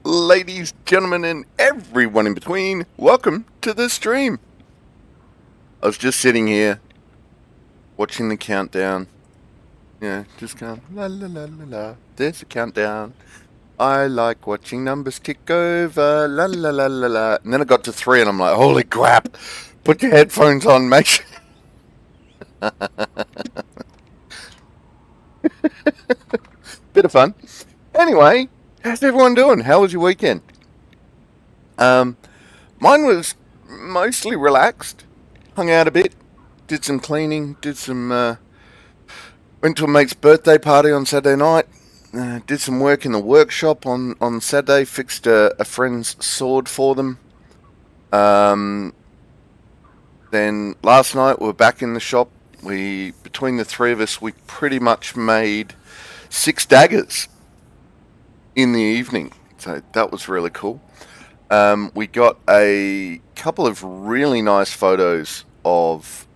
Ladies, gentlemen, and everyone in between, welcome to the stream. I was just sitting here, watching the countdown. Yeah, just going, la la la la la. There's a countdown. I like watching numbers tick over, la la la la la. And then I got to 3 and I'm like, holy crap, put your headphones on, make sure. Bit of fun. Anyway, how's everyone doing? How was your weekend? Mine was mostly relaxed. Hung out a bit, did some cleaning, went to a mate's birthday party on Saturday night, did some work in the workshop on Saturday, fixed a friend's sword for them. Then last night we were back in the shop. Between the 3 of us, we pretty much made 6 daggers in the evening. So that was really cool. We got a couple of really nice photos of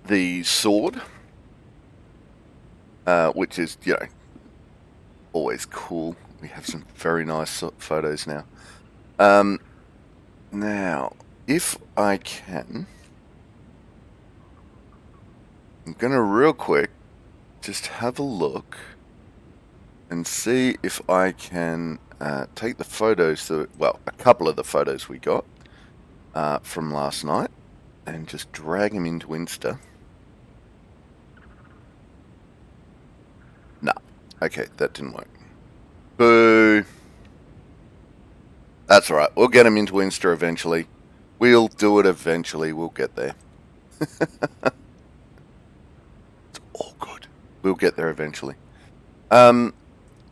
the sword, which is, always cool. We have some very nice photos now. Now, if I can, I'm going to real quick just have a look and see if I can take the photos, a couple of the photos we got from last night, and just drag them into Insta. Nah, okay, that didn't work. Boo. That's alright, we'll get them into Insta eventually. We'll do it eventually, we'll get there. It's all good. We'll get there eventually.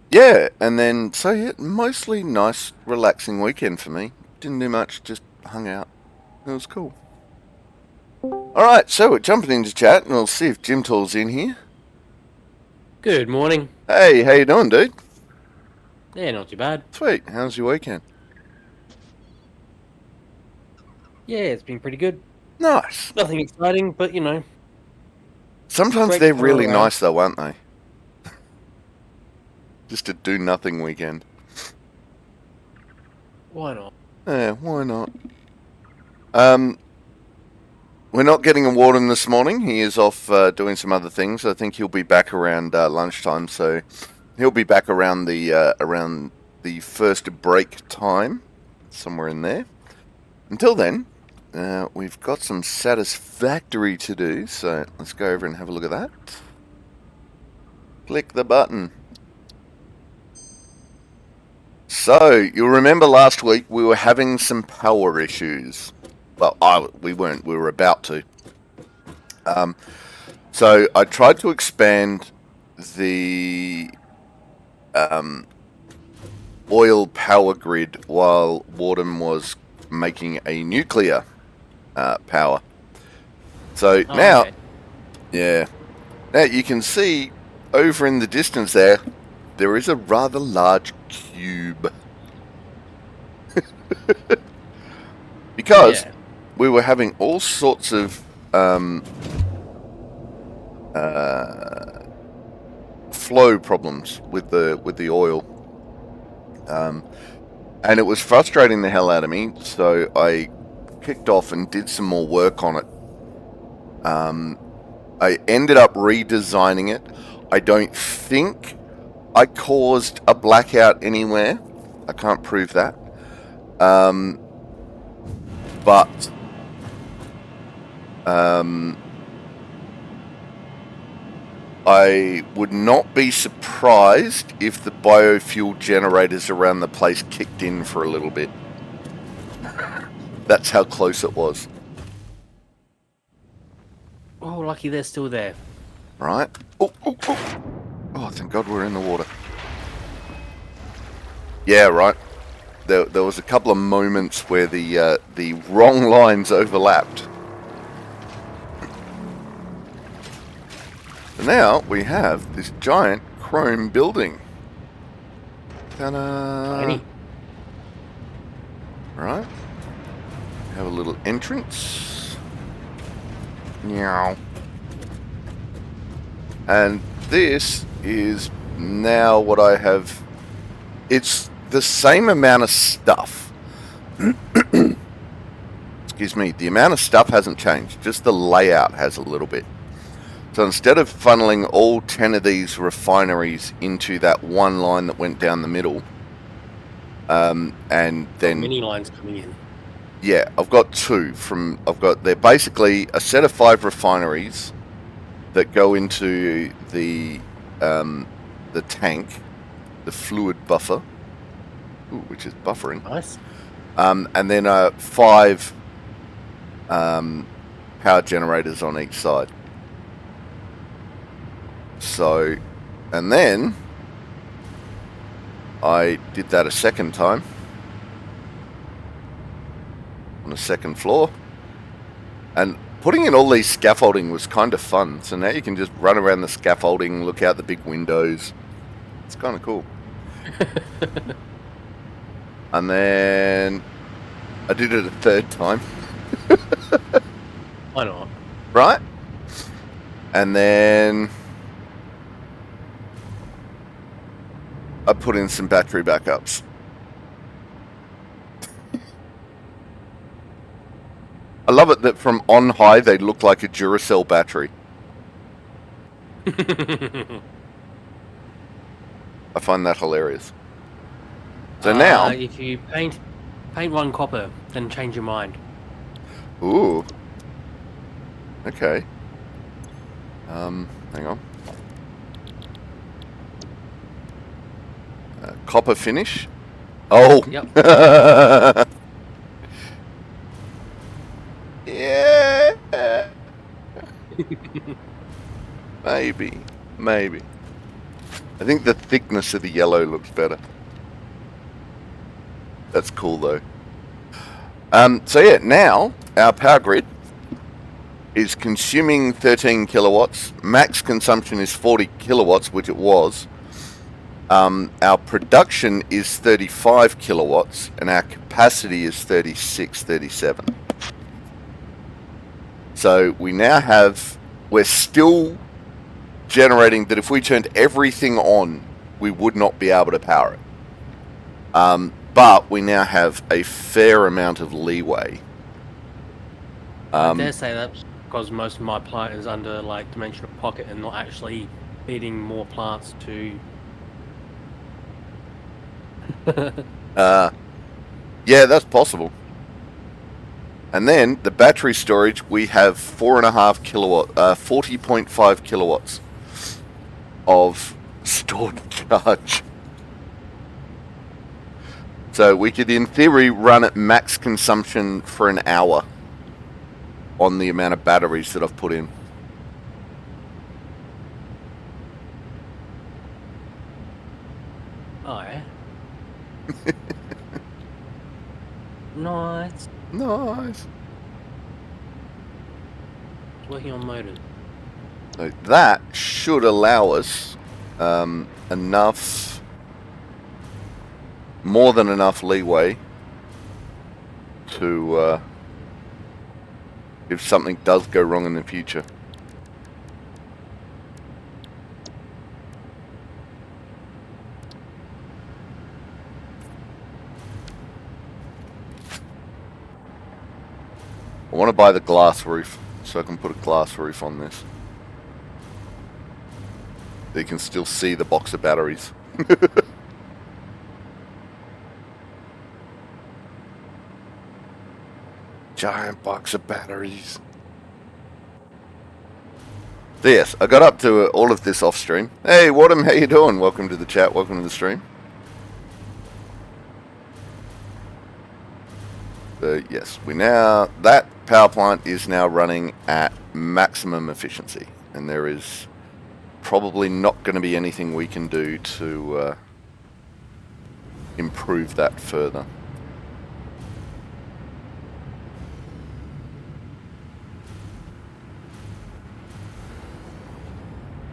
Yeah, and then, mostly nice, relaxing weekend for me. Didn't do much, just hung out. It was cool. Alright, so we're jumping into chat, and we'll see if Jim Tool's in here. Good morning. Hey, how you doing, dude? Yeah, not too bad. Sweet, how's your weekend? Yeah, it's been pretty good. Nice. Nothing exciting, but, Sometimes they're really nice, though, aren't they? Just a do-nothing weekend. Why not? Yeah, why not? We're not getting a warden this morning. He is off doing some other things. I think he'll be back around lunchtime, so he'll be back around the first break time, somewhere in there. Until then, we've got some Satisfactory to do, so let's go over and have a look at that. Click the button. So, you'll remember last week we were having some power issues. Well, we weren't, we were about to. So, I tried to expand the oil power grid while Warden was making a nuclear power. So, now, okay. Yeah. Now, you can see over in the distance there is a rather large cube. Because we were having all sorts of flow problems with the oil, and it was frustrating the hell out of me. So I kicked off and did some more work on it. I ended up redesigning it. I don't think I caused a blackout anywhere. I can't prove that. But I would not be surprised if the biofuel generators around the place kicked in for a little bit. That's how close it was. Oh, lucky they're still there. Right? Oh, thank God we're in the water. Yeah, right. There was a couple of moments where the wrong lines overlapped. So now we have this giant chrome building. Ta-da! Tiny. Right. Have a little entrance. Meow. And this is now what I have. It's the same amount of stuff. Excuse me. The amount of stuff hasn't changed. Just the layout has a little bit. So instead of funneling all 10 of these refineries into that one line that went down the middle, and then Mini lines coming in. yeah, I've got two from. They're basically a set of 5 refineries that go into the tank, the fluid buffer, which is buffering. Nice. And then 5 power generators on each side. So, and then I did that a second time on the second floor, and putting in all these scaffolding was kind of fun. So now you can just run around the scaffolding, look out the big windows. It's kind of cool. And then I did it a third time. Why not? Right? And then I put in some battery backups. I love it that from on high they look like a Duracell battery. I find that hilarious. So now, if you paint one copper, then change your mind. ooh, okay. Hang on. Copper finish. Oh. Yep. Yeah. Maybe. I think the thickness of the yellow looks better. That's cool though. So yeah, now our power grid is consuming 13 kilowatts. Max consumption is 40 kilowatts, which it was. Our production is 35 kilowatts, and our capacity is 36, 37. So we now have, we're still generating that if we turned everything on, we would not be able to power it. But we now have a fair amount of leeway. I dare say that's because most of my plant is under like dimensional pocket and not actually feeding more plants to. Yeah, that's possible. And then the battery storage, we have 4.5 kilowatt, 40.5 kilowatts of stored charge. So we could, in theory, run at max consumption for an hour on the amount of batteries that I've put in. Oh yeah. Nice. Nice. Working on motors. So that should allow us enough, more than enough leeway to, if something does go wrong in the future. I want to buy the glass roof so I can put a glass roof on this. You can still see the box of batteries. Giant box of batteries. So yes, I got up to all of this off stream. Hey, Wadham, how you doing? Welcome to the chat. Welcome to the stream. So yes, that power plant is now running at maximum efficiency, and there is probably not going to be anything we can do to improve that further.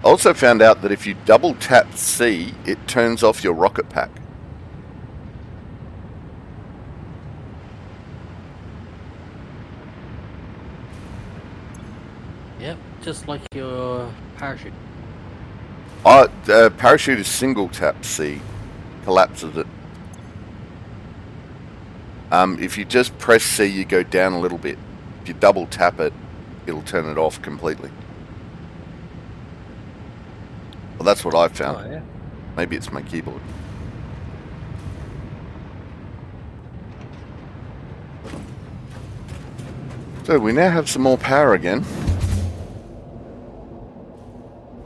I also found out that if you double tap C, it turns off your rocket pack. just like your parachute? The parachute is single tap C. Collapses it. If you just press C, you go down a little bit. If you double tap it, it'll turn it off completely. Well, that's what I've found. Oh, yeah. Maybe it's my keyboard. So we now have some more power again.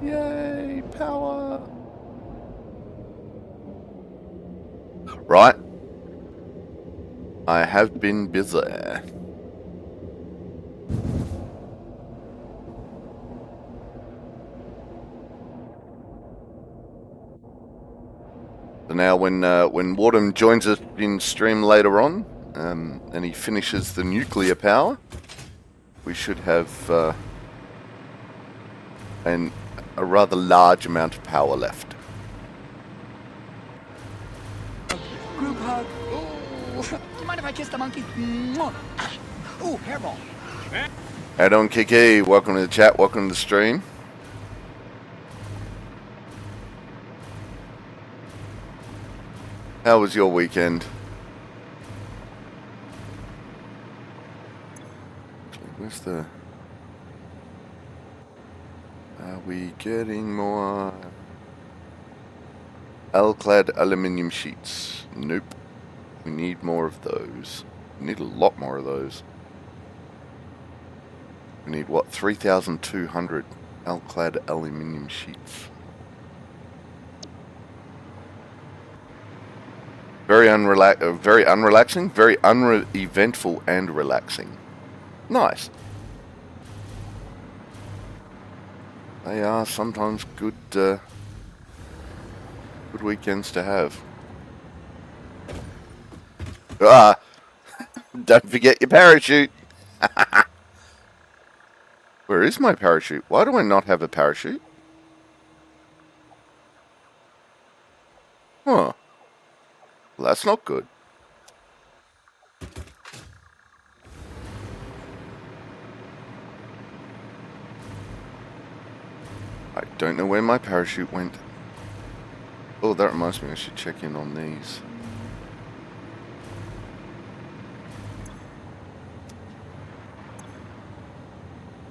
Yay, power! Right. I have been busy. So now when Wardham joins us in stream later on, and he finishes the nuclear power, we should have a rather large amount of power left. Group hug. Ooh. Mind if I kiss the monkey? Ooh, hairball. How doing, Kiki? Welcome to the chat. Welcome to the stream. How was your weekend? Where's the... Are we getting more... L-clad aluminium sheets? Nope. We need more of those. We need a lot more of those. We need, what, 3,200 L-clad aluminium sheets. Very unrelaxing, very uneventful and relaxing. Nice. They are sometimes good weekends to have. Don't forget your parachute. Where is my parachute? Why do I not have a parachute? Huh. Well, that's not good. I don't know where my parachute went. Oh, that reminds me, I should check in on these.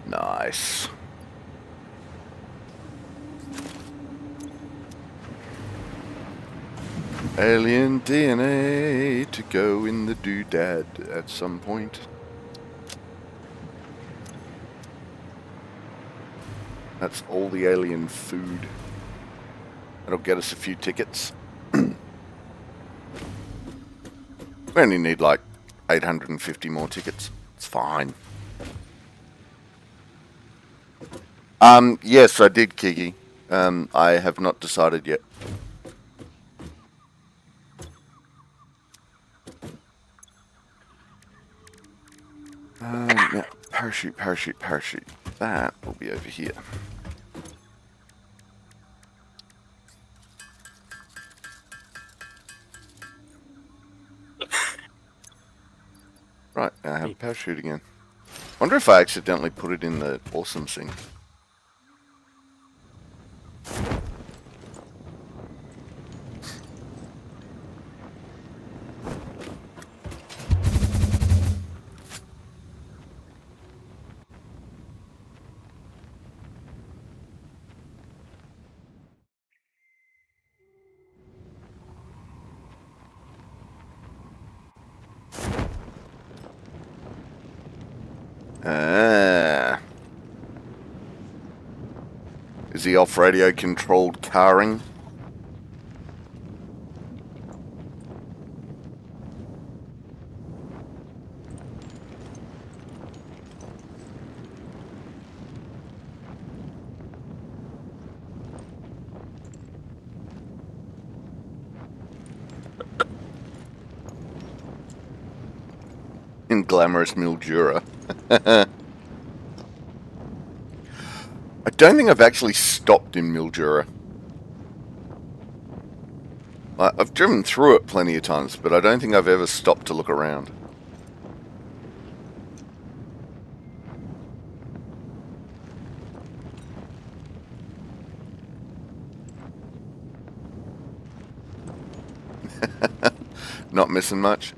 Nice. Alien DNA to go in the doodad at some point. That's all the alien food. That'll get us a few tickets. We only need like 850 more tickets. It's fine. Yes, I did, Kiki. I have not decided yet. Now, parachute. That will be over here. Right, now I have a parachute again. Wonder if I accidentally put it in the awesome thing. Is he off radio controlled carring? In glamorous Mildura. I don't think I've actually stopped in Mildura. I've driven through it plenty of times, but I don't think I've ever stopped to look around. Not missing much.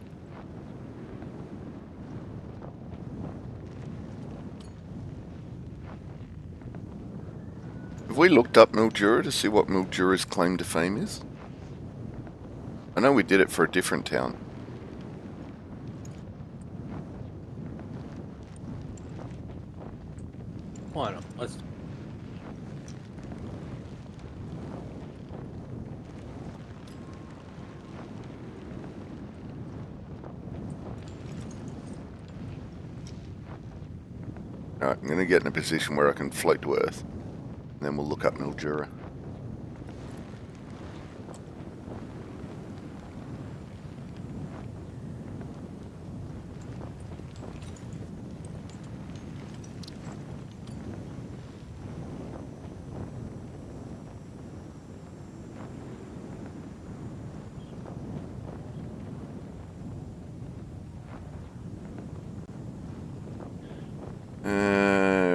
Have we looked up Mildura to see what Mildura's claim to fame is? I know we did it for a different town. Why not? Let's. Alright, I'm going to get in a position where I can float to Earth. And then we'll look up Mildura.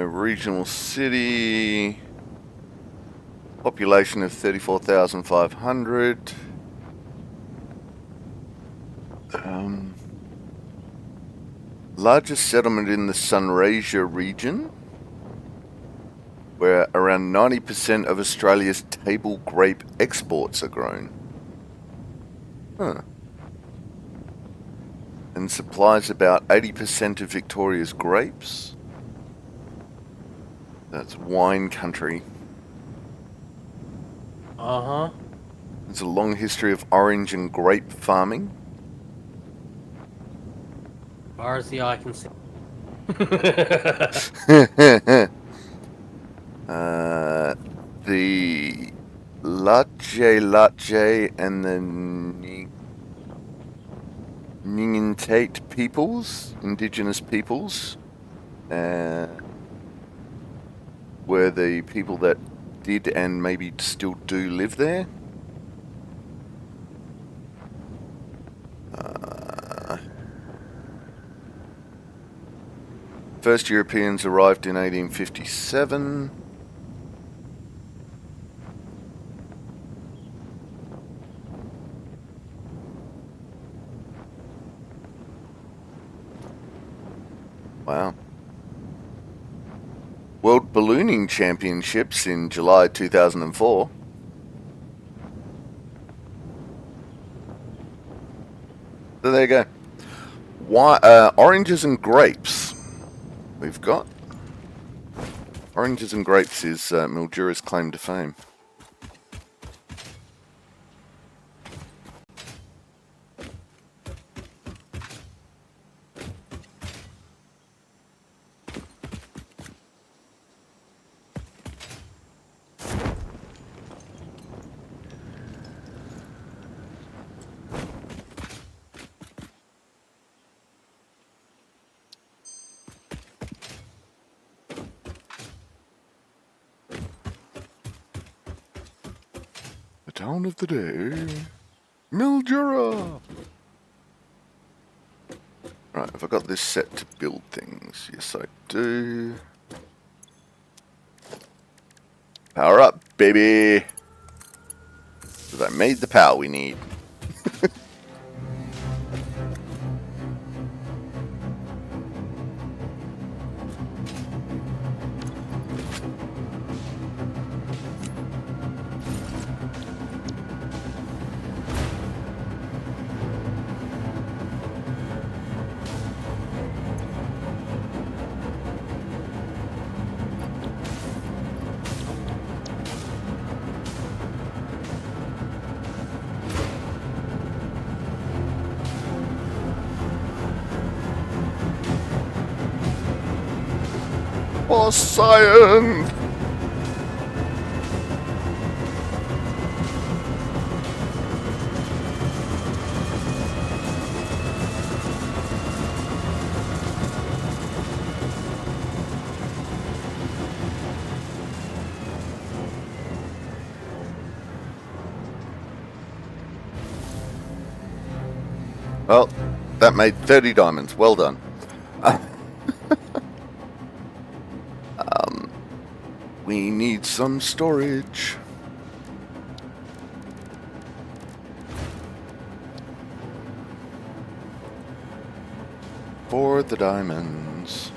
Regional city, population of 34,500. Largest settlement in the Sunraysia region, where around 90% of Australia's table grape exports are grown. Huh. And supplies about 80% of Victoria's grapes. That's wine country. Uh-huh. There's a long history of orange and grape farming. As far as the eye can see. The Lache and the Ningintate peoples, indigenous peoples, were the people that did and maybe still do live there. First Europeans arrived in 1857. Wow. World Ballooning Championships in July 2004. So there you go. Oranges and grapes. We've got. Oranges and grapes is Mildura's claim to fame. Town of the day, Mildura. Right, have I got this set to build things? Yes, I do. Power up, baby. Because I made the power we need. For science! Well, that made 30 diamonds. Well done. We need some storage. for the diamonds.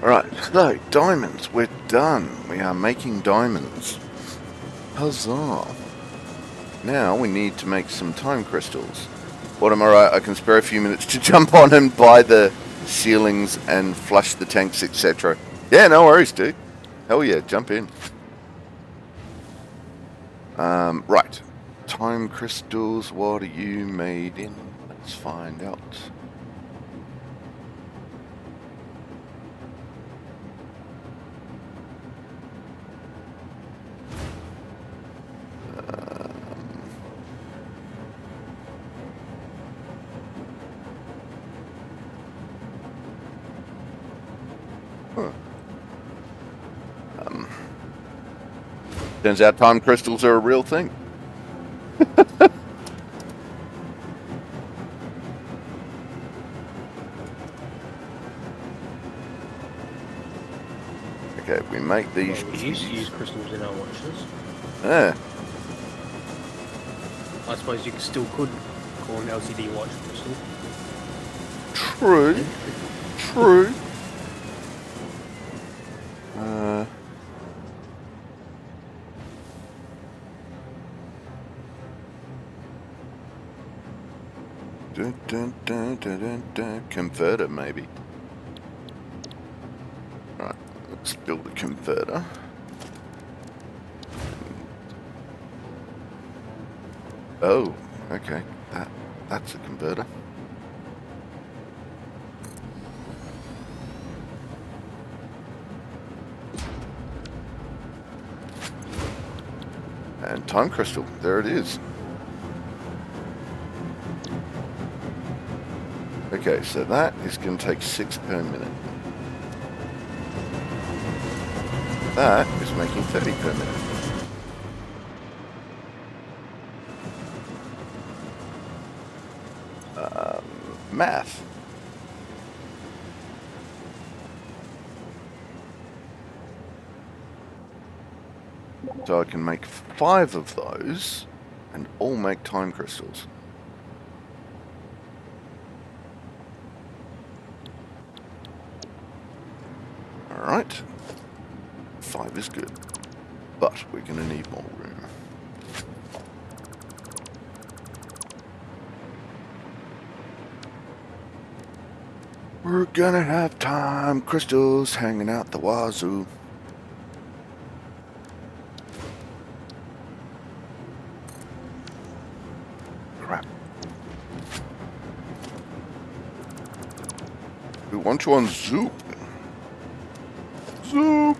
Alright, so diamonds, we're done. We are making diamonds. Huzzah. Now we need to make some time crystals. What am I right? I can spare a few minutes to jump on and buy the ceilings and flush the tanks, etc. Yeah, no worries, dude. Hell yeah, jump in. Right. Time crystals, what are you made in? Let's find out. Turns out time crystals are a real thing. Okay, we make these. Well, we used to use crystals in our watches. Yeah. I suppose you still could call an LCD watch crystal. True. True. Converter, maybe. Right, let's build a converter. Oh, okay. That's a converter. And time crystal, there it is. Okay, so that is going to take 6 per minute. That is making 30 per minute. Math. So I can make 5 of those and all make time crystals. Alright. 5 is good. But we're going to need more room. We're gonna have time crystals hanging out the wazoo. Crap. We want you on Zoop. Zoop!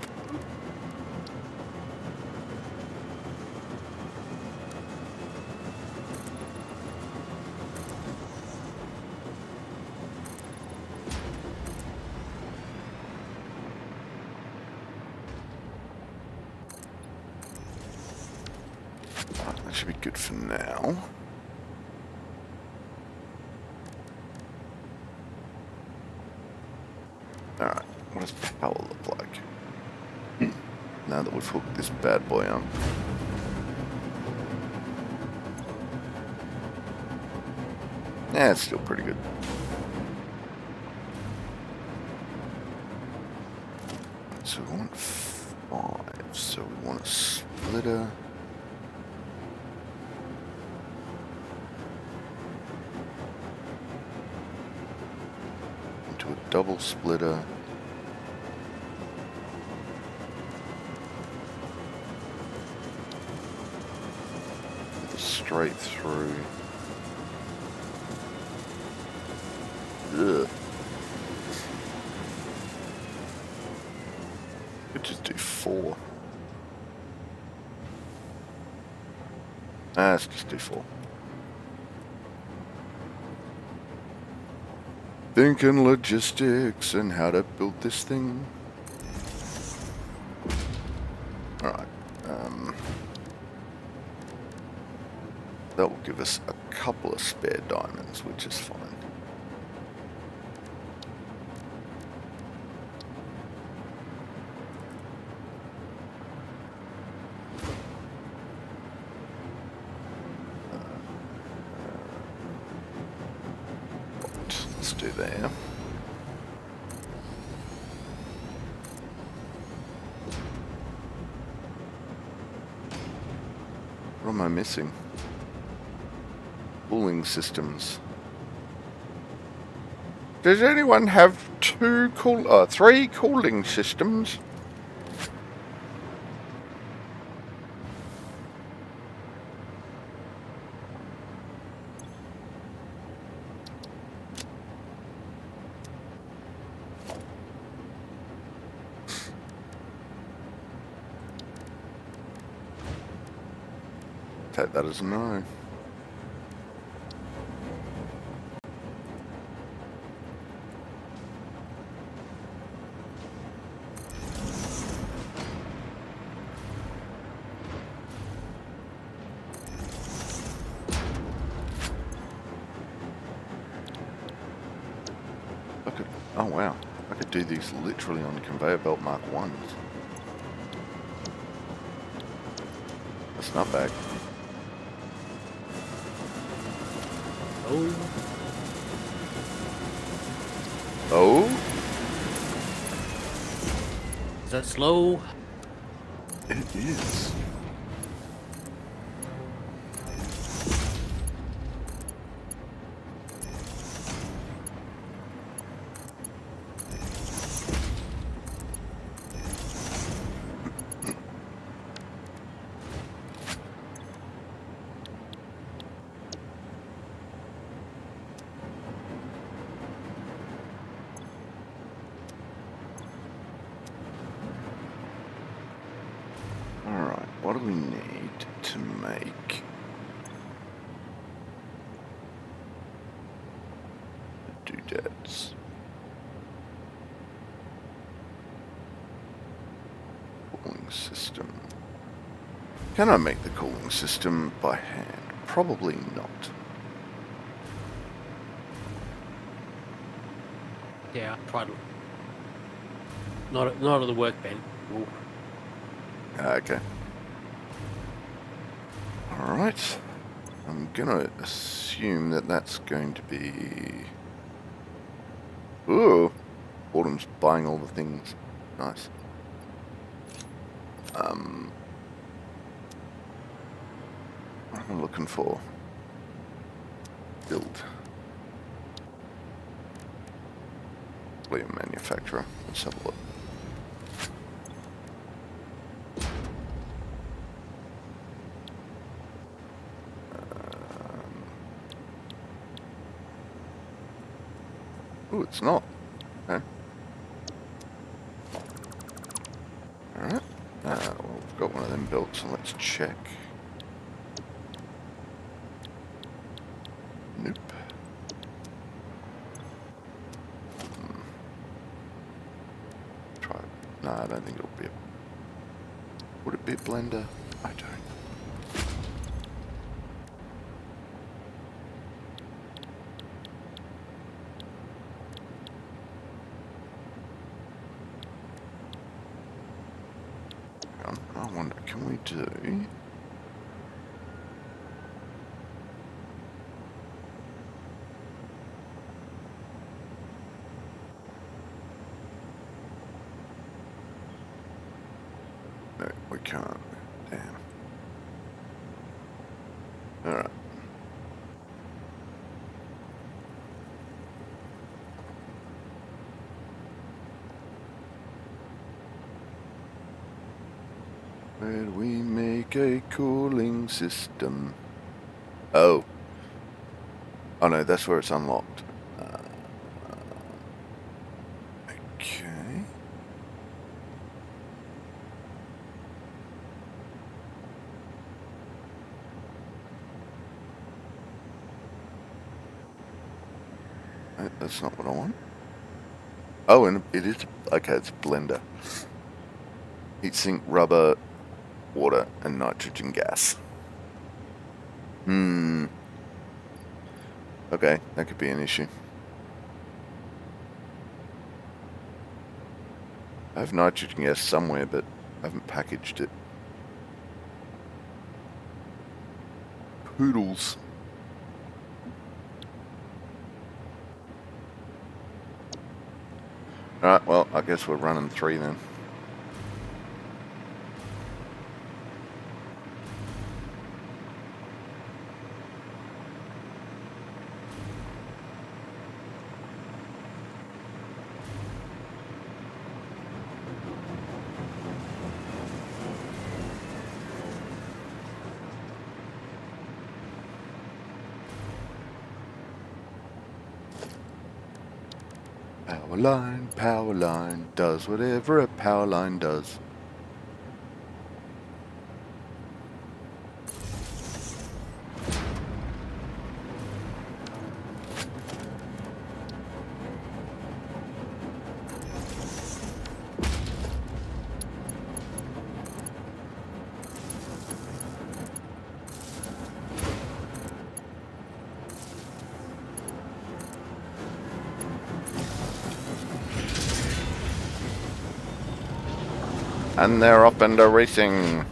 That should be good for now. Alright, what does power look like? Now that we've hooked this bad boy on. Yeah, it's still pretty good. So we want 5. So we want a splitter. Into a double splitter. With a straight through. Ugh. Could just do 4. Let's just do 4. Thinking logistics and how to build this thing. Alright. That will give us a couple of spare diamonds, which is fine. Let's do that. What am I missing? Cooling systems. Does anyone have three cooling systems? Take that as a no. Oh wow, I could do these literally on conveyor belt Mark 1s. That's not bad. Oh. Oh? Is that slow? It is. Alright, what do we need to make the doodads? Cooling system. Can I make the cooling system by hand? Probably not. Yeah, I tried. Not at the workbench. Ooh. Okay. Alright. I'm gonna assume that that's going to be... Ooh! Autumn's buying all the things. Nice. What am I looking for? Build. Leave manufacturer. Let's have a look. Oh, it's not. Okay. Alright. Well, we've got one of them built, so let's check. Nope. Try it. No, I don't think it'll be a... Would it be a blender? I don't. I wonder, can we do... No, we can't. Damn. Alright. Where do we make a cooling system? Oh. Oh no, that's where it's unlocked. Okay. That's not what I want. Oh, and it is... Okay, it's a blender. Heatsink, rubber, water, and nitrogen gas. Hmm. Okay, that could be an issue. I have nitrogen gas somewhere, but I haven't packaged it. Poodles. Alright, well, I guess we're running 3 then. Power line, does whatever a power line does. And they're up and they're racing.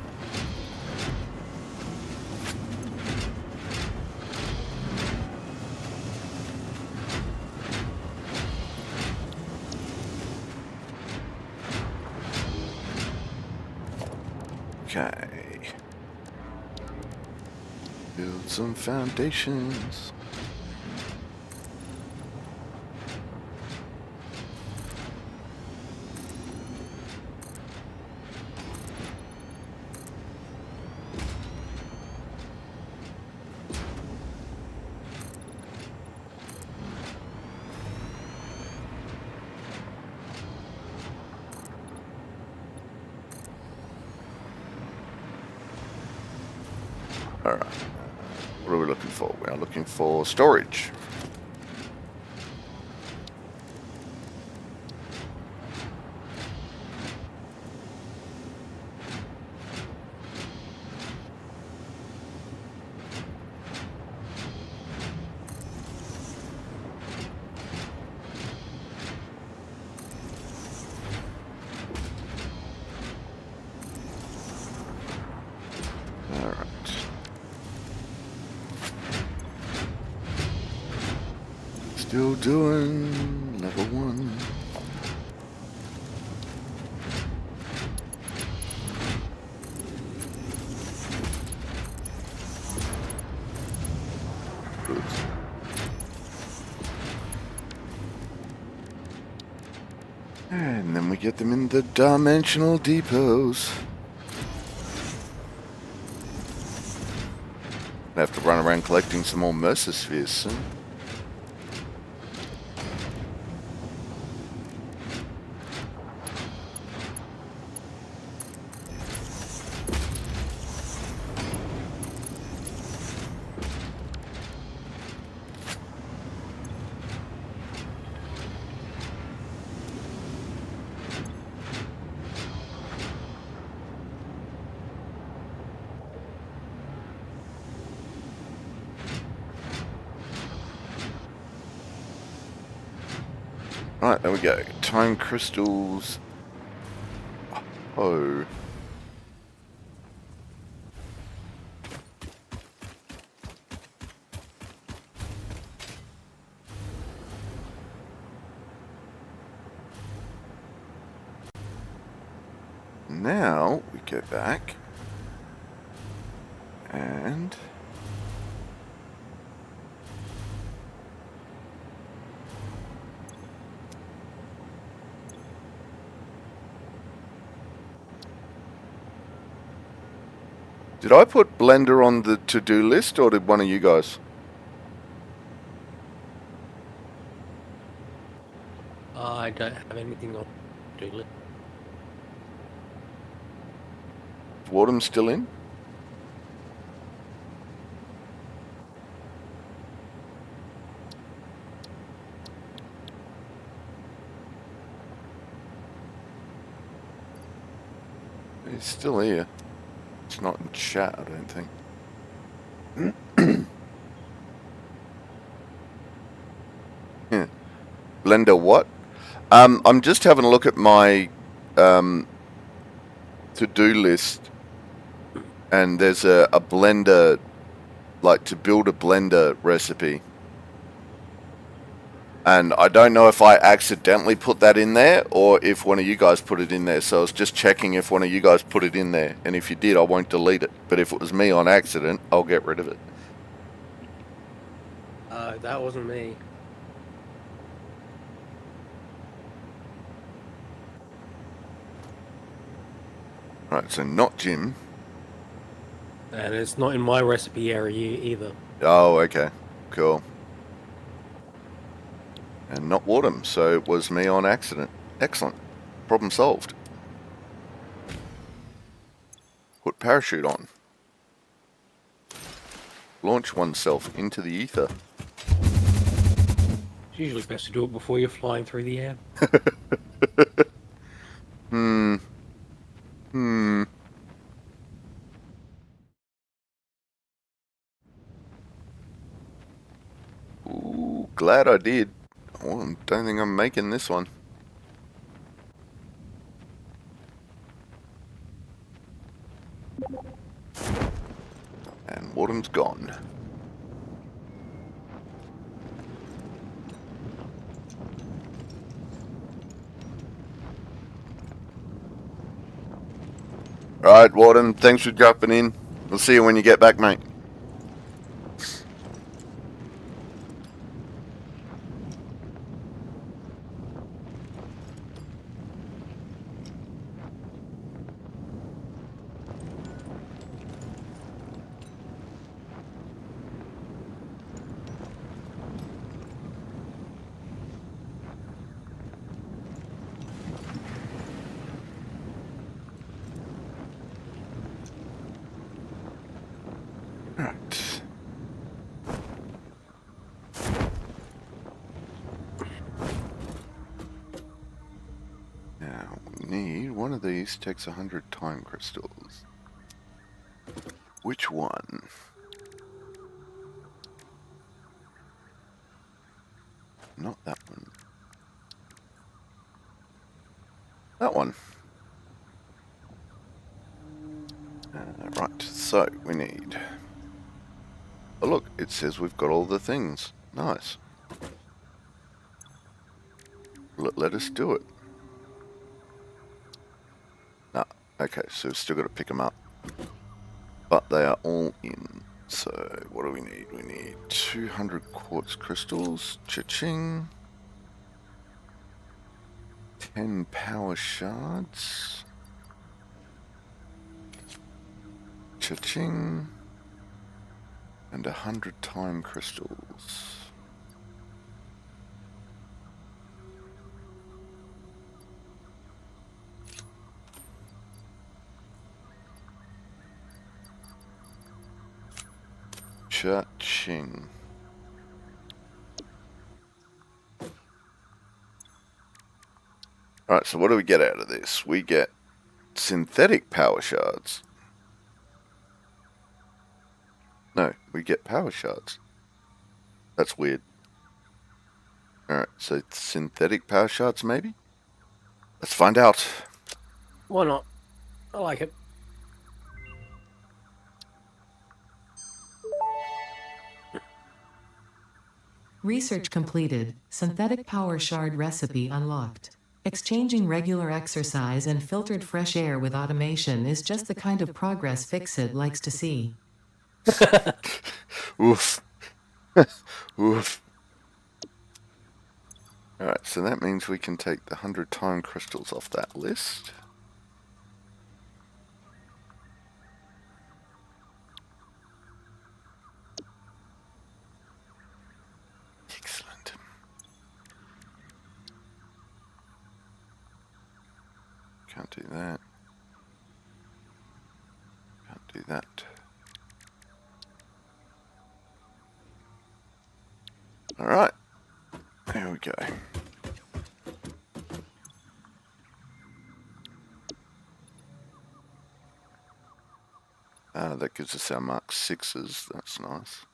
Okay. Build some foundations. Alright. What are we looking for? We are looking for storage. Alright. Still doing level 1. Good. And then we get them in the dimensional depots. I have to run around collecting some more Mercer spheres soon. Right, there we go. Time crystals. Oh. Now we go back and did I put Blender on the to-do list, or did one of you guys? I don't have anything on to-do list. Is Wardham still in? He's still here. It's not in chat, I don't think. Blender what? I'm just having a look at my to-do list, and there's a blender, like to build a blender recipe. And I don't know if I accidentally put that in there or if one of you guys put it in there. So I was just checking if one of you guys put it in there. And if you did, I won't delete it. But if it was me on accident, I'll get rid of it. That wasn't me. Right, so not Jim. And it's not in my recipe area either. Oh, okay. Cool. And not Wardham, so it was me on accident. Excellent. Problem solved. Put parachute on. Launch oneself into the ether. It's usually best to do it before you're flying through the air. Ooh, glad I did. Oh, don't think I'm making this one. And Wardham's gone. Alright, Warden, thanks for dropping in. We'll see you when you get back, mate. Alright. Now, we need one of these takes 100 time crystals. Which one? Not that one. That one. Right, so we need... Oh look, it says we've got all the things. Nice. Let us do it. Nah, okay, so we've still got to pick them up. But they are all in. So, what do we need? We need 200 quartz crystals. Cha-ching. 10 power shards. Cha-ching. And 100 time crystals. Cha-ching. Alright, so what do we get out of this? We get synthetic power shards. No, we get power shards. That's weird. Alright, so synthetic power shards maybe? Let's find out. Why not? I like it. Research completed. Synthetic power shard recipe unlocked. Exchanging regular exercise and filtered fresh air with automation is just the kind of progress Fixit likes to see. Oof. Oof. Alright, so that means we can take the 100 time crystals off that list. Excellent. Can't do that. Can't do that. Alright. There we go. That gives us our Mark 6s. That's nice.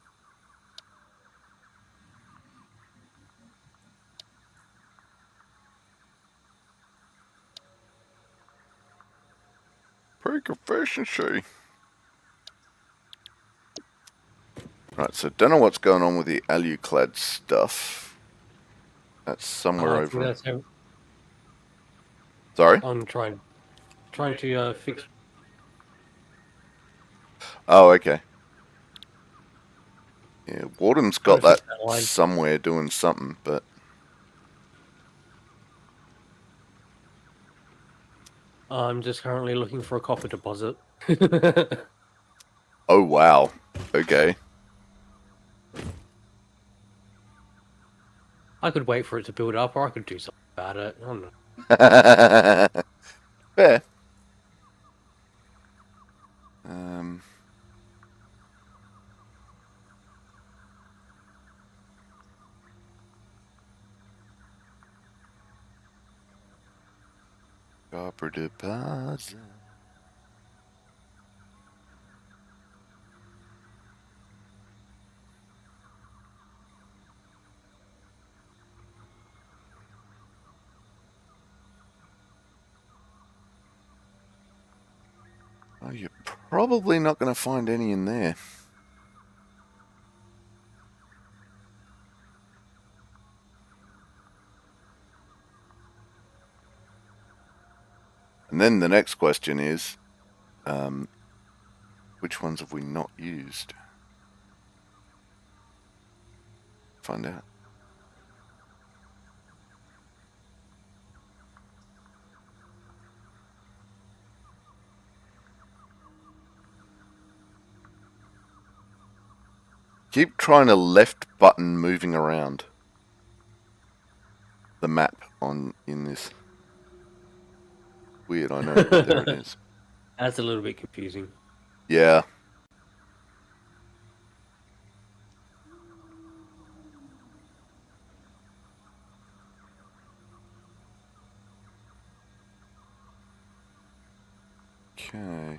efficiency. Right, so don't know what's going on with the aluclad stuff. That's somewhere I think over. that's how Sorry? I'm trying to fix. Oh, okay. Yeah, Warden's Trying got to fix that that line. somewhere doing something, but I'm just currently looking for a copper deposit. oh wow. Okay. I could wait for it to build up, or I could do something about it. I don't know. Fair. Um, copper deposit. Oh, you're probably not going to find any in there. And then the next question is, which ones have we not used? Find out. Keep trying to left button moving around the map in this. Weird, I know, but there it is. That's a little bit confusing. Yeah. Okay.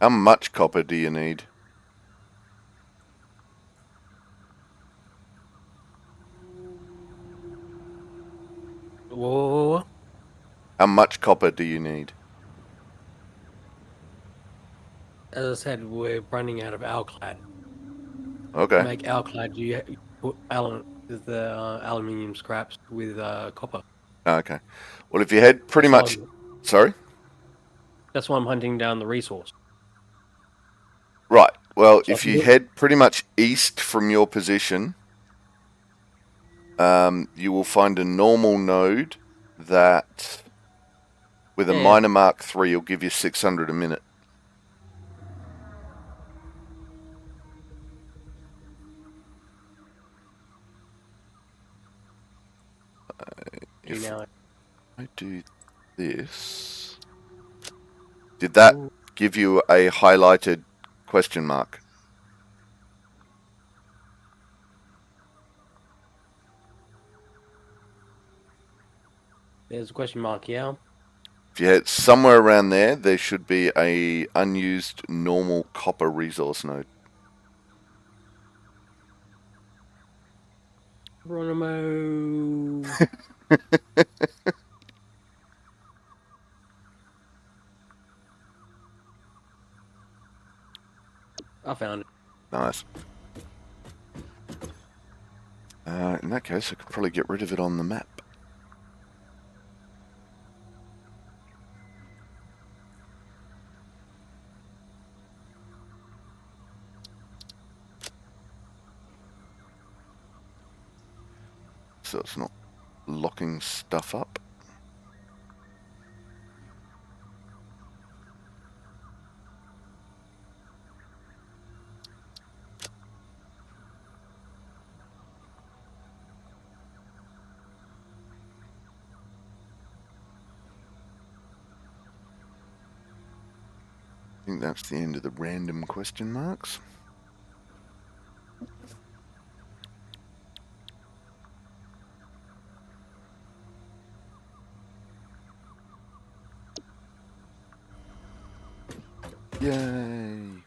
How much copper do you need? Whoa. How much copper do you need? As I said, we're running out of alclad. To Okay. make alclad, you put the aluminium scraps with copper. Okay. Well, if you head pretty That's why much... Sorry? that's why I'm hunting down the resource. Right. Well, So I if can you do head pretty much east from your position, you will find a normal node that, with a yeah. miner mark 3, will give you 600 a minute. Do If now. I do this... Did that Ooh. give you a highlighted question mark? There's a question mark, yeah. If you head somewhere around there, there should be a unused normal copper resource node. Geronimo. I found it. Nice. In that case, I could probably get rid of it on the map. So it's not locking stuff up. I think that's the end of the random question marks. Yay!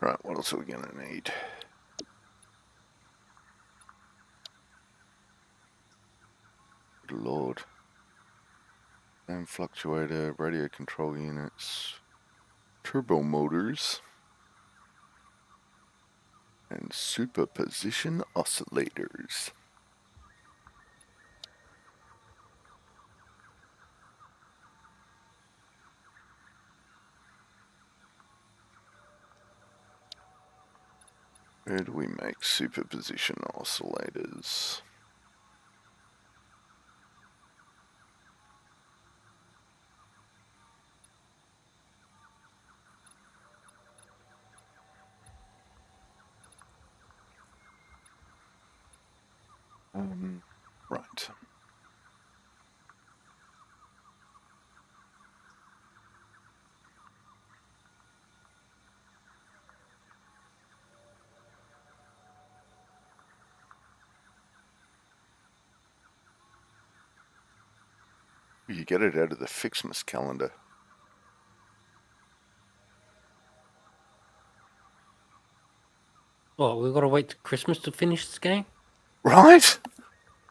Right, what else are we going to need? board. And fluctuator, radio control units, turbo motors, and superposition oscillators. Where do we make superposition oscillators? Right. You get it out of the Fixmas calendar. What, we've got to wait till Christmas to finish this game? Right?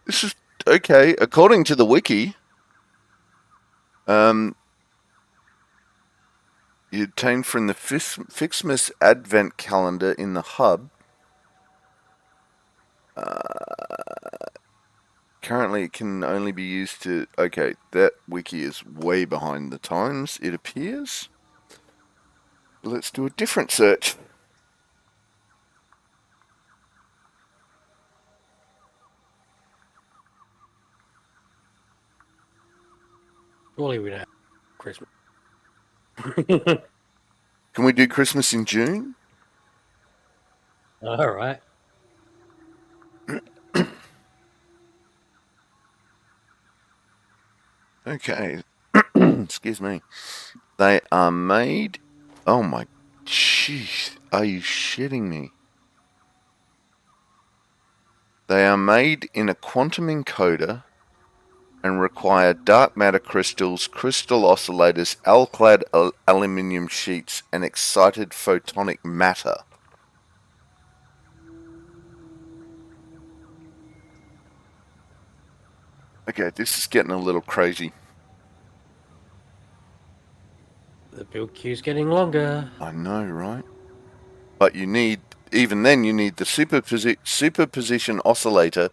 This is okay. According to the wiki, you obtain from the Fixmas Advent calendar in the hub. Currently, it can only be used to... Okay, that wiki is way behind the times, it appears. Let's do a different search. Surely we don't have Christmas. Can we do Christmas in June? All right. Okay. Excuse me. They are made... Oh my... Jeez. Are you shitting me? They are made in a quantum encoder and require dark matter crystals, crystal oscillators, alclad aluminium sheets, and excited photonic matter. Okay, this is getting a little crazy. The build queue's getting longer. I know, right? But you need, even then, you need the superposition oscillator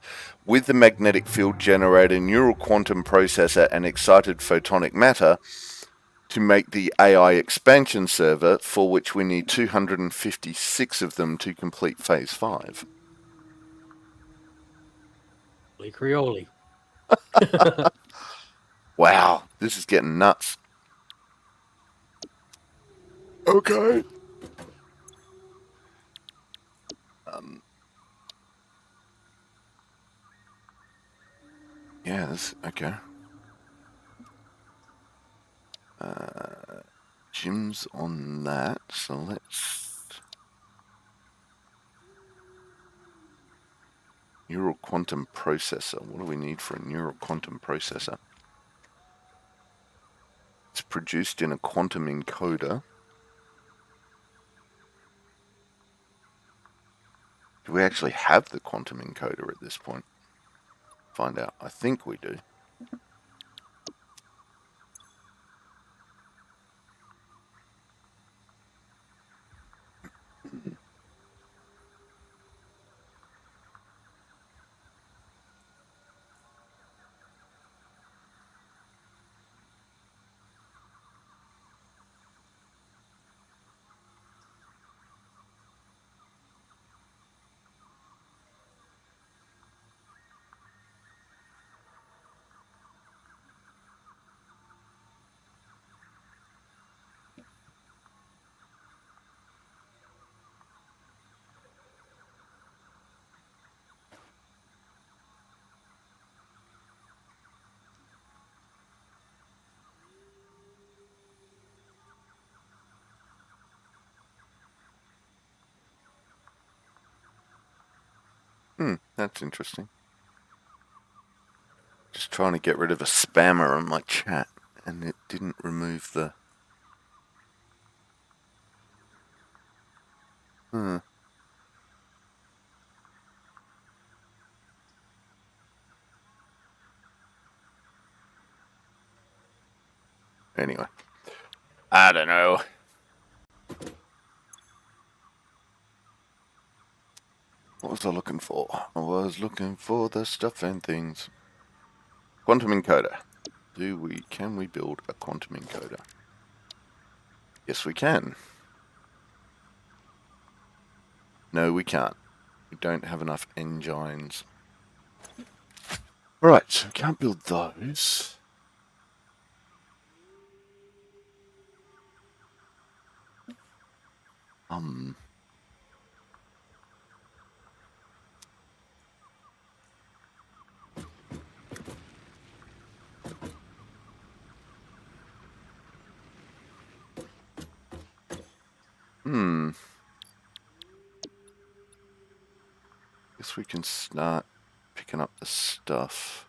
with the magnetic field generator, neural quantum processor, and excited photonic matter to make the AI expansion server, for which we need 256 of them to complete phase 5. Holy Creole. Wow, this is getting nuts. Okay. Yeah, this, okay. Jim's on that, so let's... Neural quantum processor. What do we need for a neural quantum processor? It's produced in a quantum encoder. Do we actually have the quantum encoder at this point? Find out. I think we do. That's interesting. Just trying to get rid of a spammer on my chat, and it didn't remove the... Anyway. I don't know. What was I looking for? I was looking for the stuff and things. Quantum encoder. Can we build a quantum encoder? Yes, we can. No, we can't. We don't have enough engines. Alright, so we can't build those. Guess we can start picking up the stuff.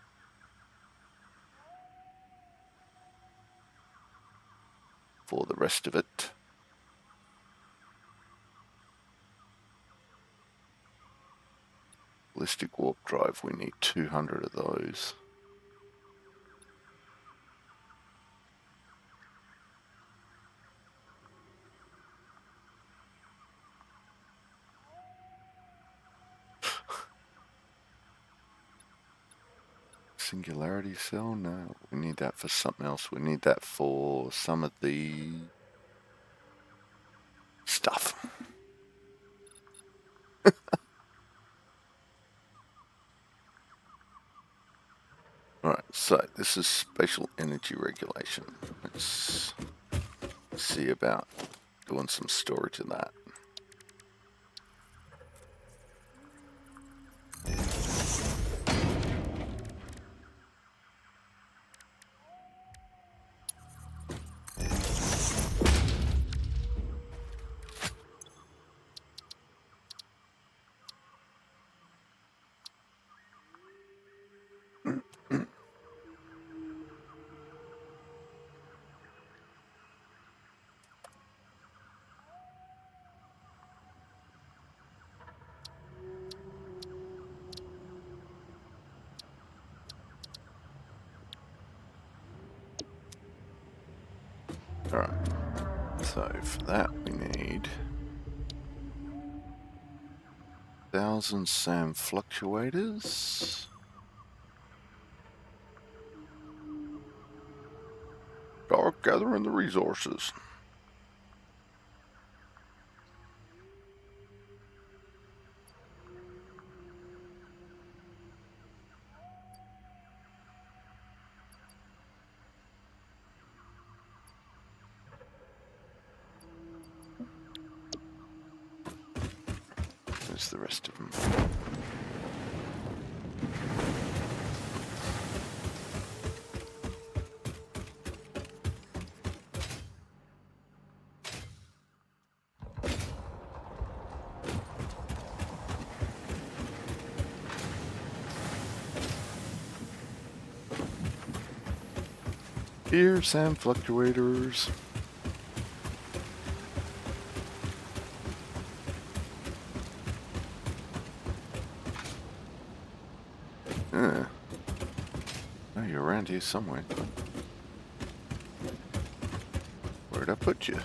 For the rest of it. Ballistic warp drive, we need 200 of those. Singularity cell? No, we need that for something else. We need that for some of the stuff. Alright, so this is spatial energy regulation. Let's see about doing some storage of that. Alright, so for that we need 1,000 SAM fluctuators. Start gathering the resources. There's the rest of them. Here, SAM fluctuators. Oh, you're around here somewhere. Where'd I put you?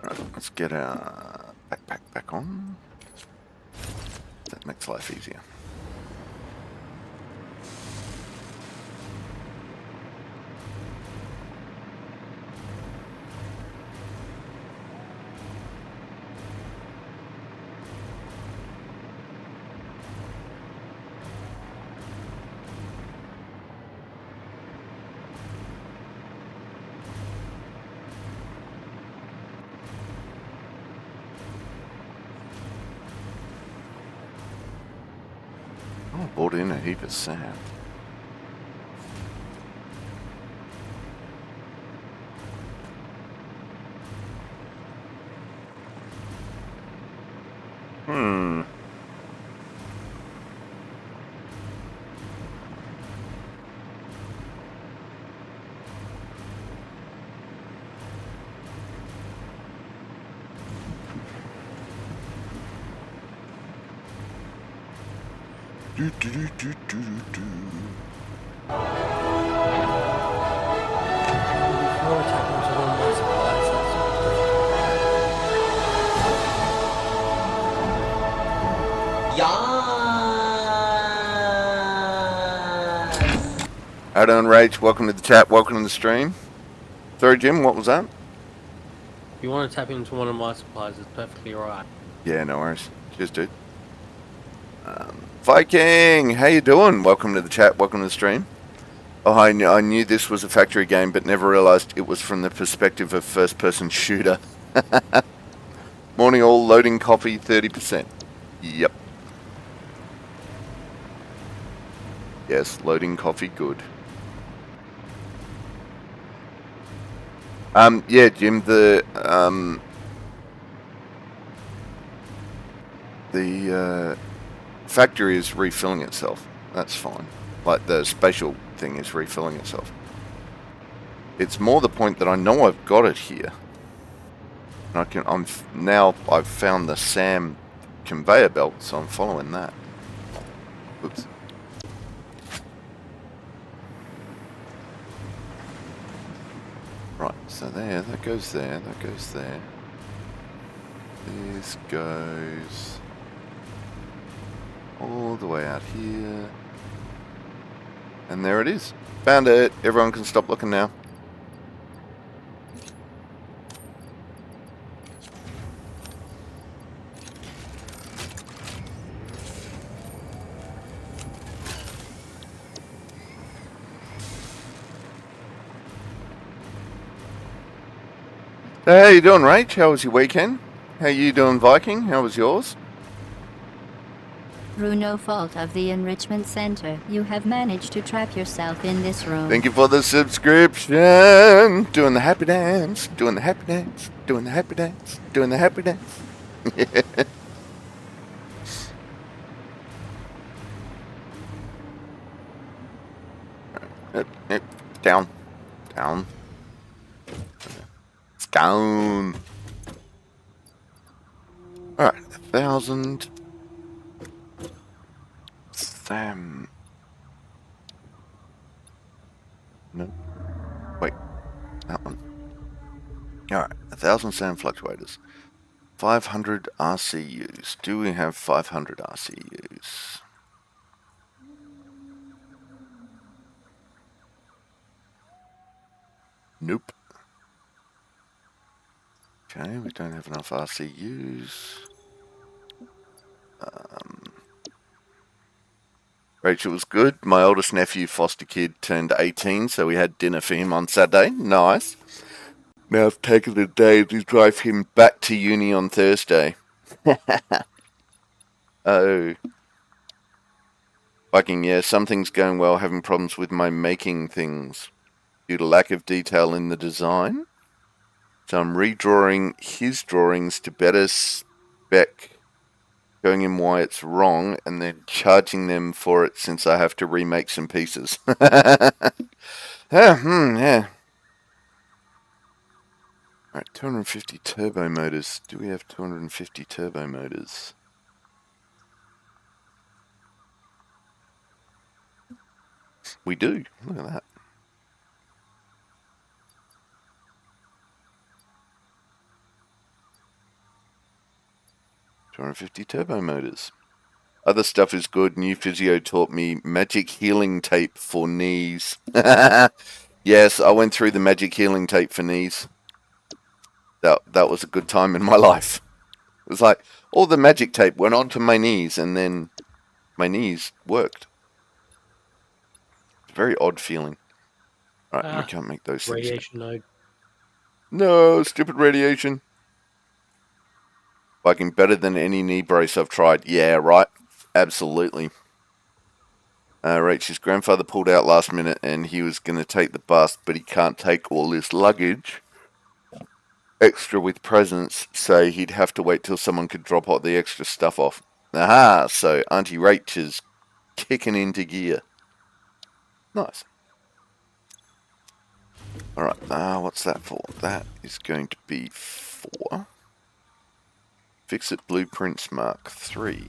Alright, let's get our backpack back on. That makes life easier. Oh, I bought in a heap of sand. Do, do, do, do, do, do. Before attacking to one more supplies, Add-on Rage, welcome to the chat, welcome to the stream. Sorry, Jim, what was that? if you want to tap into one of my supplies, it's perfectly alright. Yeah, no worries. Cheers, dude. Viking, how you doing? Welcome to the chat, welcome to the stream. Oh, I knew this was a factory game, but never realised it was from the perspective of first-person shooter. Morning all, loading coffee 30%. Yep. Yes, loading coffee good. Yeah, Jim, the factory is refilling itself. That's fine. Like, the spatial thing is refilling itself. It's more the point that I know I've got it here. And I've found the SAM conveyor belt, so I'm following that. Oops. Right, so there, that goes there, that goes there. This goes all the way out here. And there it is. Found it. Everyone can stop looking now. Hey, how you doing, Rach? How was your weekend? How you doing, Viking? How was yours? Through no fault of the enrichment center, you have managed to trap yourself in this room. Thank you for the subscription. Doing the happy dance. Doing the happy dance. Doing the happy dance. Doing the happy dance. Down. Down. It's down. Alright, 1,000. Sam. No. Wait. That one. Alright, 1,000 SAM fluctuators. 500 RCUs. Do we have 500 RCUs? Nope. Okay, we don't have enough RCUs. Rachel was good. My oldest nephew, foster kid, turned 18, so we had dinner for him on Saturday. Nice. Now I've taken the day to drive him back to uni on Thursday. Oh. Fucking yeah, something's going well, having problems with my making things due to lack of detail in the design. So I'm redrawing his drawings to better spec, showing him why it's wrong, and then charging them for it since I have to remake some pieces. Yeah. Alright, 250 turbo motors. Do we have 250 turbo motors? We do. Look at that. $250 turbo motors. Other stuff is good. New physio taught me magic healing tape for knees. Yes, I went through the magic healing tape for knees. That was a good time in my life. It was like all the magic tape went onto my knees and then my knees worked. It's a very odd feeling. Alright, we can't make those things. Radiation node. No, stupid radiation. Fucking better than any knee brace I've tried. Yeah, right. Absolutely. Rachel's grandfather pulled out last minute and he was going to take the bus, but he can't take all this luggage extra with presents, so he'd have to wait till someone could drop all the extra stuff off. Aha, so Auntie Rach is kicking into gear. Nice. Alright, what's that for? That is going to be for Fix-It Blueprints Mark 3.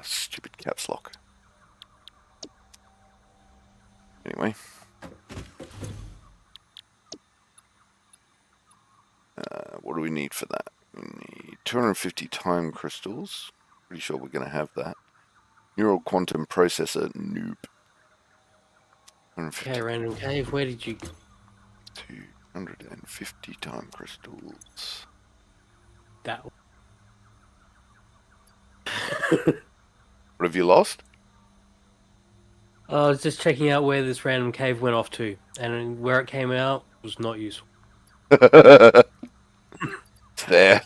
stupid caps lock. Anyway. What do we need for that? We need 250 time crystals. Pretty sure we're going to have that. Neural quantum processor. Nope. Okay, random cave. Where did you? 250 time crystals. That. What have you lost? I was just checking out where this random cave went off to, and where it came out was not useful. It's there.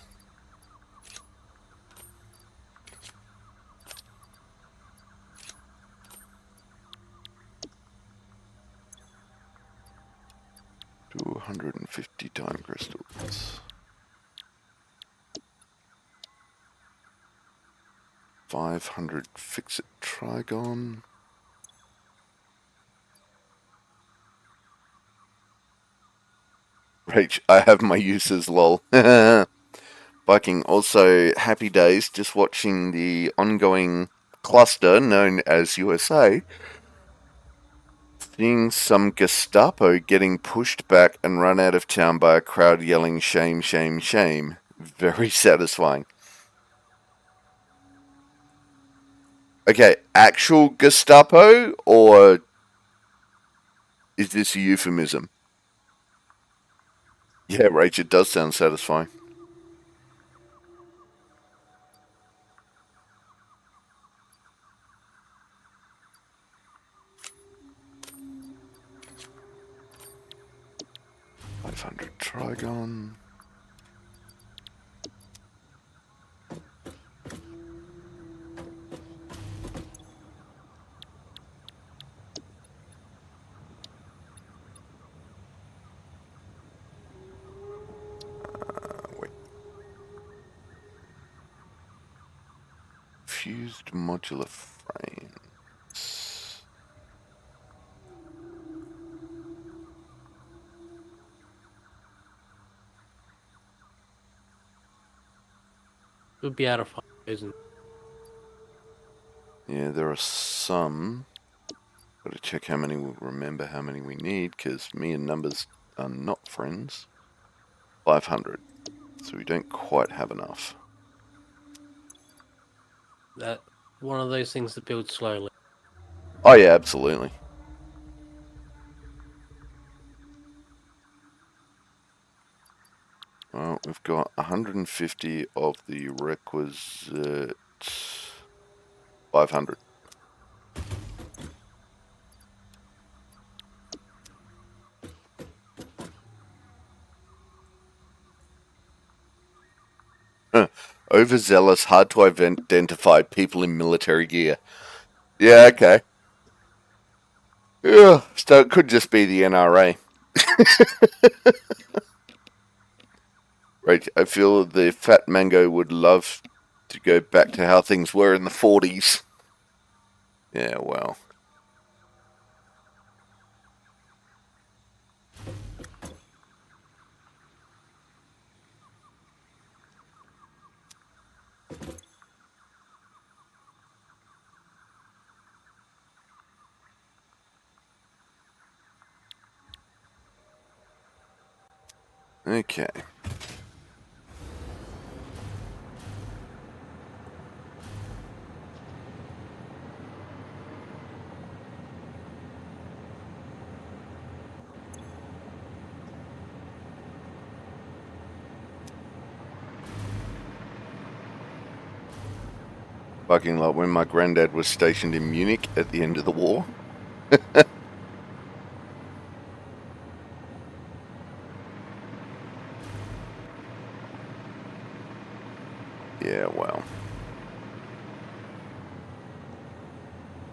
$250 time crystals. 500 fix-it trigon. Rach, I have my uses, lol. Viking, also happy days just watching the ongoing cluster known as USA. Seeing some Gestapo getting pushed back and run out of town by a crowd yelling shame, shame, shame. Very satisfying. Okay, actual Gestapo, or is this a euphemism? Yeah, Rach, it does sound satisfying. $500 trigon. Wait. Fused modular frames. We'll be able to find those. Yeah, there are some. Gotta check how many we remember how many we need, because me and numbers are not friends. 500. So we don't quite have enough. That one of those things that build slowly. Oh yeah, absolutely. Well, we've got 150 of the requisite 500. Overzealous, hard to identify people in military gear. Yeah, okay. Yeah, so it could just be the NRA. Right, I feel the Fat Mango would love to go back to how things were in the 40s. Yeah, well. Okay. Fucking like when my granddad was stationed in Munich at the end of the war. Yeah, well.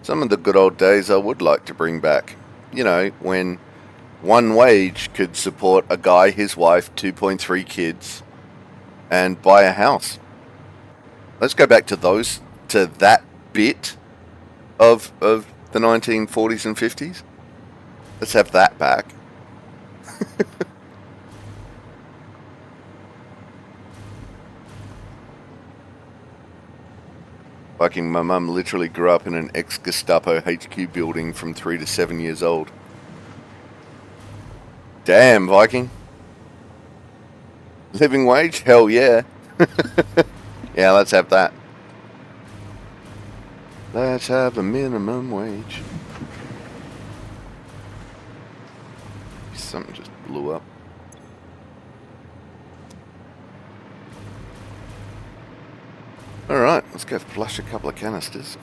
Some of the good old days I would like to bring back. You know, when one wage could support a guy, his wife, 2.3 kids, and buy a house. Let's go back to that bit of the 1940s and 50s. Let's have that back. Fucking my mum literally grew up in an ex-Gestapo HQ building from 3 to 7 years old. Damn, Viking. Living wage? Hell yeah. Yeah, let's have that. Let's have a minimum wage. Something just blew up. Alright, let's go flush a couple of canisters.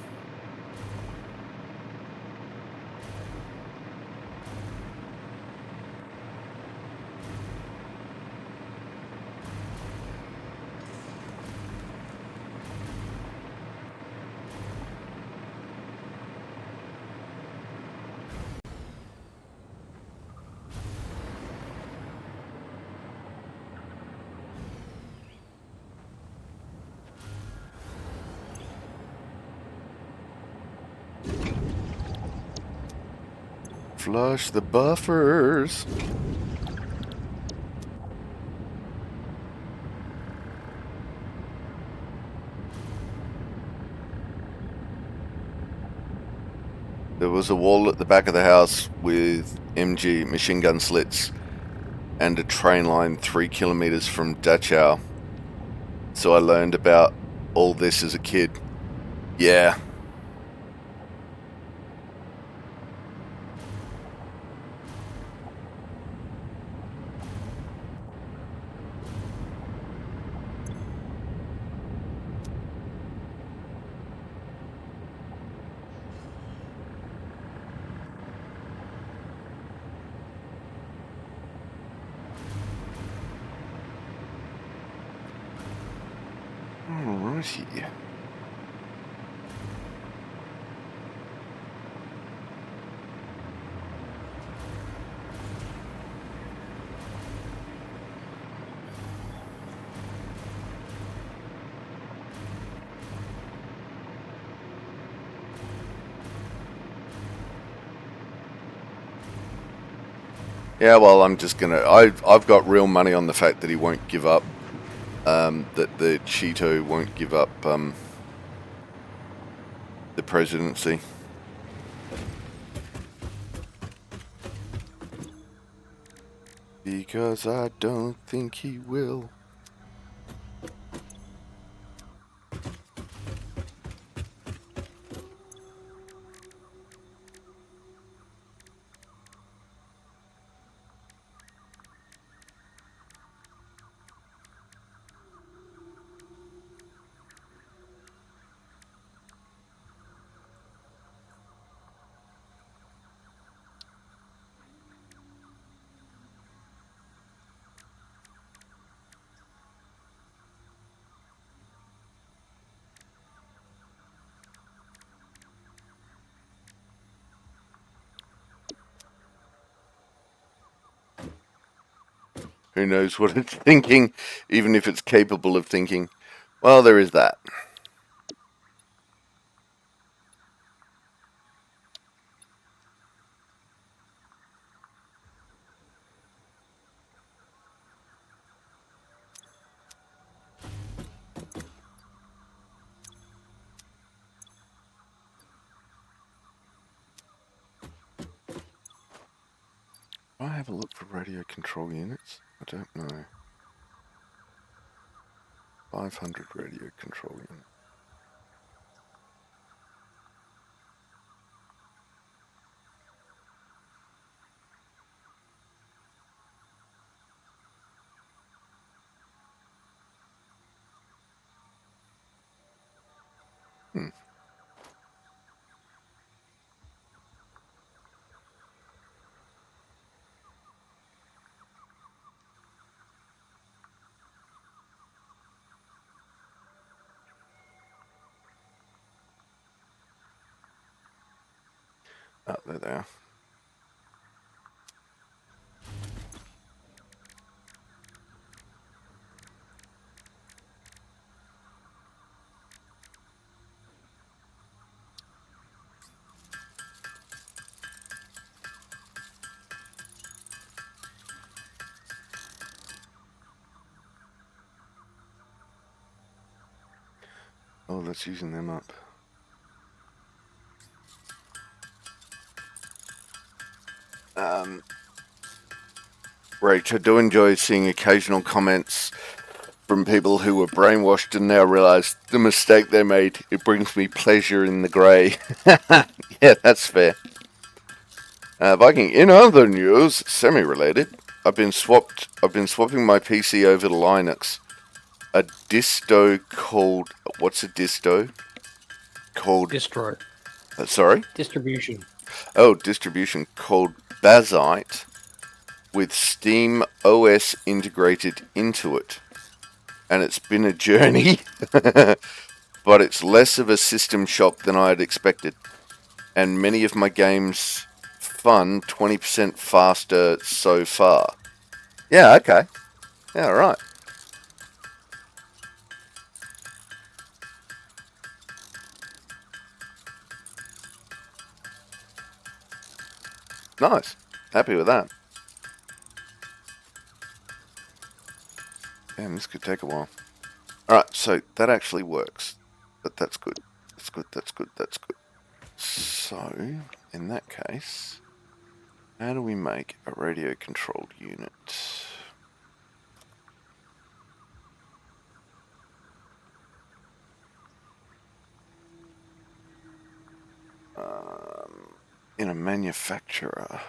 Flush the buffers. There was a wall at the back of the house with MG machine gun slits and a train line 3 kilometers from Dachau. So I learned about all this as a kid. Yeah. Alrighty. Yeah, well, I'm just gonna. I've got real money on the fact that he won't give up. That the Cheeto won't give up. The presidency. Because I don't think he will. Who knows what it's thinking, even if it's capable of thinking. Well, there is that. Do I have a look for radio control units? I don't know. 500 radio control units. Hmm. Oh, there they are. Oh, that's using them up. Rach, I do enjoy seeing occasional comments from people who were brainwashed and now realise the mistake they made. It brings me pleasure in the grey. Yeah, that's fair. Viking, in other news, semi-related, I've been swapping my PC over to Linux. A disto called, what's a disto? Called, Distro. Sorry? Distribution. Oh, distribution called Bazite with Steam OS integrated into it. And it's been a journey, but it's less of a system shock than I had expected. And many of my games fun 20% faster so far. Yeah, okay. Yeah, right. Nice. Happy with that. Damn, this could take a while. Alright, so that actually works. But that's good. That's good, that's good, that's good. So, in that case, how do we make a radio controlled unit? In a manufacturer.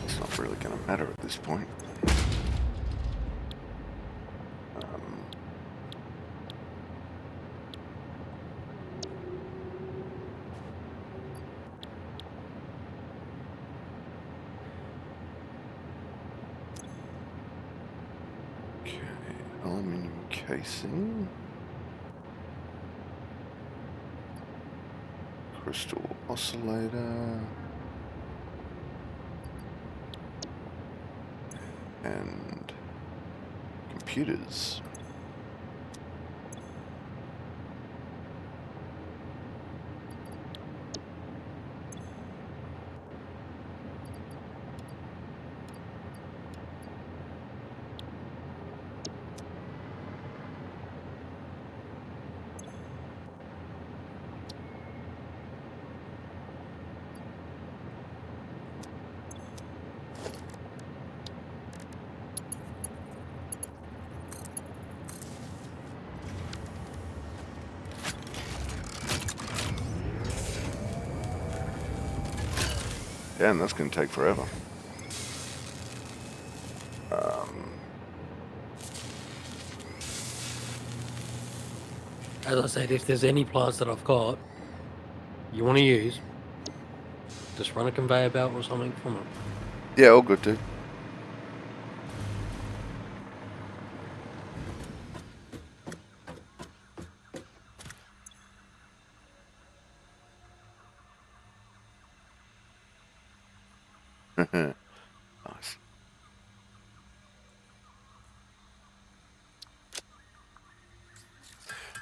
It's not really going to matter at this point. Okay, aluminum casing. Crystal oscillator. And computers. Damn, that's going to take forever. As I said, if there's any plants that I've got you want to use, just run a conveyor belt or something from it. Yeah, all good, dude. Nice.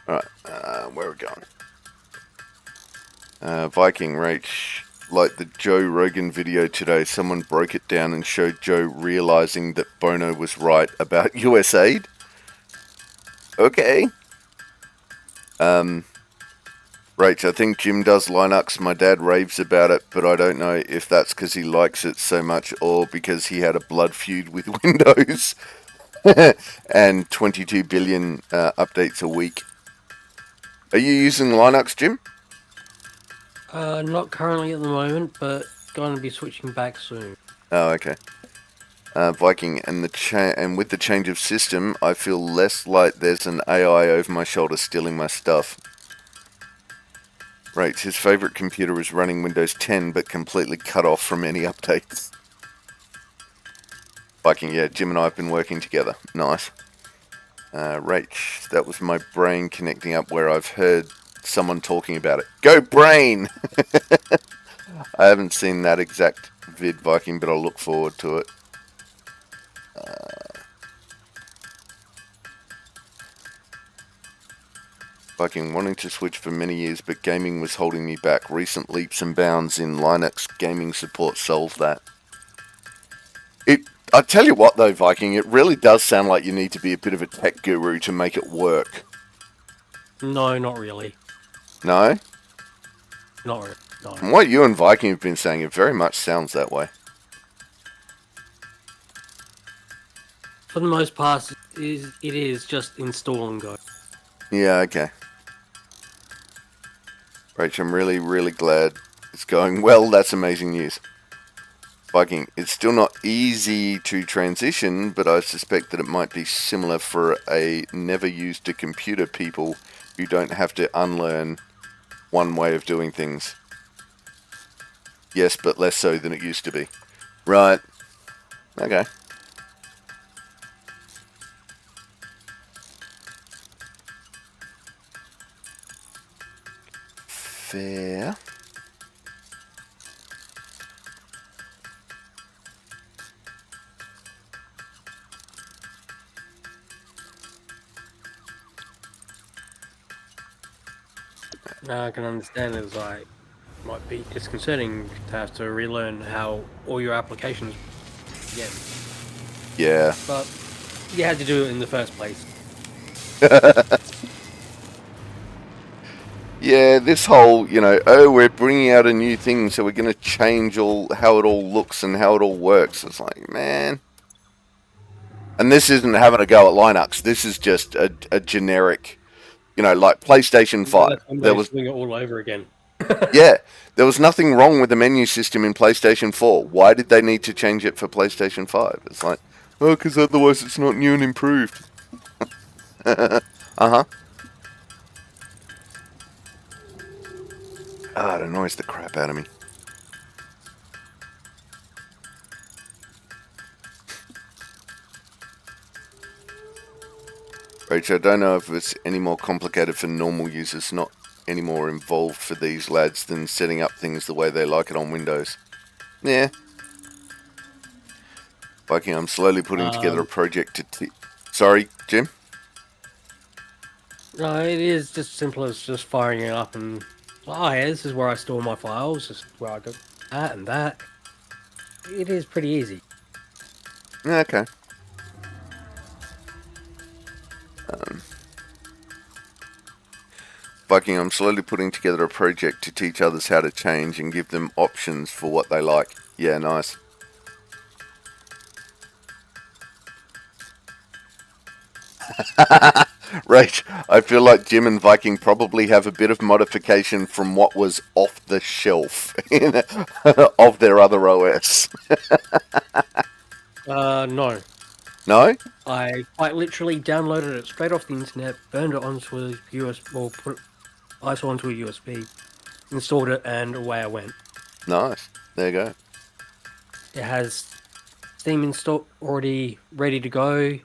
Alright, where are we going? Viking Rach, like the Joe Rogan video today, someone broke it down and showed Joe realizing that Bono was right about US aid. Okay. Rach, I think Jim does Linux. My dad raves about it, but I don't know if that's because he likes it so much or because he had a blood feud with Windows and 22 billion updates a week. Are you using Linux, Jim? Not currently at the moment, but going to be switching back soon. Oh, okay. Viking, and with the change of system, I feel less like there's an AI over my shoulder stealing my stuff. Right, his favourite computer is running Windows 10, but completely cut off from any updates. Viking, yeah, Jim and I have been working together. Nice. Rach, that was my brain connecting up where I've heard someone talking about it. Go brain! I haven't seen that exact vid, Viking, but I'll look forward to it. Viking, wanting to switch for many years, but gaming was holding me back. Recent leaps and bounds in Linux gaming support solved that. I tell you what though, Viking, it really does sound like you need to be a bit of a tech guru to make it work. No, not really. No? Not really. No. From what you and Viking have been saying, it very much sounds that way. For the most part, it is just install and go. Yeah, okay. Rach, I'm really, really glad it's going well. That's amazing news. Viking, it's still not easy to transition, but I suspect that it might be similar for a never used a computer people who don't have to unlearn one way of doing things. Yes, but less so than it used to be. Right. Okay. Fair. Now I can understand it's like might be disconcerting to have to relearn how all your applications again. Yeah. But you had to do it in the first place. Yeah, this whole, oh, we're bringing out a new thing, so we're going to change how it all looks and how it all works. It's like, man. And this isn't having a go at Linux. This is just a generic, like PlayStation 5. That's There was, doing it all over again. yeah, there was nothing wrong with the menu system in PlayStation 4. Why did they need to change it for PlayStation 5? It's like, oh, because otherwise it's not new and improved. Uh-huh. Ah, it annoys the crap out of me. Rach, I don't know if it's any more complicated for normal users, not any more involved for these lads than setting up things the way they like it on Windows. Yeah. Viking, I'm slowly putting together a project to Sorry, Jim? No, it is just simple as just firing it up and yeah, this is where I store my files, this is where I go that and that. It is pretty easy. Okay. Viking, I'm slowly putting together a project to teach others how to change and give them options for what they like. Yeah, nice. Right, I feel like Jim and Viking probably have a bit of modification from what was off the shelf of their other OS. No. No? I quite literally downloaded it straight off the internet, burned it onto a USB, or put ISO onto a USB, installed it, and away I went. Nice. There you go. It has Steam installed already ready to go,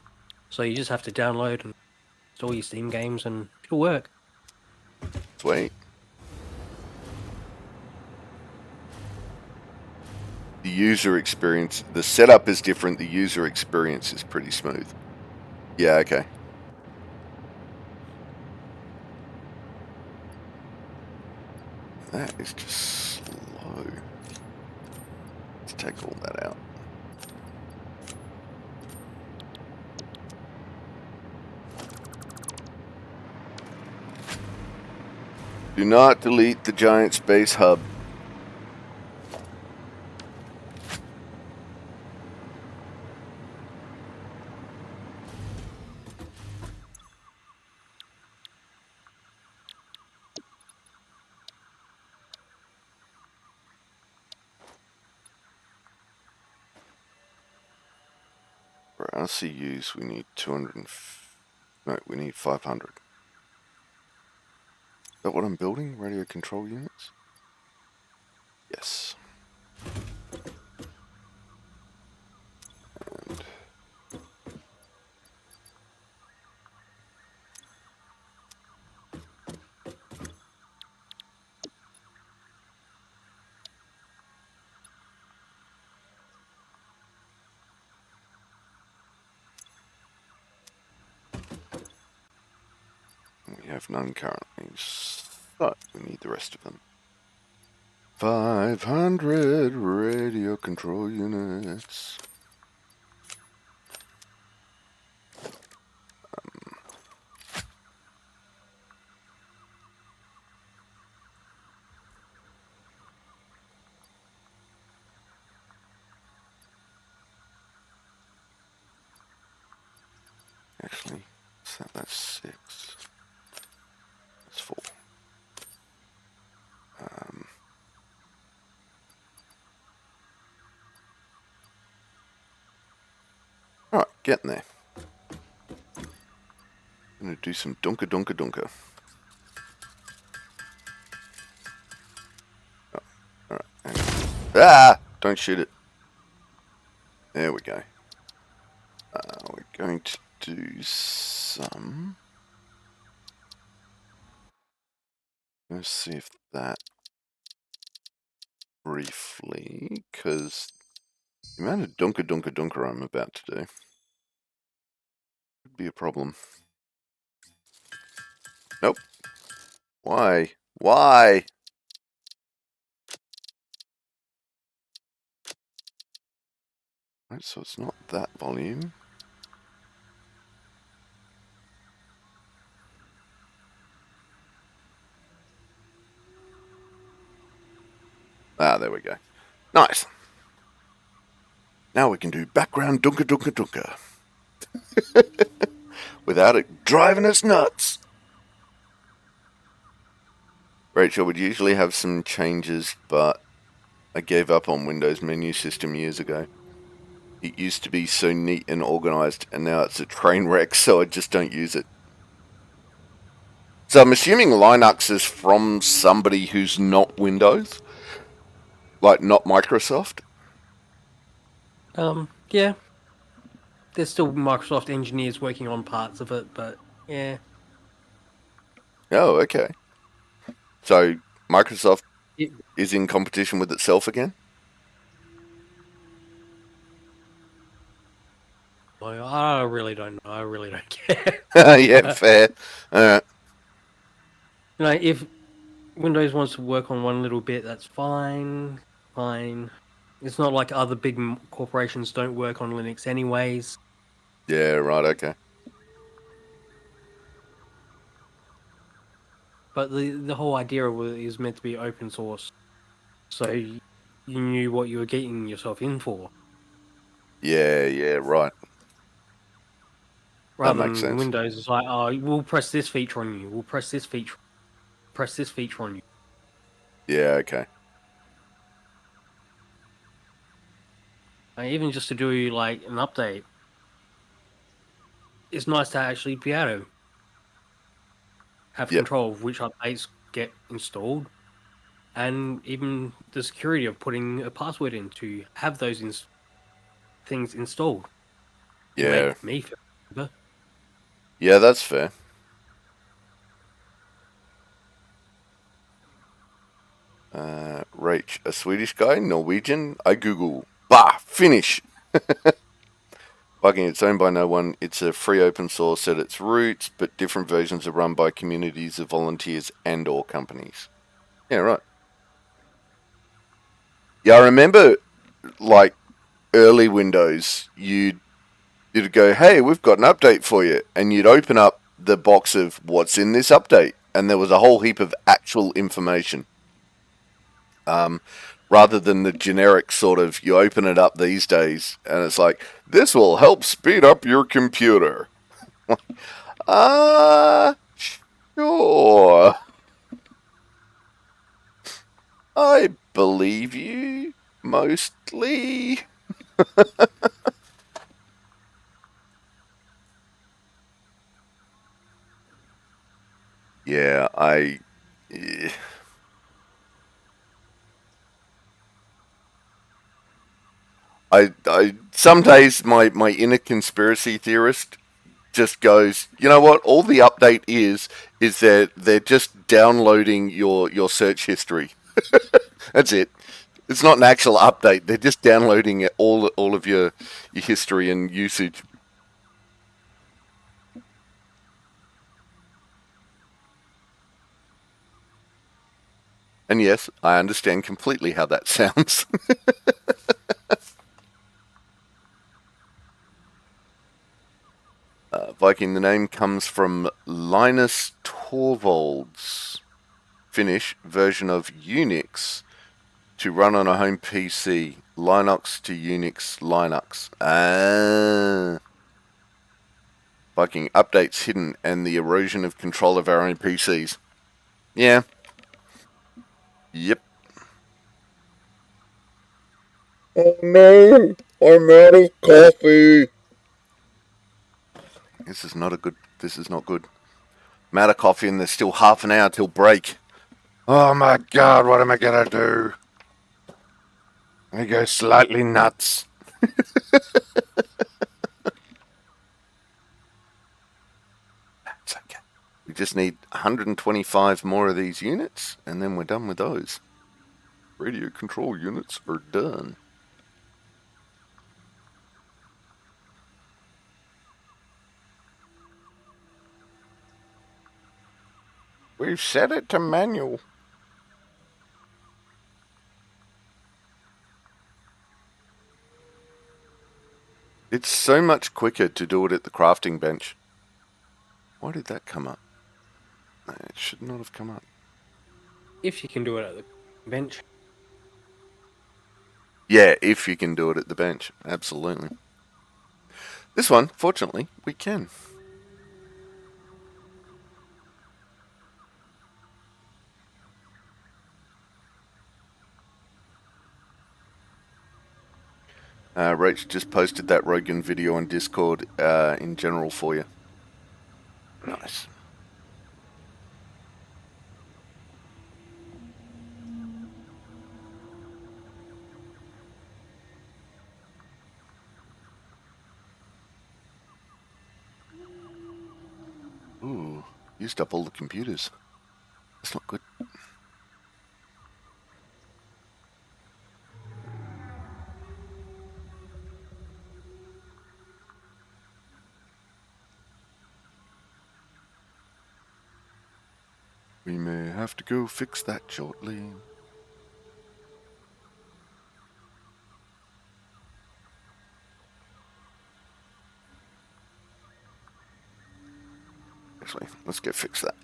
so you just have to download and install your Steam games and it'll work. Sweet. The user experience, the setup is different, the user experience is pretty smooth. Yeah, okay. That is just slow. Let's take all that out. Do not delete the giant space hub. For RCUs, we need 200. No, we need 500. Is that what I'm building? Radio control units? Yes. And We have none currently, so we need the rest of them. 500 radio control units. Actually, so that's 6. That's 4. Alright, getting there. Gonna do some dunka dunka dunka. Oh, alright. Ah! Don't shoot it. There we go. We're going to do some... Let's see if that briefly, because the amount of dunka dunka dunka I'm about to do could be a problem. Nope. Why? Why? Right, so it's not that volume. Ah, there we go. Nice. Now we can do background dunka dunka dunka. Without it driving us nuts. Rachel would usually have some changes, but I gave up on Windows menu system years ago. It used to be so neat and organized, and now it's a train wreck, so I just don't use it. So I'm assuming Linux is from somebody who's not Windows? Like, not Microsoft? Yeah. There's still Microsoft engineers working on parts of it, but yeah. Oh, okay. So Microsoft It, is in competition with itself again? I really don't know. I really don't care. Yeah, fair. Alright. You know, if Windows wants to work on one little bit, that's fine. Fine. It's not like other big corporations don't work on Linux anyways. Yeah, right, okay. But the whole idea of it is meant to be open source, so you knew what you were getting yourself in for. Yeah, right. Rather makes than sense. Windows, it's like, oh, we'll press this feature on you. We'll press this feature. Press this feature on you. Yeah, okay. Even just to do like an update, it's nice to actually be able to have Yep. control of which updates get installed, and even the security of putting a password in to have those things installed. To Yeah. make me feel better. Yeah, that's fair. Rach, a Swedish guy, Norwegian. I Google. Bah, Finnish. Bugging, it's owned by no one. It's a free open source at its roots, but different versions are run by communities of volunteers and or companies. Yeah, right. Yeah, I remember, like, early Windows, you'd go, hey, we've got an update for you. And you'd open up the box of what's in this update. And there was a whole heap of actual information. Rather than the generic sort of, you open it up these days and it's like, this will help speed up your computer. Sure. I believe you, mostly. Yeah, some days my inner conspiracy theorist just goes, you know what? All the update is that they're just downloading your search history. That's it. It's not an actual update. They're just downloading all of your history and usage. And yes, I understand completely how that sounds. Viking, the name comes from Linus Torvalds' Finnish version of Unix to run on a home PC. Linux to Unix, Linux. Viking, updates hidden and the erosion of control of our own PCs. Yeah. Yep. Oh no, I'm out of coffee. This is not good. I'm out of coffee and there's still half an hour till break. Oh my god, what am I gonna do? I go slightly nuts. That's okay. We just need 125 more of these units and then we're done with those. Radio control units are done. We've set it to manual. It's so much quicker to do it at the crafting bench. Why did that come up? It should not have come up. If you can do it at the bench. Yeah, if you can do it at the bench. Absolutely. This one, fortunately, we can. Rach just posted that Rogan video on Discord in general for you. Nice. Ooh, used up all the computers. That's not good. We may have to go fix that shortly. Actually, let's go fix that.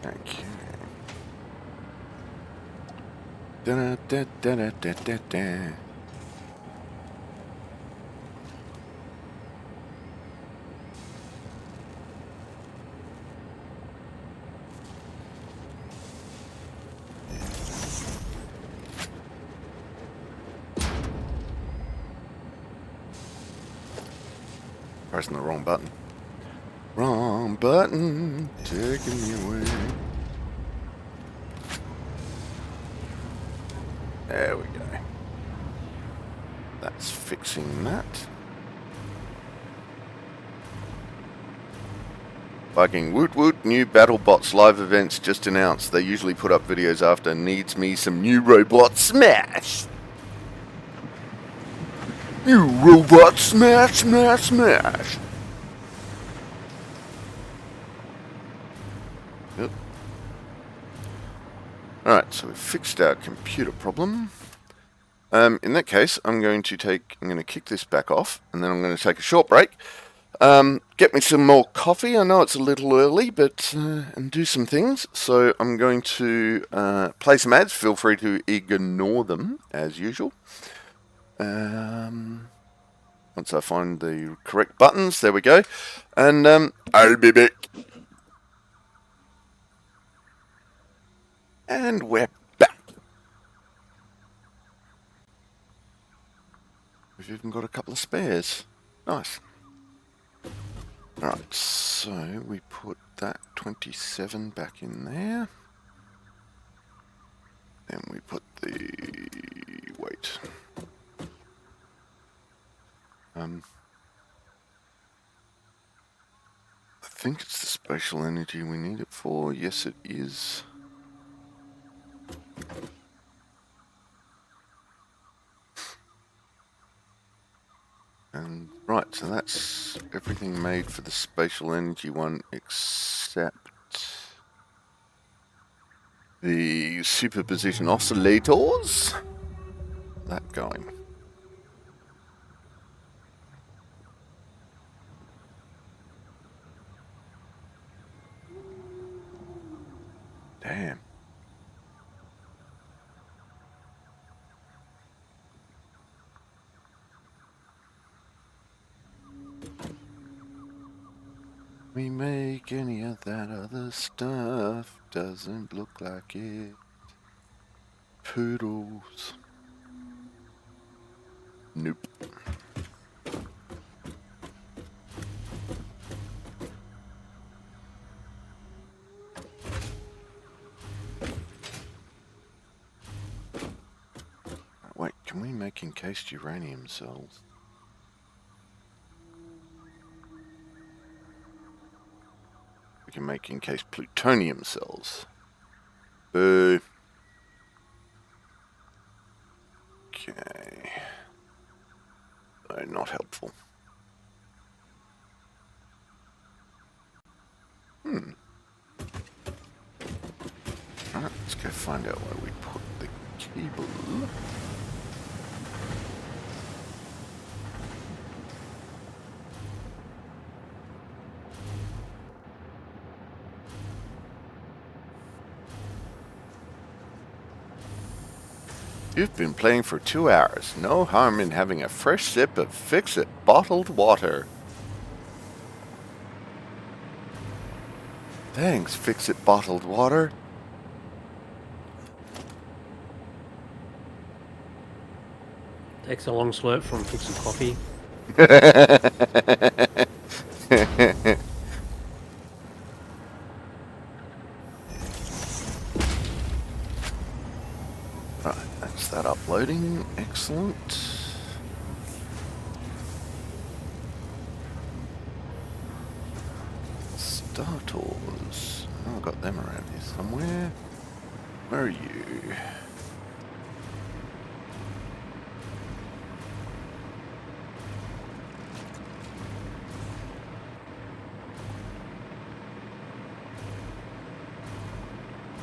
Okay. Da da da da da da da. Pressing the wrong button. Wrong button, taking me away. There we go. That's fixing that. Fucking woot woot, new BattleBots live events just announced. They usually put up videos after. Needs me some new robot smash. New robot smash, smash, smash. Yep. Alright, so we've fixed our computer problem. In that case, I'm going to kick this back off, and then I'm going to take a short break. Get me some more coffee. I know it's a little early, but and do some things. So I'm going to play some ads. Feel free to ignore them as usual. Once I find the correct buttons, there we go. And I'll be back. And we're back. We've even got a couple of spares. Nice. Alright. So we put that 27 back in there. Then we put the... wait. I think it's the spatial energy we need it for. Yes, it is. And right, so that's everything made for the spatial energy one except the superposition oscillators. That going. Damn. We make any of that other stuff, doesn't look like it. Poodles. Nope. Wait, can we make encased uranium cells? We can make encased plutonium cells. Boo. Okay. So not helpful. Alright, let's go find out where we put the cable. You've been playing for 2 hours. No harm in having a fresh sip of Fix-It bottled water. Thanks, Fix-It bottled water. Takes a long slurp from fixing coffee. Right, that's that uploading. Excellent. Startors. Oh, I got them around here somewhere. Where are you?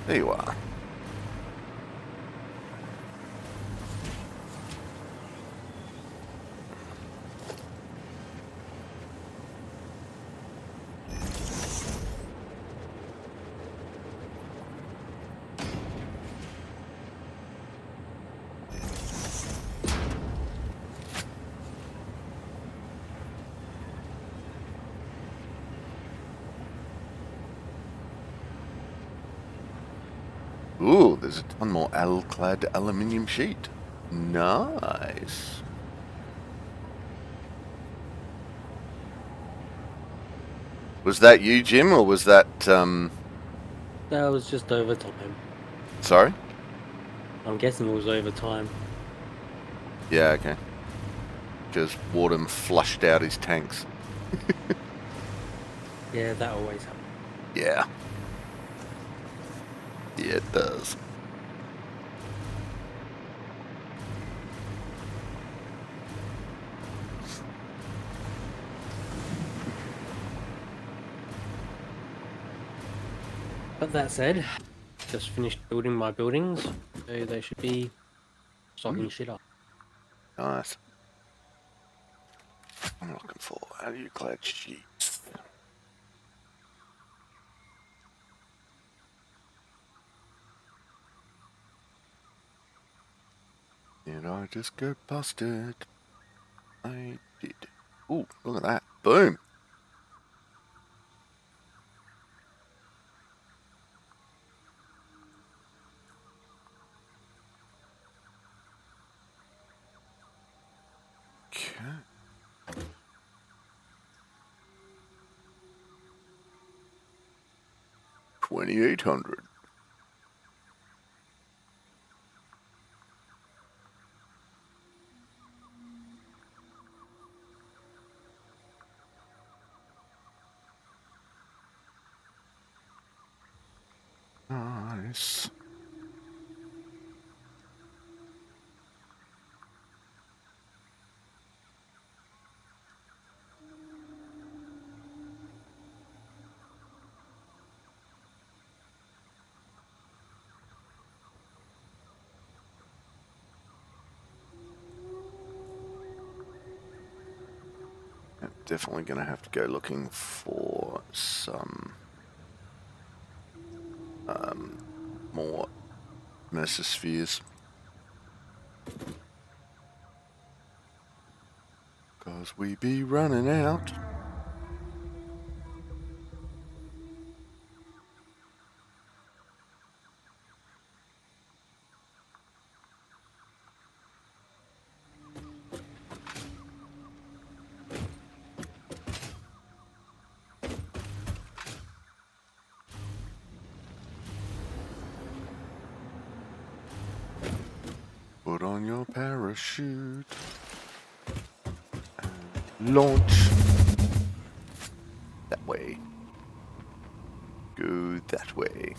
There you are. Ooh, there's a ton more alclad aluminium sheet. Nice. Was that you, Jim, or was that, That was just over time. Sorry? I'm guessing it was over time. Yeah, okay. Because Wardham flushed out his tanks. Yeah, that always happens. Yeah. Yeah, it does. But that said, just finished building my buildings, so they should be stocking shit up. Nice. I'm looking for alclad sheets. Did I just get busted? I did. Ooh, look at that. Boom. Okay. 2800. Nice. I'm definitely going to have to go looking for some more mesospheres. Because we be running out. Put on your parachute and launch. That way. Go that way.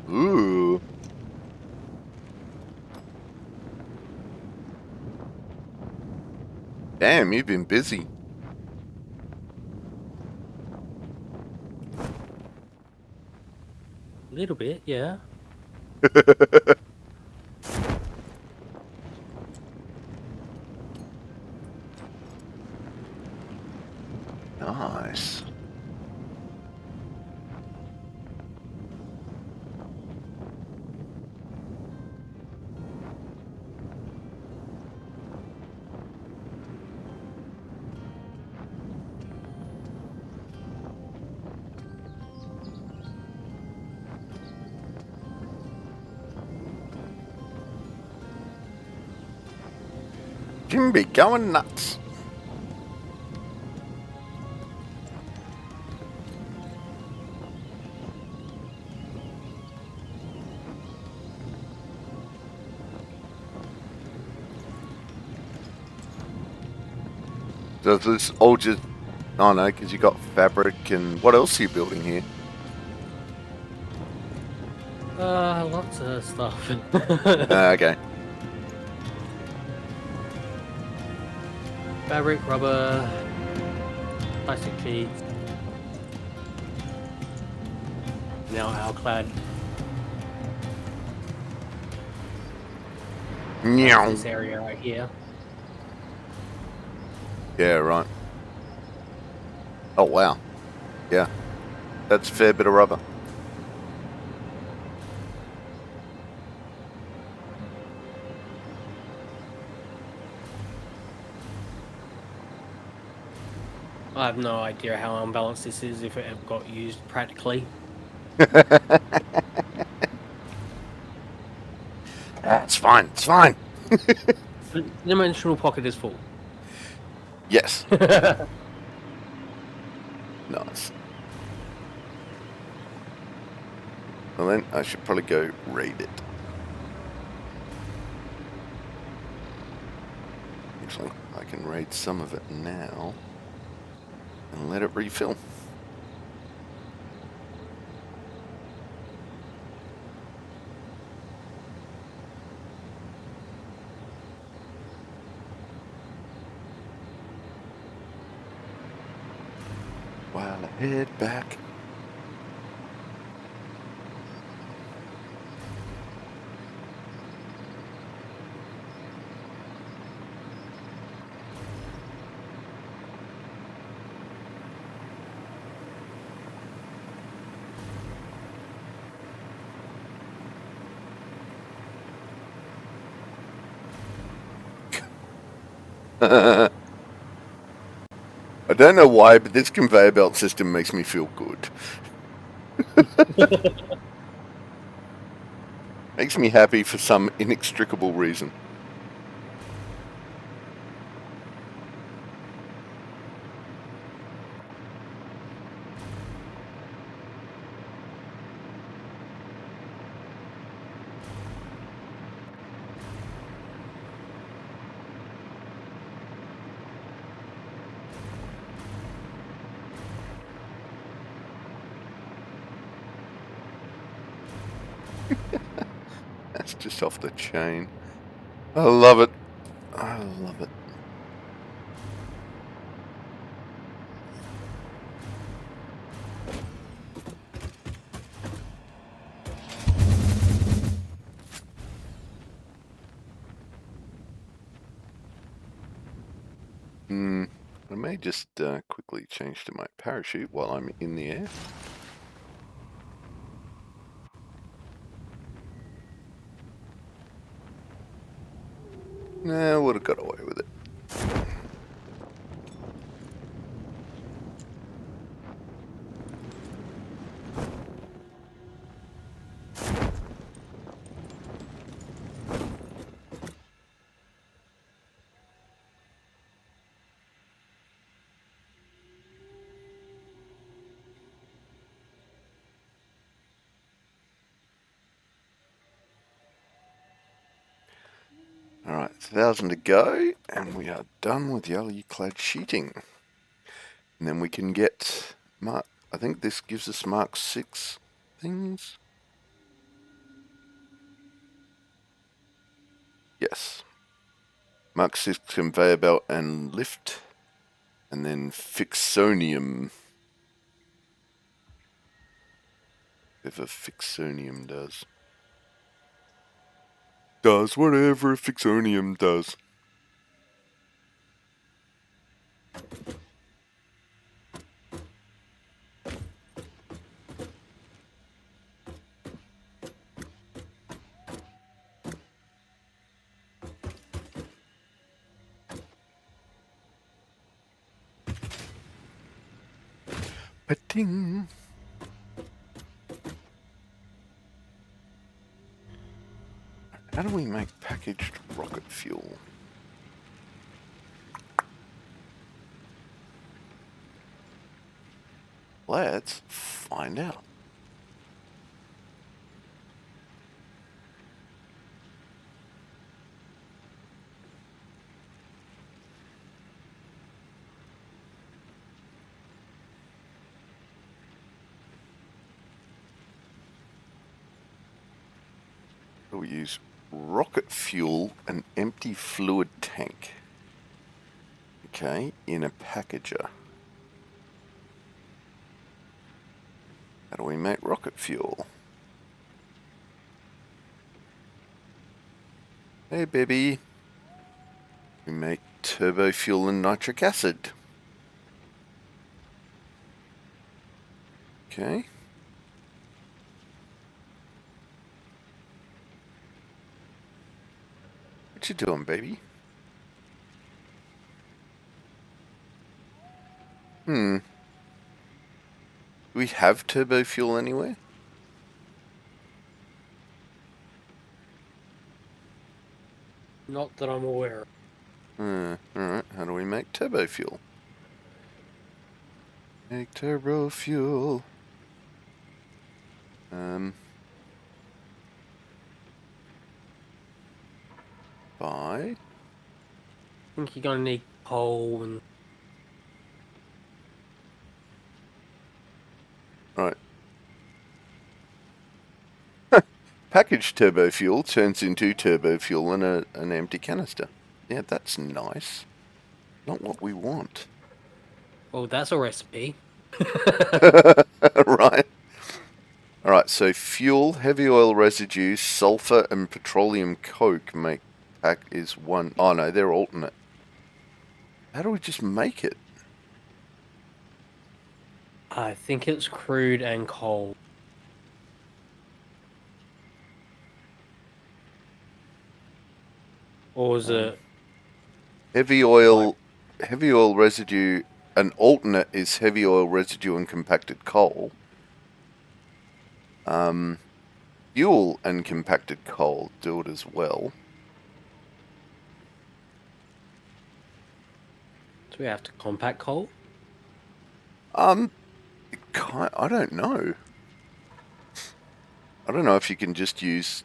Ooh. Damn, you've been busy. A little bit, yeah. Nice. Jim be going nuts. Does this all just... Oh no, because you got fabric and... What else are you building here? Lots of stuff. Okay. Fabric, rubber, plastic sheets. Now alclad. Meow. This area right here. Yeah, right. Oh, wow. Yeah. That's a fair bit of rubber. I have no idea how unbalanced this is if it ever got used practically. It's fine. It's fine. The dimensional pocket is full. Yes. Nice. Well then, I should probably go raid it. Actually, I can raid some of it now and let it refill. While I head back. I don't know why, but this conveyor belt system makes me feel good. Makes me happy for some inextricable reason. That's just off the chain. I love it. I love it. I may just quickly change to my parachute while I'm in the air. Nah, would have got away with it. Alright, 1,000 to go, and we are done with yellow clad sheeting. And then we can get Mark. I think this gives us Mark 6 things. Yes. Mark 6 conveyor belt and lift. And then Fixonium. Whatever Fixonium does. Does whatever Fixonium does. Pating. How do we make packaged rocket fuel? Let's find out. We use rocket fuel and empty fluid tank. Okay, in a packager. How do we make rocket fuel? Hey, baby. We make turbo fuel and nitric acid. Okay. What you doing, baby? Do we have turbo fuel anywhere? Not that I'm aware of. Alright, how do we make turbo fuel? Make turbo fuel. Buy. I think you're gonna need coal and Right. Packaged turbo fuel turns into turbo fuel in an empty canister. Yeah, that's nice. Not what we want. oh, that's a recipe. Right. Alright, so fuel, heavy oil residue, sulfur, and petroleum coke make pack is one. Oh no, they're alternate. How do we just make it? I think it's crude and coal. Or is it Heavy oil residue. An alternate is heavy oil residue and compacted coal. Fuel and compacted coal do it as well. do we have to compact coal? I don't know. I don't know if you can just use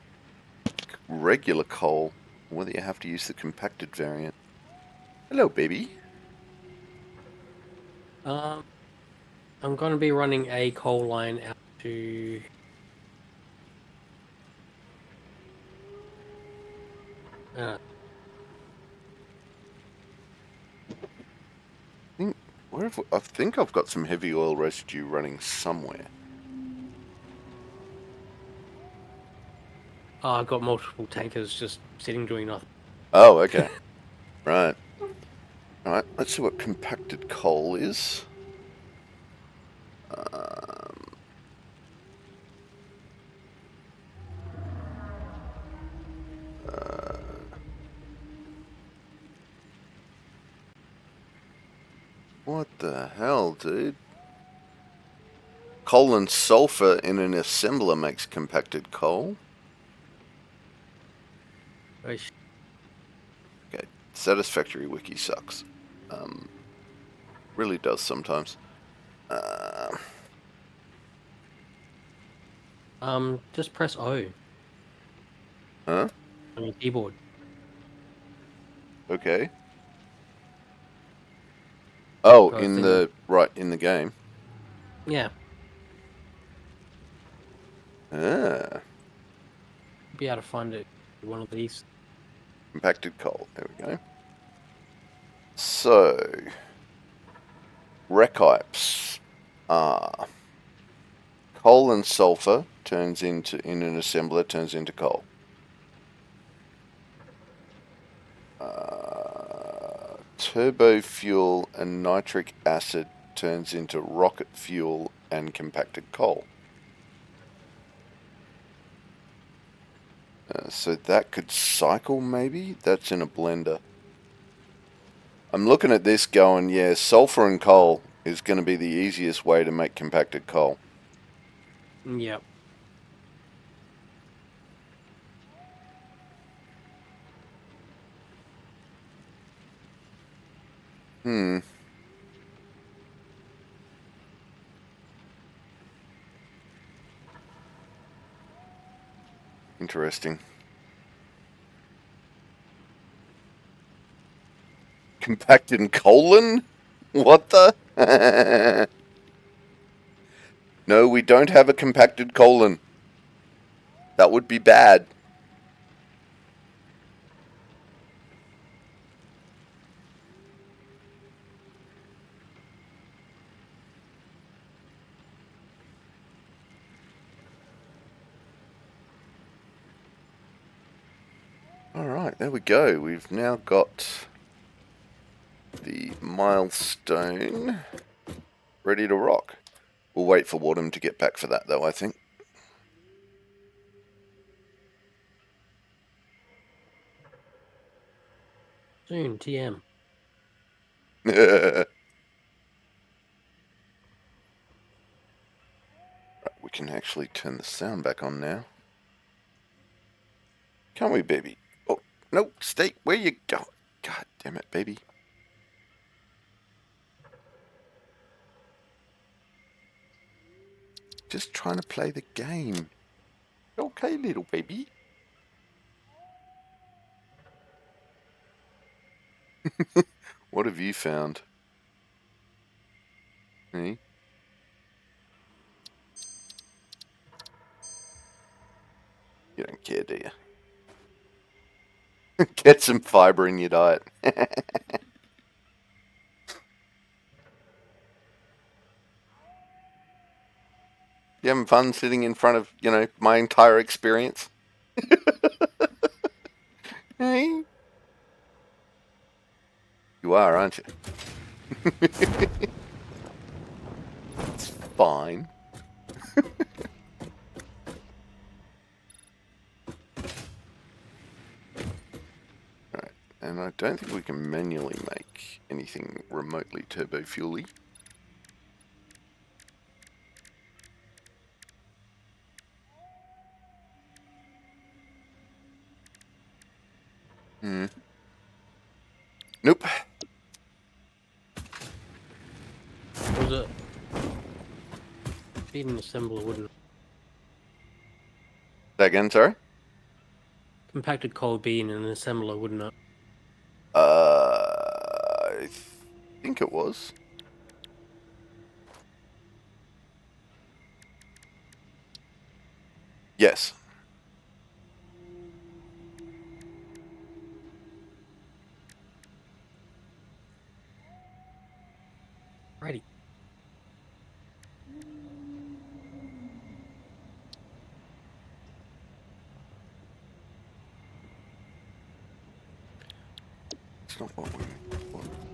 regular coal, or whether you have to use the compacted variant. Hello, baby. I'm gonna be running a coal line out to Uh, I think I've got some heavy oil residue running somewhere. I've got multiple tankers just sitting doing nothing. Oh, okay. Right. Alright, let's see what compacted coal is. What the hell, dude? Coal and sulfur in an assembler makes compacted coal. Oish. Okay, Satisfactory wiki sucks. Really does sometimes. Just press O Huh? on your keyboard. Okay. Oh, So I in think, the game. yeah, Ah, be able to find it. One of these. compacted coal. There we go. So, recipes are coal and sulfur in an assembler turns into coal. Turbo fuel and nitric acid turns into rocket fuel and compacted coal. So that could cycle, maybe? That's in a blender. I'm looking at this going, yeah, sulfur and coal is going to be the easiest way to make compacted coal. Yep. Hmm. Interesting. Compacted colon? What the? No, we don't have a compacted colon. That would be bad. Alright, there we go. We've now got the milestone ready to rock. We'll wait for Wadham to get back for that, though, I think. Soon, TM. Right, we can actually turn the sound back on now. Can we, baby? Oh, no, stay where you go. God damn it, baby. Just trying to play the game. Okay, little baby. What have you found? Me? You don't care, do you? Get some fiber in your diet. You having fun sitting in front of, my entire experience? Hey? You are, aren't you? It's fine. Right, and I don't think we can manually make anything remotely turbo fuely. Nope. Was it? Feed an assembler wouldn't. Say again, sorry? Compacted coal be in an assembler, wouldn't it? I think it was. Yes. that's not what we need.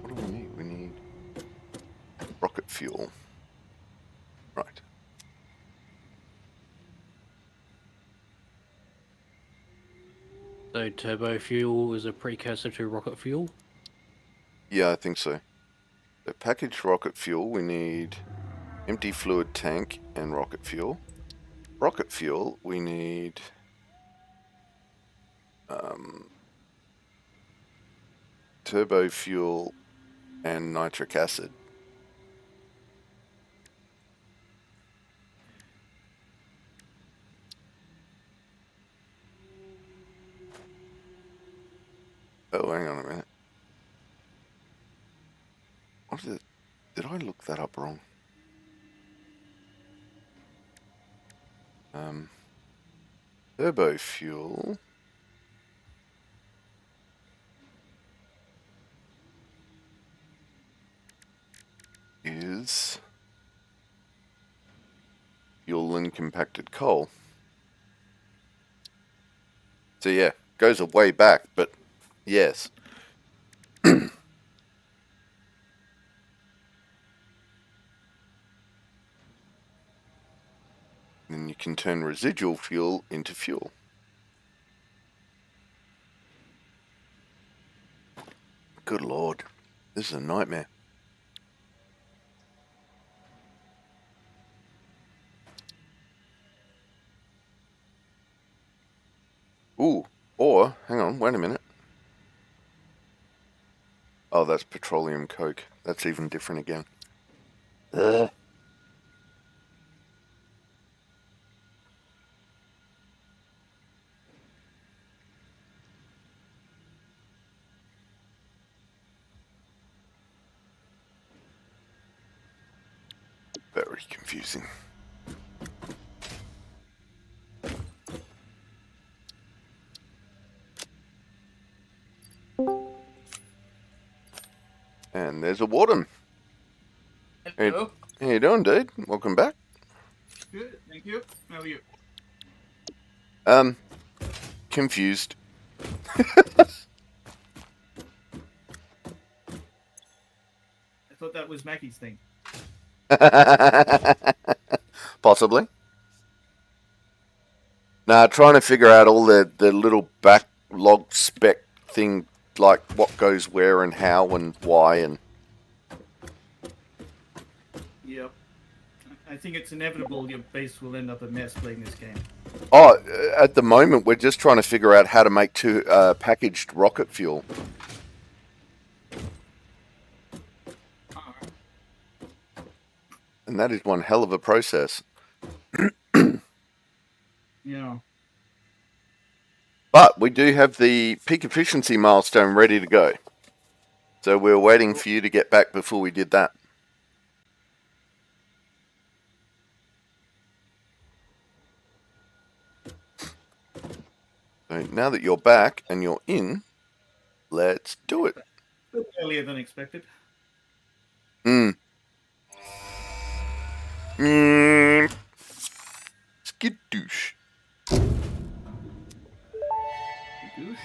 What do we need? We need rocket fuel. Right. So turbo fuel is a precursor to rocket fuel. Yeah, I think so. So packaged rocket fuel, we need empty fluid tank and rocket fuel. Rocket fuel, we need turbo fuel and nitric acid. Oh, hang on a minute. What is it? Did I look that up wrong? Turbo fuel is fuel and compacted coal. So yeah, goes a way back, but yes. Then you can turn residual fuel into fuel. Good lord, this is a nightmare. Ooh, or, hang on, wait a minute. Oh, that's petroleum coke. That's even different again. Ugh. Very confusing. And there's a warden. Hello. How you doing, dude? Welcome back. Good, thank you. How are you? Confused. I thought that was Mackie's thing. Possibly. Nah, trying to figure out all the little backlog spec thing, like what goes where and how and why and... Yep. I think it's inevitable your base will end up a mess playing this game. Oh, at the moment we're just trying to figure out how to make packaged rocket fuel. And that is one hell of a process. Yeah. But we do have the peak efficiency milestone ready to go. So we're waiting for you to get back before we did that. So now that you're back and you're in, let's do it. A little earlier than expected. Skidoosh. Goosh.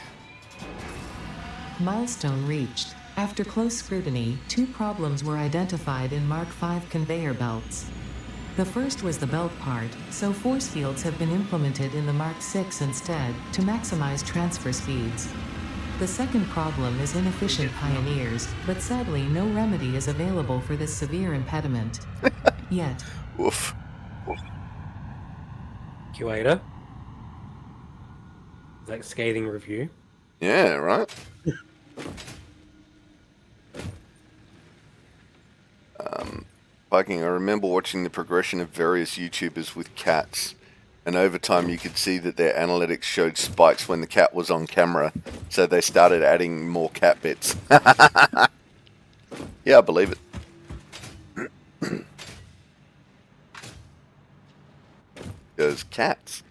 Milestone reached. After close scrutiny, 2 problems were identified in Mark V conveyor belts. The first was the belt part, so force fields have been implemented in the Mark VI instead, to maximize transfer speeds. The second problem is inefficient pioneers, but sadly no remedy is available for this severe impediment. Yet. Oof. QAtor. Like scathing review. Yeah, right? Viking, I remember watching the progression of various YouTubers with cats, and over time you could see that their analytics showed spikes when the cat was on camera, so they started adding more cat bits. Yeah, I believe it. There's cats.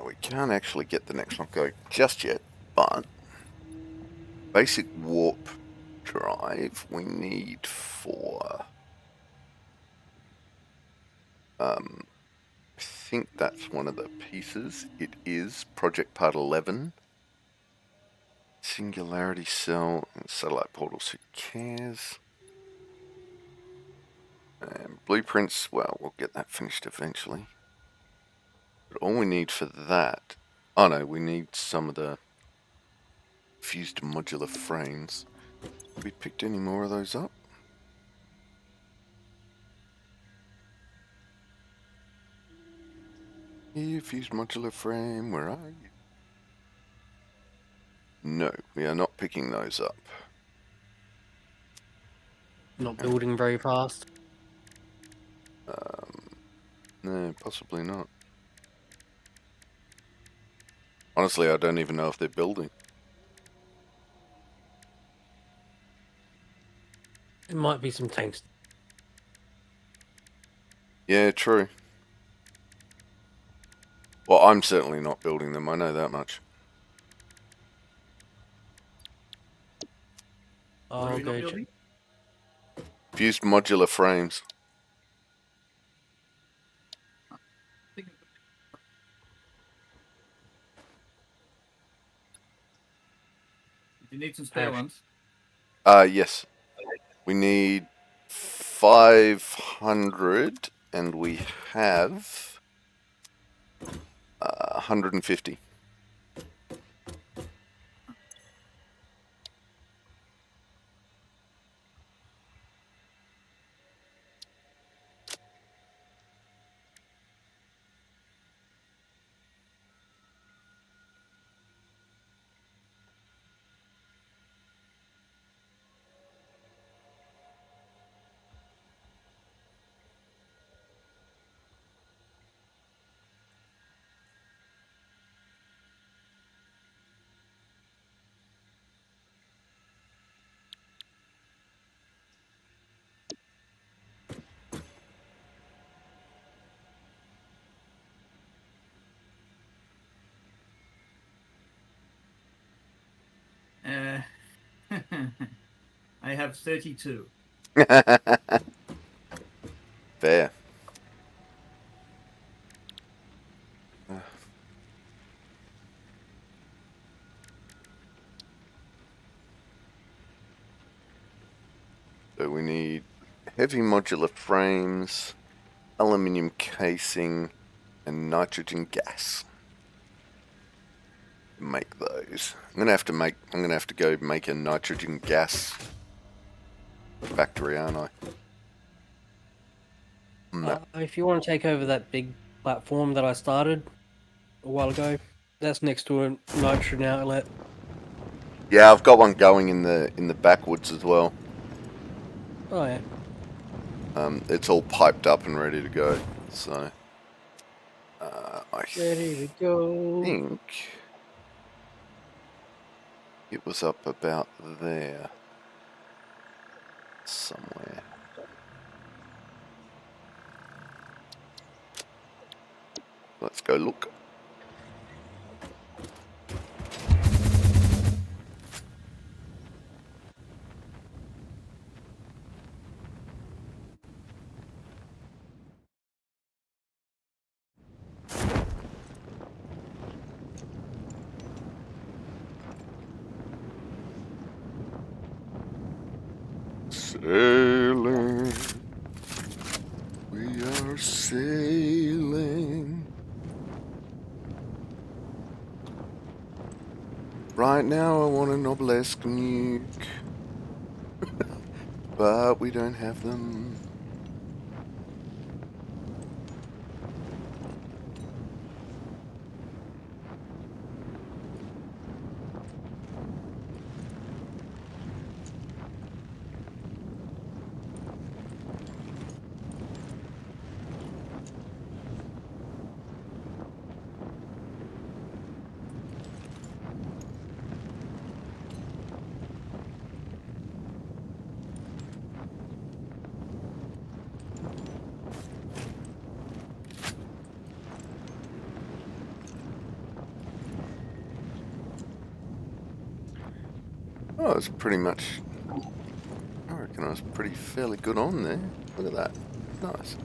We can't actually get the next one going just yet, but basic warp drive we need for I think that's one of the pieces. It is project part 11. Singularity cell and satellite portals, who cares? And blueprints, well, we'll get that finished eventually. But all we need for that, oh no, we need some of the fused modular frames. Have we picked any more of those up? Here, fused modular frame, where are you? No, we are not picking those up. Not building very fast. No, possibly not. Honestly, I don't even know if they're building. It might be some tanks. Yeah, true. Well, I'm certainly not building them, I know that much. What are I'll we not go building? Fused modular frames. You need some spare ones. Yes. We need 500, and we have 150. Uh, I have 32. Fair. So we need heavy modular frames, aluminium casing, and nitrogen gas. Make those. I'm gonna have to go make a nitrogen gas factory, aren't I? No. If you want to take over that big platform that I started a while ago, that's next to a nitrogen outlet. Yeah, I've got one going in the backwoods as well. Oh yeah. It's all piped up and ready to go. So I Ready to go. think it was up about there somewhere. Let's go look. Sailing. We are sailing. Right now I want an obelisk nuke. But we don't have them. Oh, it's pretty much... I reckon I was fairly good on there. Look at that. Nice.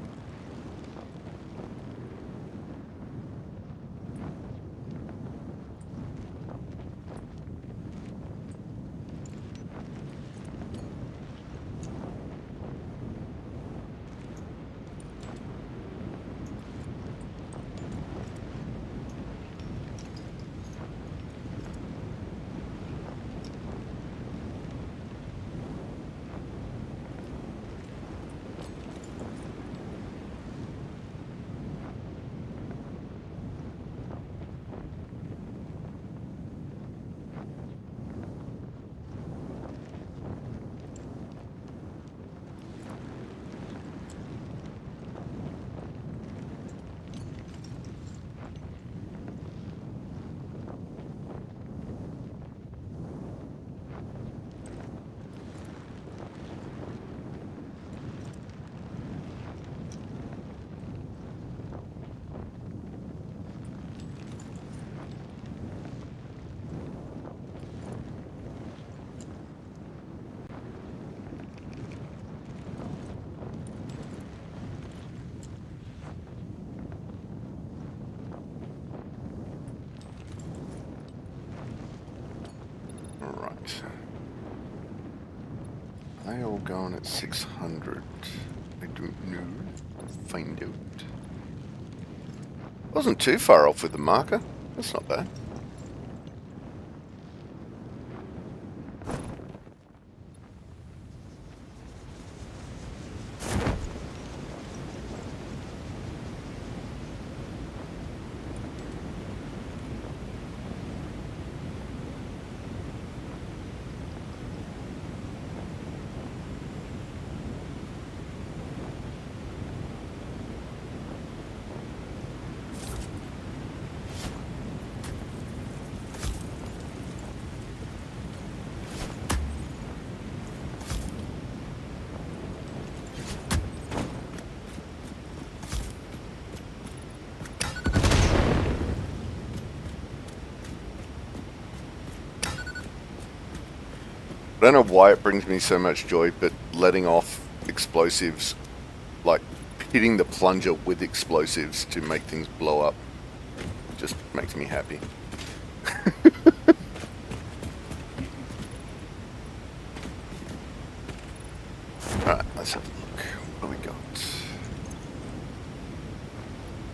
Alright. They all going at 600. I don't know. Find out. Wasn't too far off with the marker. That's not bad. I don't know why it brings me so much joy, but letting off explosives, like hitting the plunger with explosives to make things blow up, just makes me happy. Alright, let's have a look. What do we got?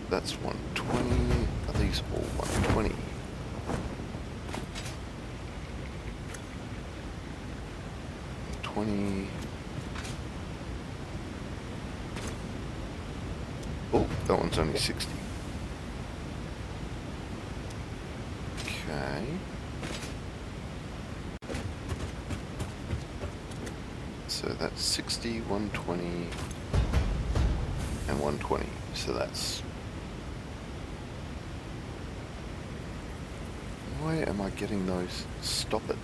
That's 120. Are these all 120? Oh, that one's only 60. Okay. So that's 60, 120, and 120. So that's... Why am I getting those? Stop it.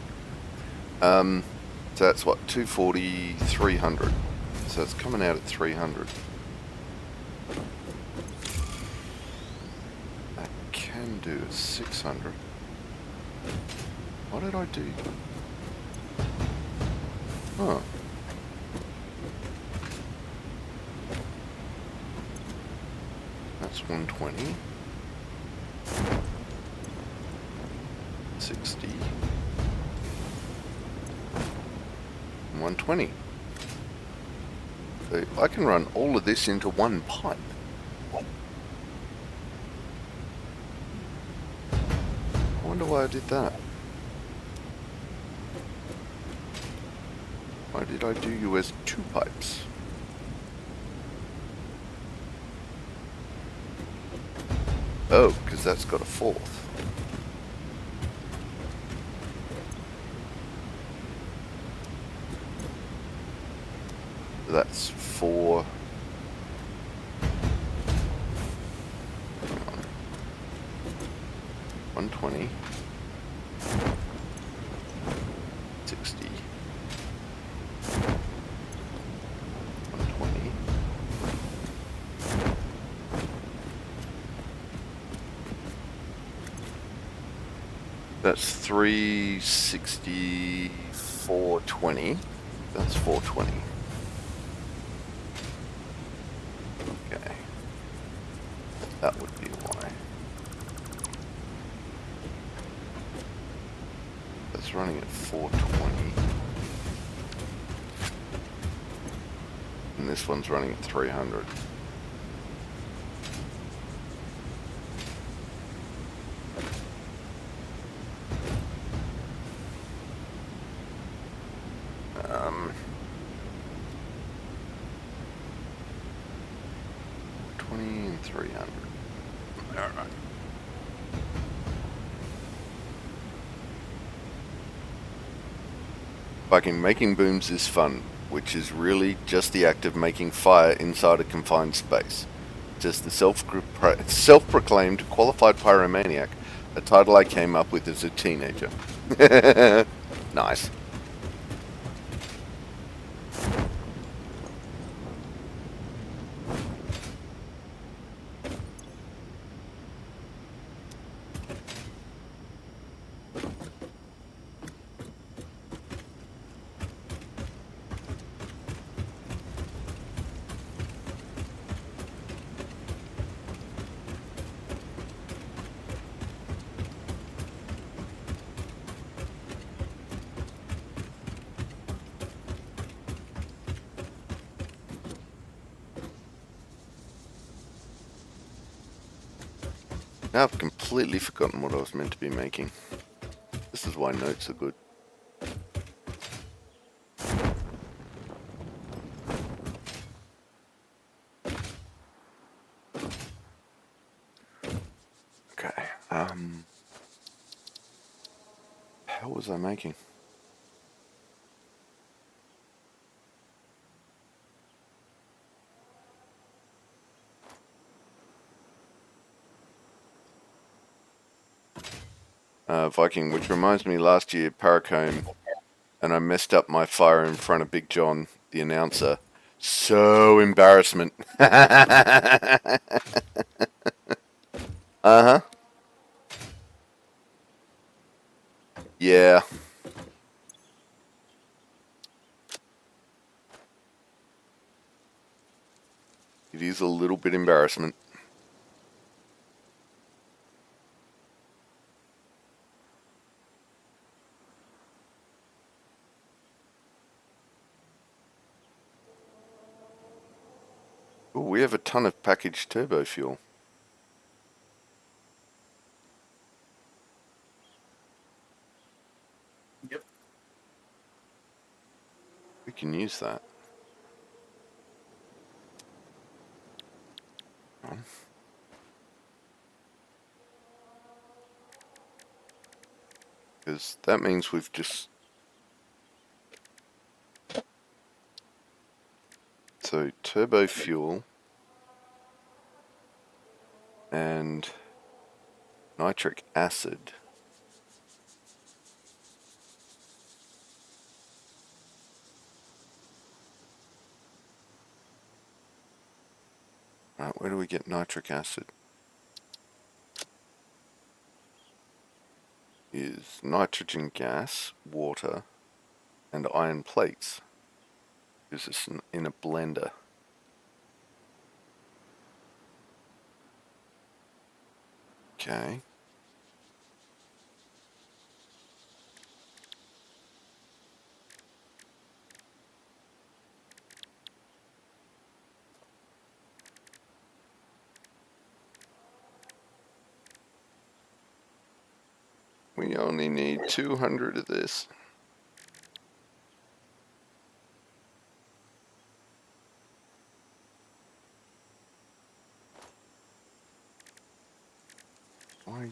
So that's what, 240, 300. So it's coming out at 300. I can do 600. What did I do? Oh. That's 120. 60. 120. So I can run all of this into one pipe. I wonder why I did that. Why did I do you as two pipes? Oh, because that's got a fourth. That's 4. Hang on. 120. 60. 120. That's 365. 420. That's 420. Okay. That would be why. That's running at 420. And this one's running at 300. Um, 20 and 300. All right. Fucking making booms is fun, which is really just the act of making fire inside a confined space. Just the self-proclaimed qualified pyromaniac, a title I came up with as a teenager. Nice. Now I've completely forgotten what I was meant to be making. This is why notes are good. Okay, how was I making? Viking, which reminds me last year, Paracombe, and I messed up my fire in front of Big John, the announcer. So embarrassment. Uh-huh. Yeah. It is a little bit embarrassment. Ooh, we have a ton of packaged turbo fuel. Yep. We can use that. Because that means we've just... So, turbo fuel and nitric acid. Right, where do we get nitric acid? Is nitrogen gas, water, and iron plates. Is this in a blender? Okay. We only need 200 of this. Why are you...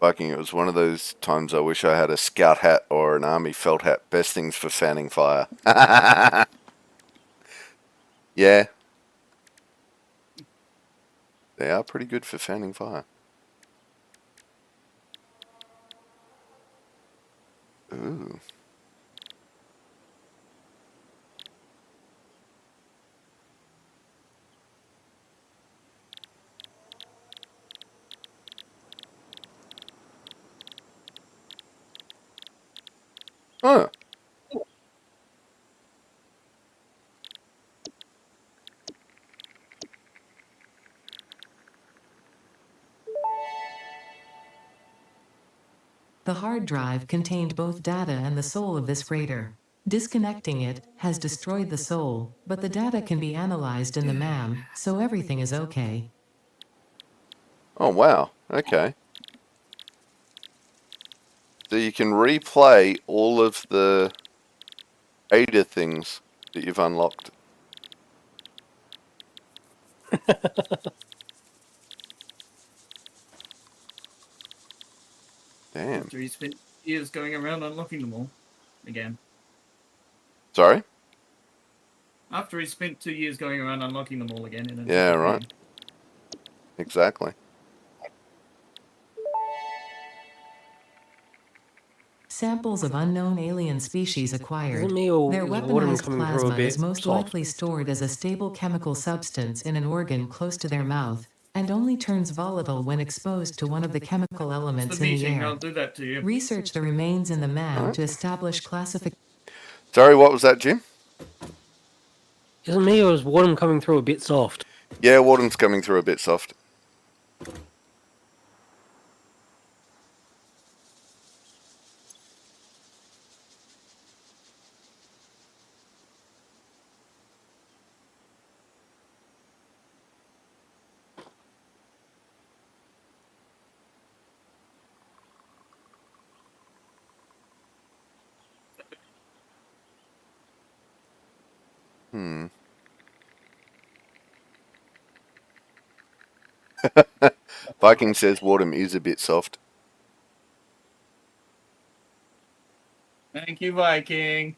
Fucking, it was one of those times I wish I had a scout hat or an army felt hat. Best things for fanning fire. Yeah. They are pretty good for fanning fire. Ooh. Oh. The hard drive contained both data and the soul of this freighter. Disconnecting it has destroyed the soul, but the data can be analyzed in the MAM, so everything is okay. Oh, wow. Okay. So you can replay all of the Ada things that you've unlocked. Damn. After he spent years going around unlocking them all again. Sorry? After he spent 2 years going around unlocking them all again in a Yeah, different right. game. Exactly. Samples of unknown alien species acquired. Is it me or Their is Warden weaponized coming through a plasma is bit most soft? likely stored as a stable chemical substance in an organ close to their mouth, and only turns volatile when exposed to one of the chemical It's elements the in the meeting, air. I'll do that to you. Research the remains in the MAM Alright. to establish classification. Sorry, what was that, Jim? Is it me or is Warden coming through a bit soft? Yeah, Warden's coming through a bit soft. Viking says Warden is a bit soft. Thank you, Viking.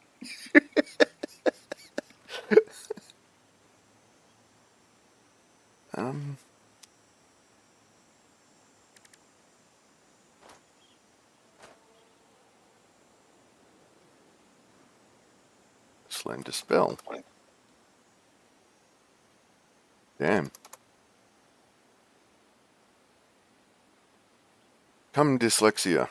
Um, slam dispel. Damn. Come dyslexia.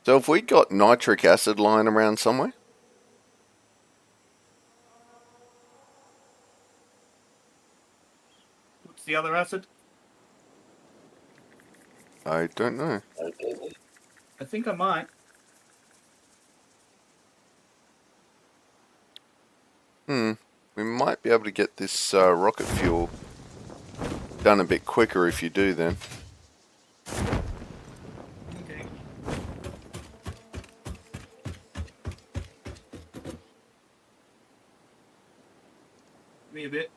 So have we got nitric acid lying around somewhere? What's the other acid? I don't know. I think I might. We might be able to get this rocket fuel done a bit quicker if you do then. Okay. Give me a bit.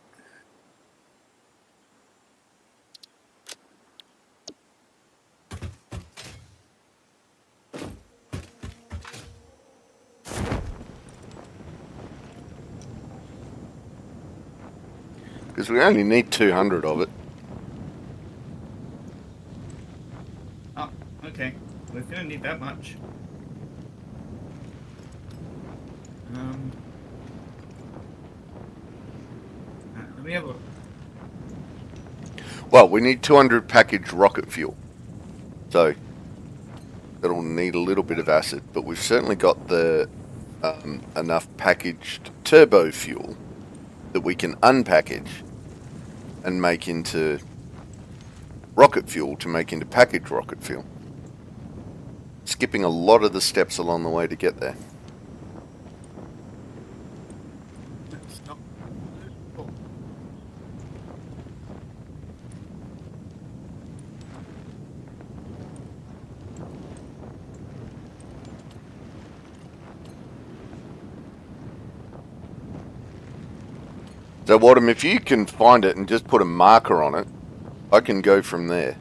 Because we only need 200 of it. Oh, okay. We're gonna need that much. Let me have a look. Well, we need 200 packaged rocket fuel. So, that'll need a little bit of acid. But we've certainly got the enough packaged turbo fuel that we can unpackage and make into rocket fuel to make into packaged rocket fuel. Skipping a lot of the steps along the way to get there. That's not. Oh. So, Wadham, if you can find it and just put a marker on it, I can go from there.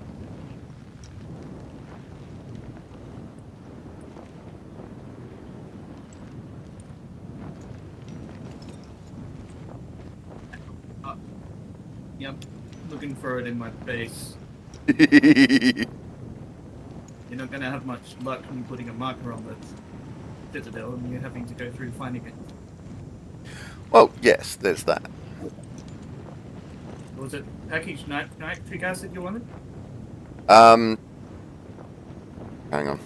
Yep. Looking for it in my base. you're not going to have much luck when putting a marker on the citadel and you're having to go through finding it. Well, yes, there's that. Was it packaged nitric acid you wanted? Hang on.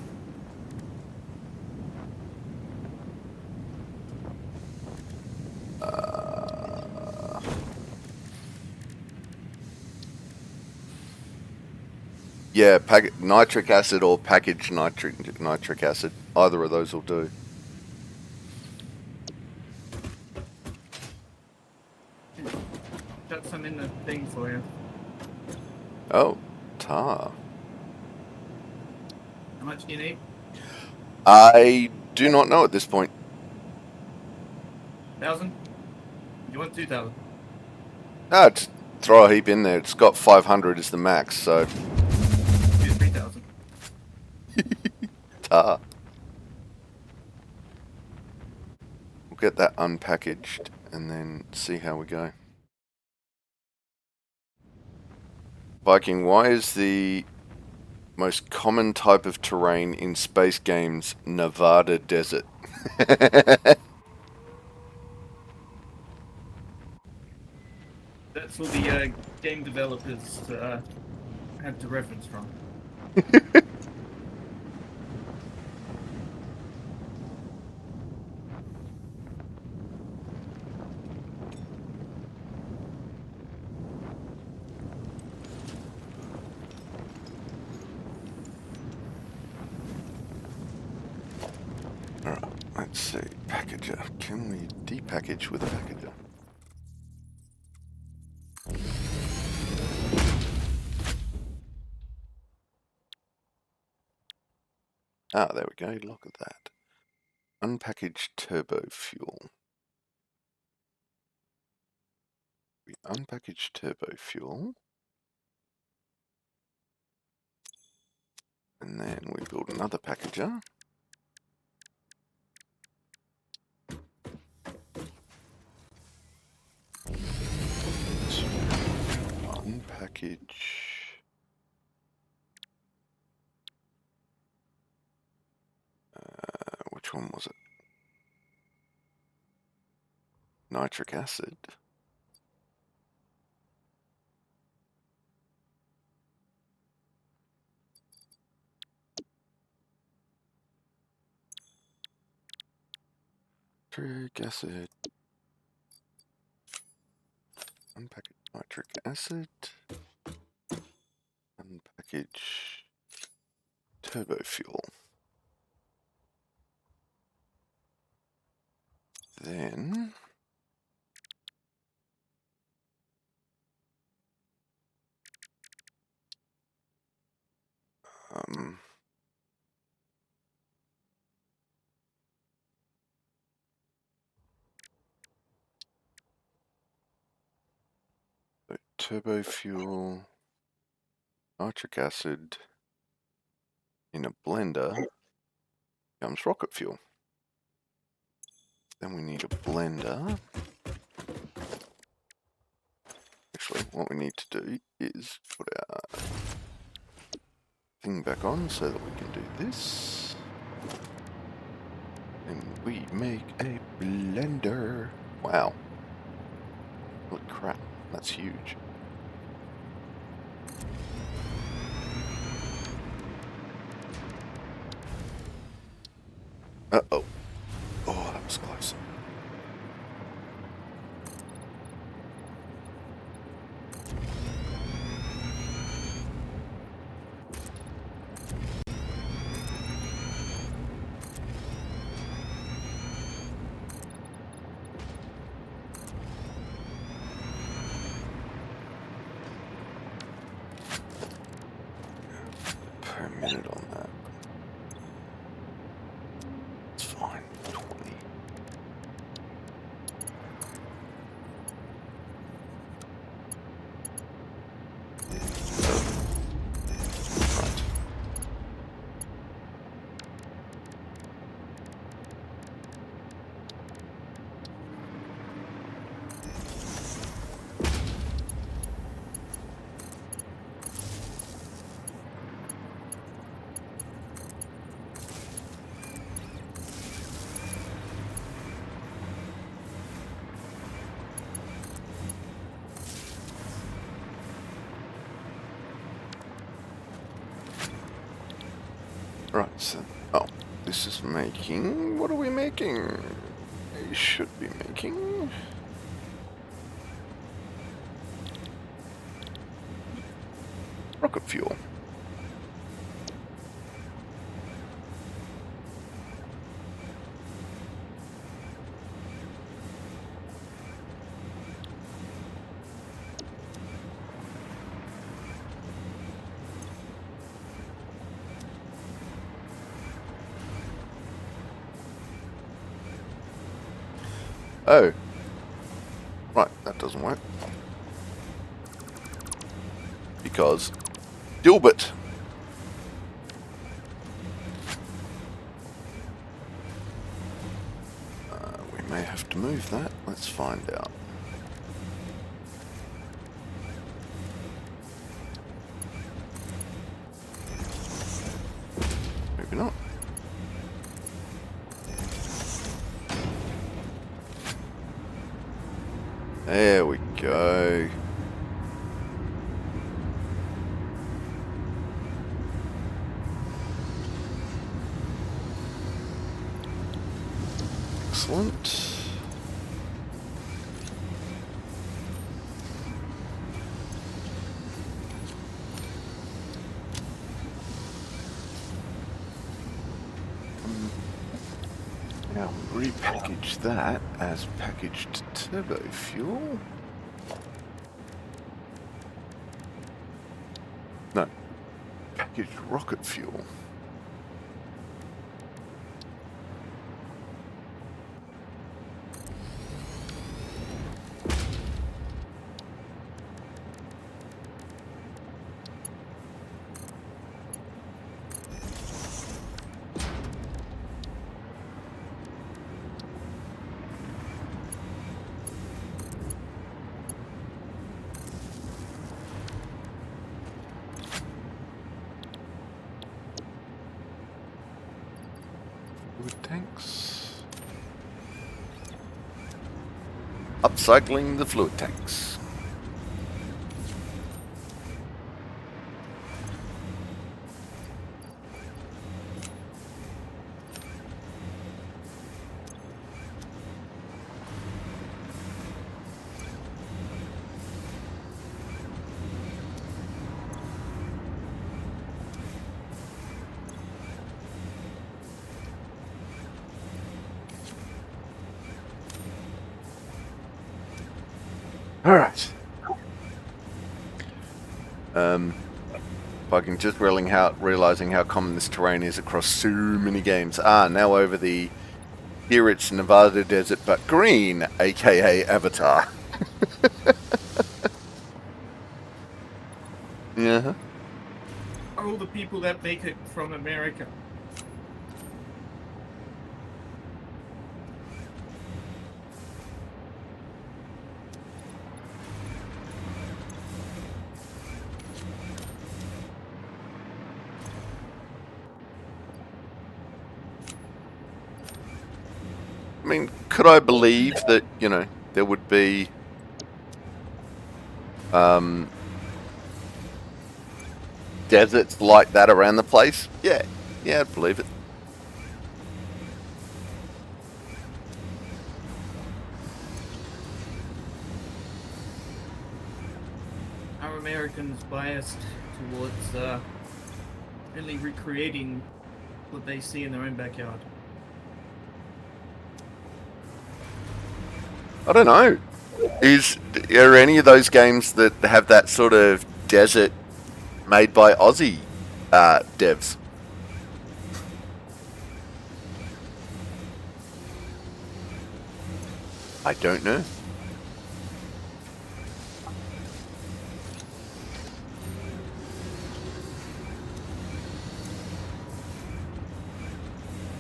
Yeah, nitric acid or packaged nitric acid. Either of those will do. Got some in the thing for you. Oh, tar. How much do you need? I do not know at this point. 1,000? You want 2,000? Ah, just throw a heap in there. It's got 500 as the max, so Do 3,000. tar. We'll get that unpackaged and then see how we go. Viking, why is the most common type of terrain in space games Nevada desert? That's all the game developers had to reference from. Alright, let's see. Packager. Can we depackage with a packager? Ah, there we go. Look at that. Unpackaged turbo fuel. We unpackage turbo fuel. And then we build another packager. Unpackage. Which one was it? Nitric acid. Nitric acid. Unpackage nitric acid. Unpackage turbo fuel. Then so turbo fuel, nitric acid in a blender becomes rocket fuel. Then we need a blender. Actually, what we need to do is put our thing back on so that we can do this. And we make a blender. Wow. Holy crap, that's huge. Uh-oh. Oh, that was close. Per minute on that. It's fine. 20. Right. Right, so... Oh, this is making... What are we making? We should be making... rocket fuel. Oh. Right, that doesn't work. Because Dilbert. We may have to move that. Let's find out. Maybe not. There we go. Excellent. Now repackage that as packaged turbo fuel. No, packaged rocket fuel. Fluid tanks. Upcycling the fluid tanks. Alright. Fucking just realizing how common this terrain is across so many games. Now over the... Here it's Nevada Desert, but green, aka Avatar. Yeah. Are all the people that make it from America? I mean, could I believe that, you know, there would be deserts like that around the place? Yeah, I'd believe it. Are Americans biased towards only recreating what they see in their own backyard? I don't know. Are any of those games that have that sort of desert made by Aussie devs? I don't know.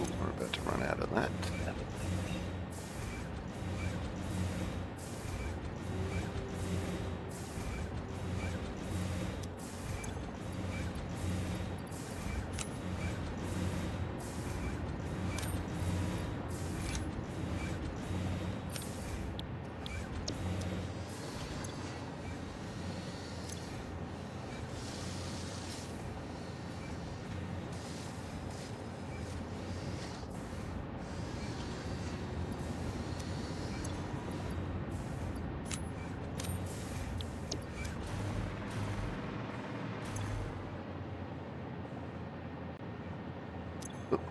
Oh, we're about to run out of that.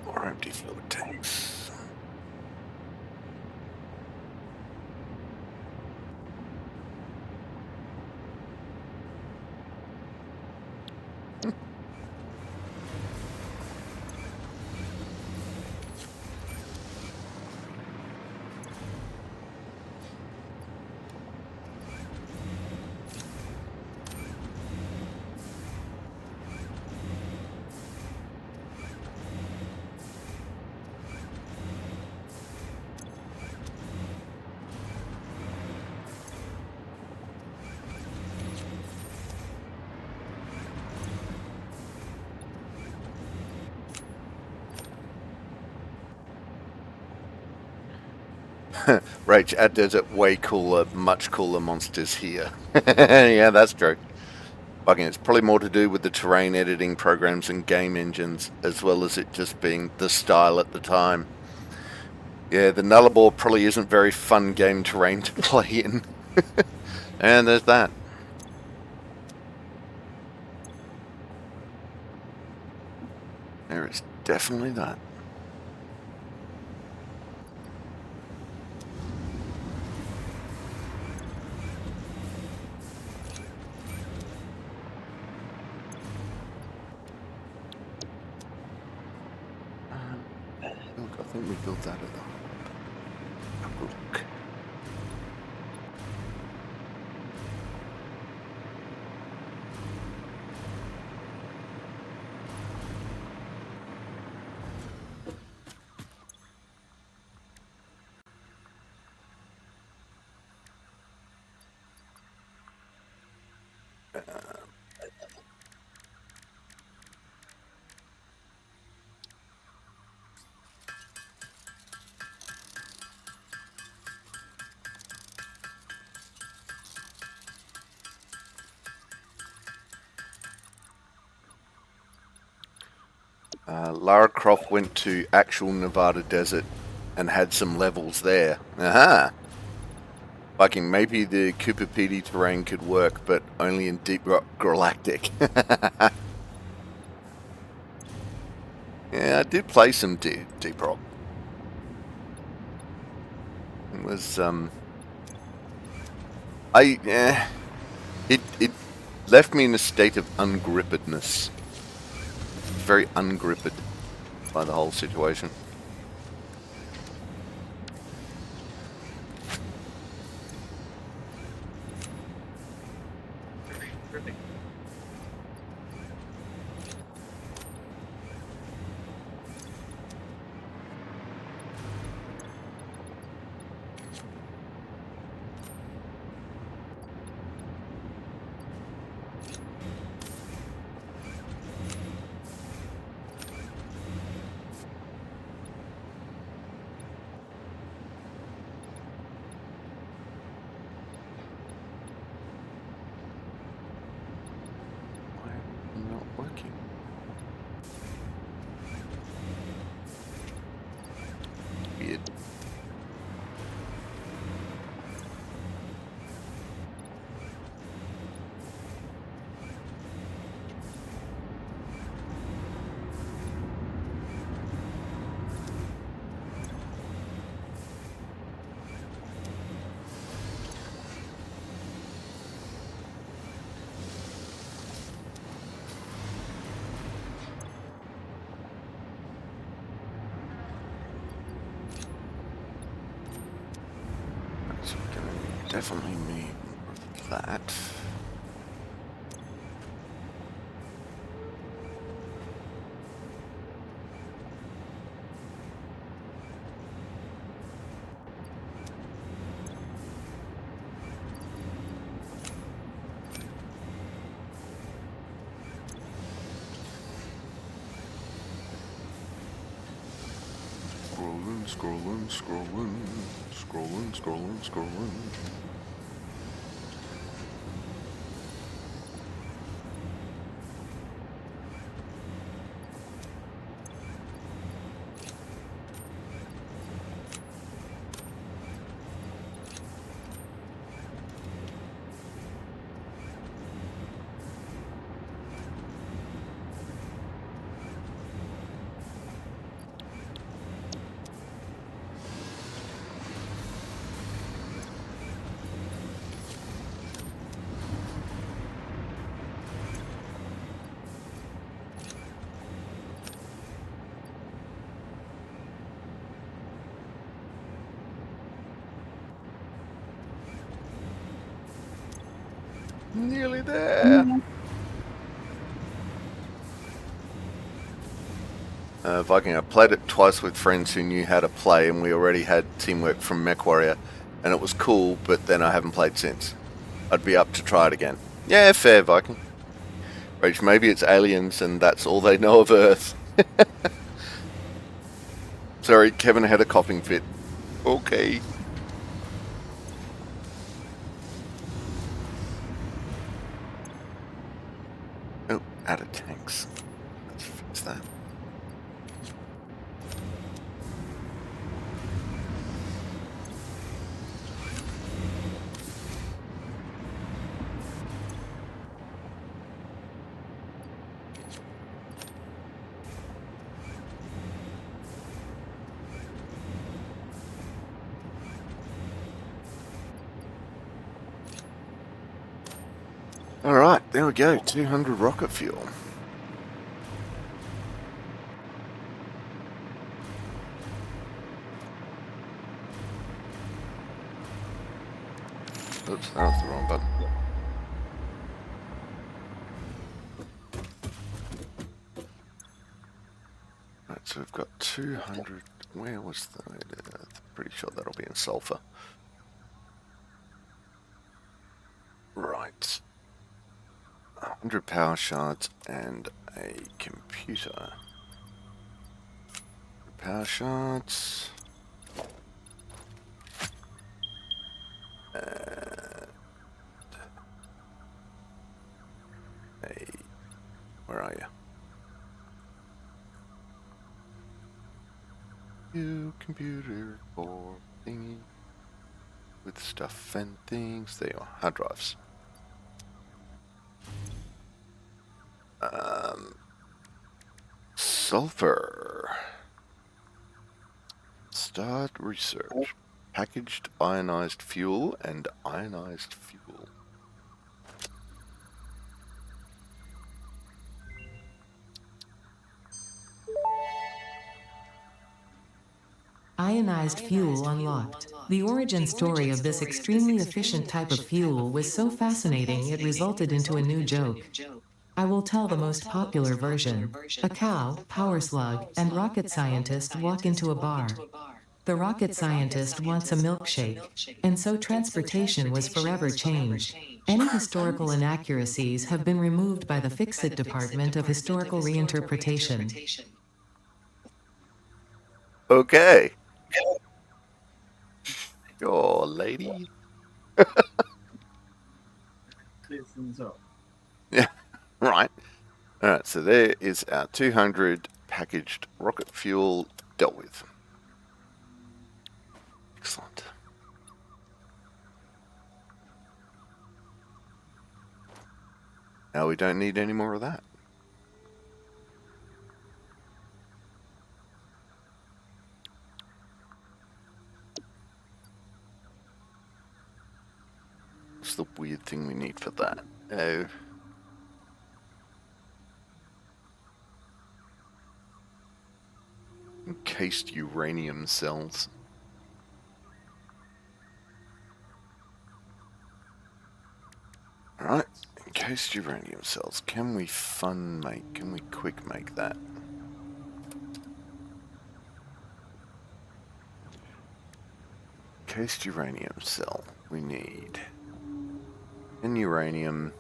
More empty fluid tanks. Rach, at desert, way cooler, much cooler monsters here. Yeah, that's true. Fucking, it's probably more to do with the terrain editing programs and game engines, as well as it just being the style at the time. Yeah, the Nullarbor probably isn't very fun game terrain to play in. And there's that. There is definitely that. Look, I think we built that at the hub. Look. Lara Croft went to actual Nevada desert and had some levels there. Aha! Fucking maybe the Cooper PD terrain could work, but only in Deep Rock Galactic. Yeah, I did play some Deep Rock. It was, it left me in a state of ungrippedness. Very ungripped by the whole situation. Terrific. Why am I not working? Weird. So we're gonna definitely need that. Scrolling. Nearly there. Viking, I played it twice with friends who knew how to play, and we already had teamwork from MechWarrior, and it was cool, but then I haven't played since. I'd be up to try it again. Yeah, fair, Viking. Rach, maybe it's aliens and that's all they know of Earth. Sorry, Kevin had a coughing fit. Okay. Oh, out of tanks. Let's fix that. Alright, there we go. 200 rocket fuel. Oops, that was the wrong button. Right, so we've got 200. Where was the... pretty sure that'll be in sulfur. Right. 100 power shards and a computer. Power shards. Hey, where are you? You computer or thingy with stuff and things. There you are. Hard drives. Sulfur. Start research. Packaged ionized fuel and ionized fuel. Ionized fuel unlocked. The origin story of this extremely efficient type of fuel was so fascinating it resulted into a new joke. I will tell the most popular version. A cow, power slug, and rocket scientist walk into a bar. The rocket scientist wants a milkshake, and so transportation was forever changed. Any historical inaccuracies have been removed by the Fix-It Department of Historical Reinterpretation. Okay. Sure, lady. Clear things up. Yeah, right. Alright, so there is our 200 packaged rocket fuel dealt with. Excellent. Now we don't need any more of that. What's the weird thing we need for that? Oh. Encased uranium cells. Alright, encased uranium cells. Can we can we quick make that? Encased uranium cell. We need 10 uranium,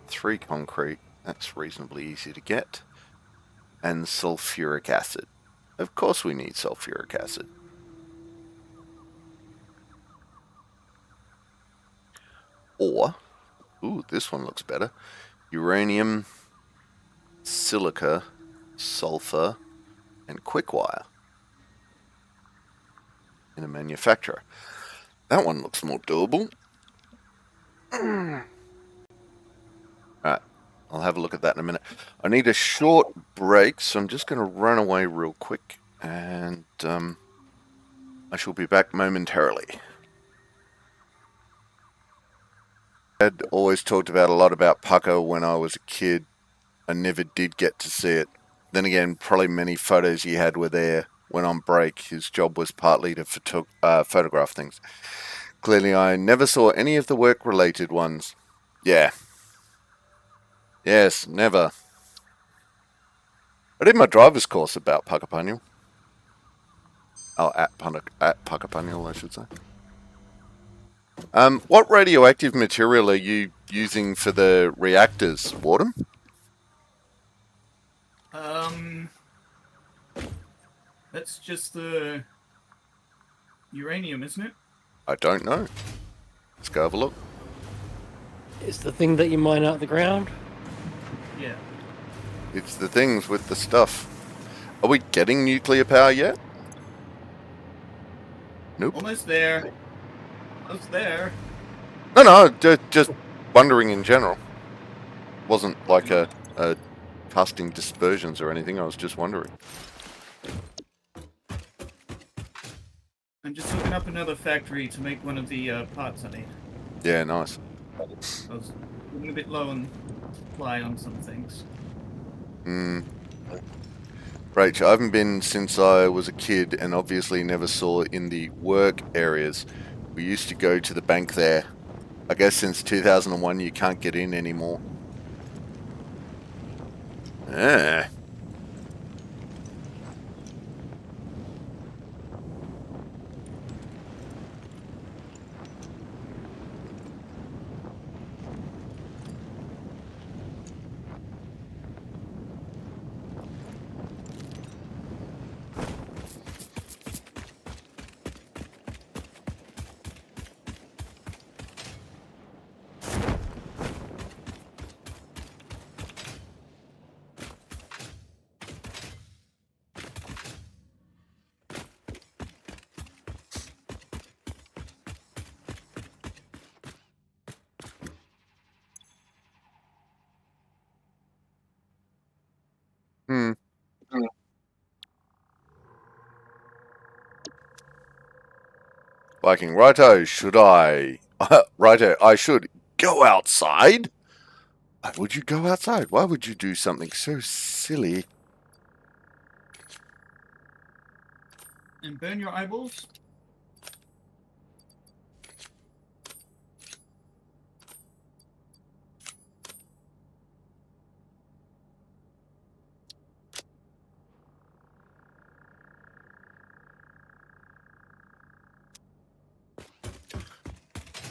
3 concrete. That's reasonably easy to get. And sulfuric acid. Of course we need sulfuric acid. Or, ooh, this one looks better. Uranium, silica, sulfur, and quickwire in a manufacturer. That one looks more doable. Alright, I'll have a look at that in a minute. I need a short break, so I'm just going to run away real quick, and I shall be back momentarily. I'd always talked about a lot about Pucko when I was a kid. I never did get to see it. Then again, probably many photos he had were there when on break. His job was partly to photograph things. Clearly, I never saw any of the work-related ones. Yeah, Yes, never. I did my driver's course about Puckapunyal. Oh, at Puckapunyal, I should say. What radioactive material are you using for the reactors, Wardem? That's just the uranium, isn't it? I don't know. Let's go have a look. It's the thing that you mine out of the ground. Yeah. It's the things with the stuff. Are we getting nuclear power yet? Nope. Almost there. Almost there. No, just wondering in general. Wasn't like a casting dispersions or anything. I was just wondering. I'm just hooking up another factory to make one of the parts I need. Yeah, nice. I was getting a bit low on supply on some things. Rach, I haven't been since I was a kid and obviously never saw in the work areas. We used to go to the bank there. I guess since 2001 you can't get in anymore. Ah. Viking, righto, should I? Righto, I should go outside? Why would you go outside? Why would you do something so silly? And burn your eyeballs?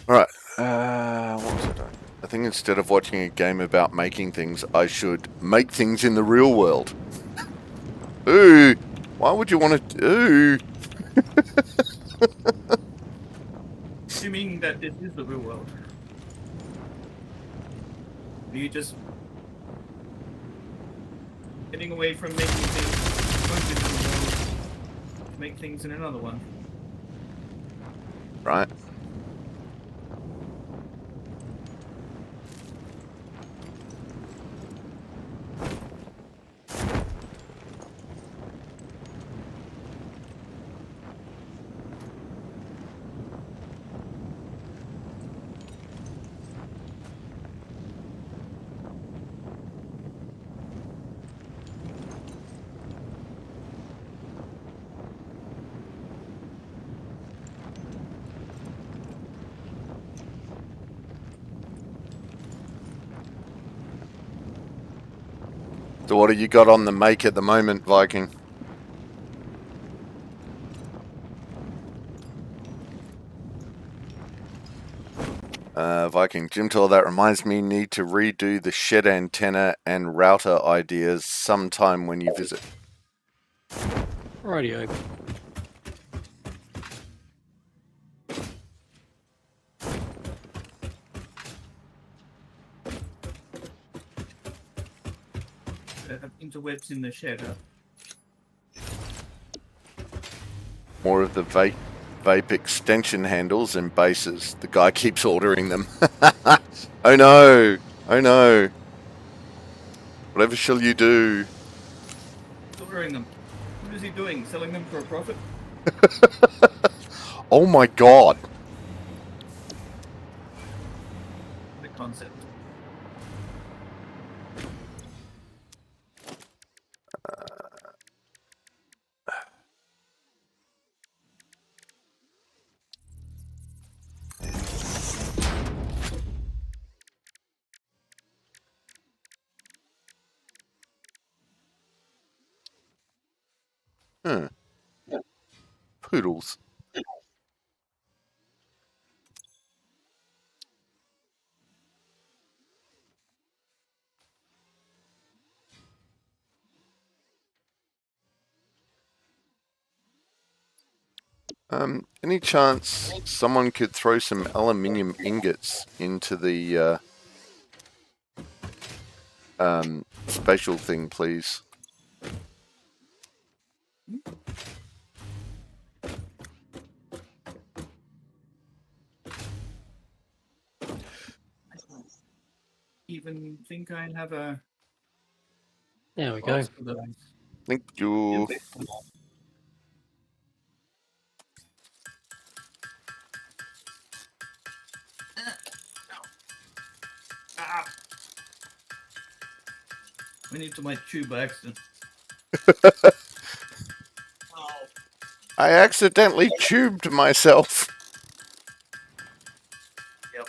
Alright, what was I doing? I think instead of watching a game about making things, I should make things in the real world. Ooh, why would you want to... Ooh. Assuming that this is the real world. Are you just getting away from making things in the world to make things in another one? Right. So what have you got on the make at the moment, Viking? Viking Gym Tour, that reminds me, need to redo the shed antenna and router ideas sometime when you visit. Radio. Interwebs in the shed. More of the vape extension handles and bases. The guy keeps ordering them. Oh no! Oh no! Whatever shall you do? Ordering them. What is he doing? Selling them for a profit? Oh my god! The concept. Huh. Poodles. Any chance someone could throw some aluminium ingots into the spatial thing, please? Even think I have a There we go. box for those. Thank you. Ah! I need to my tube by accident. Oh. I accidentally tubed myself. Yep.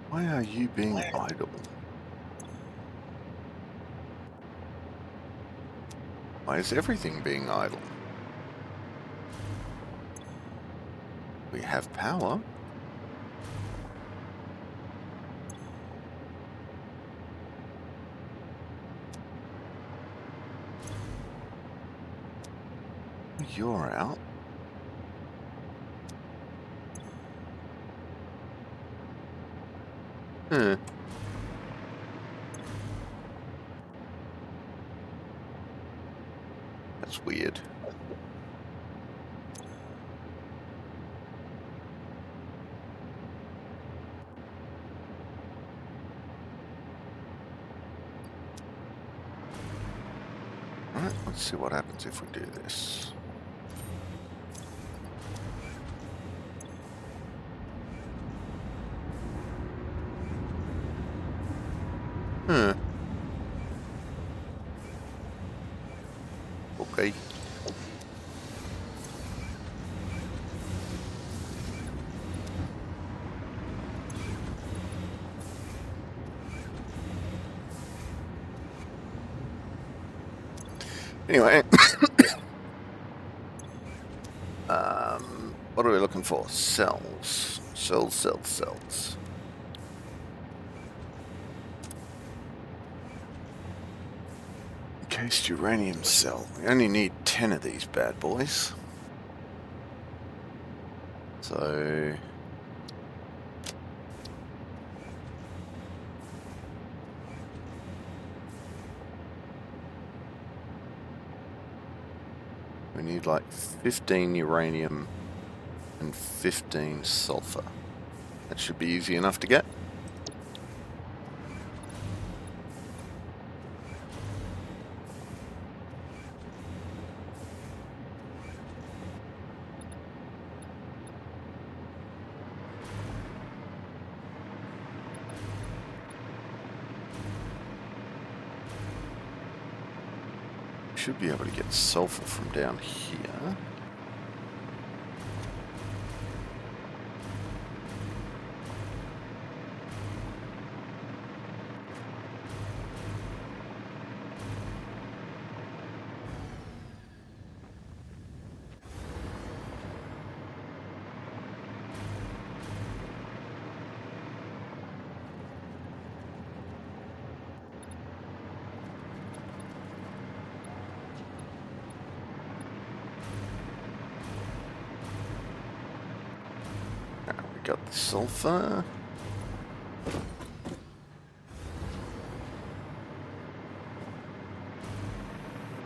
Why are you being idle? Why is everything being idle? We have power. You're out. Huh. That's weird. Alright, let's see what happens if we do this. Huh. Okay. Anyway, what are we looking for? Cells. Cells. Encased uranium cell. We only need 10 of these bad boys. So We need like 15 uranium and 15 sulfur. That should be easy enough to get. Should be able to get sulfur from down here. Got the sulfur.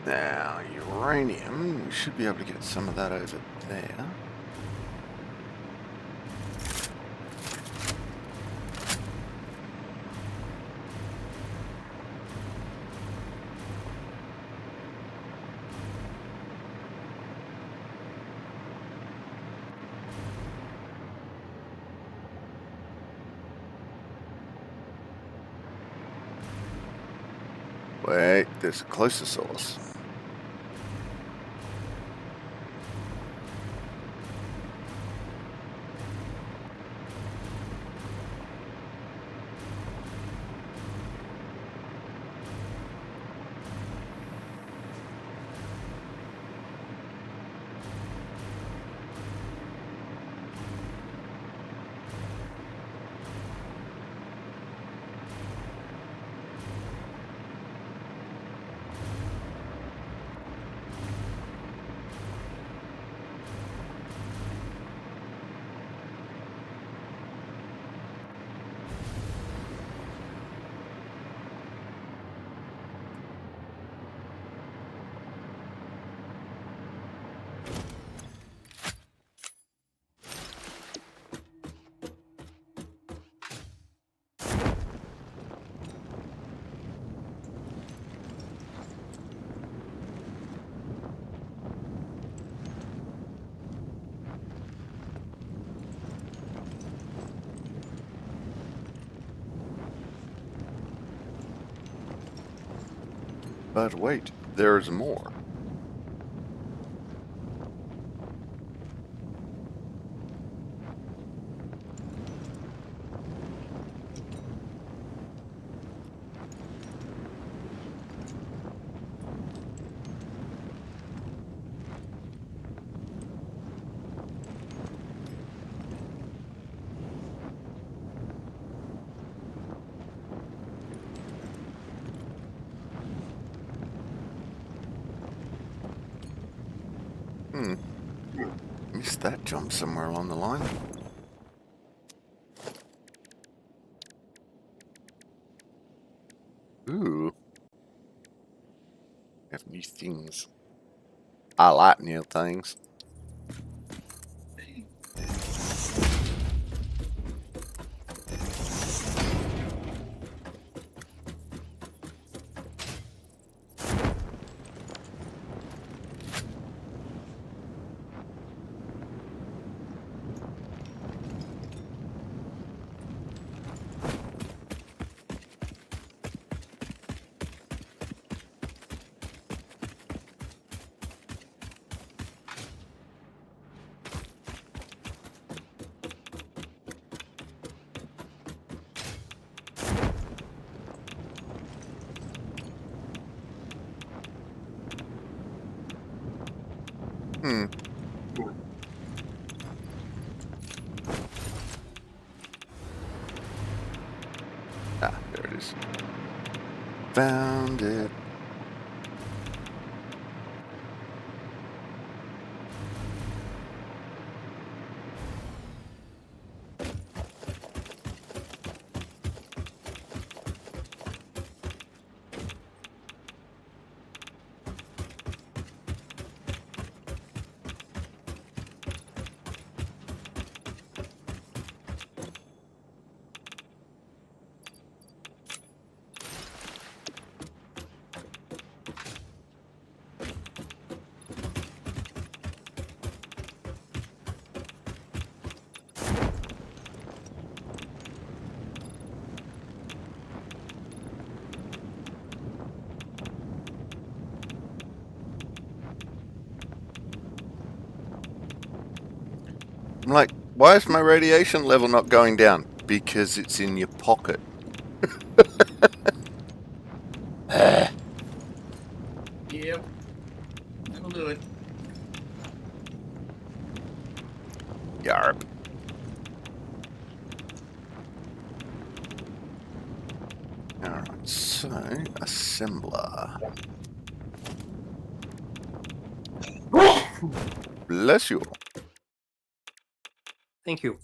Now, uranium, we should be able to get some of that over there. Wait, there's a closer source. But wait, there's more. Missed that jump somewhere along the line. Ooh. Have new things. I like new things. Ah, there it is. Found it. I'm like, why is my radiation level not going down? Because it's in your pocket. Yep. That'll do it. Yarp. Alright, so, assembler. Bless you. Thank you.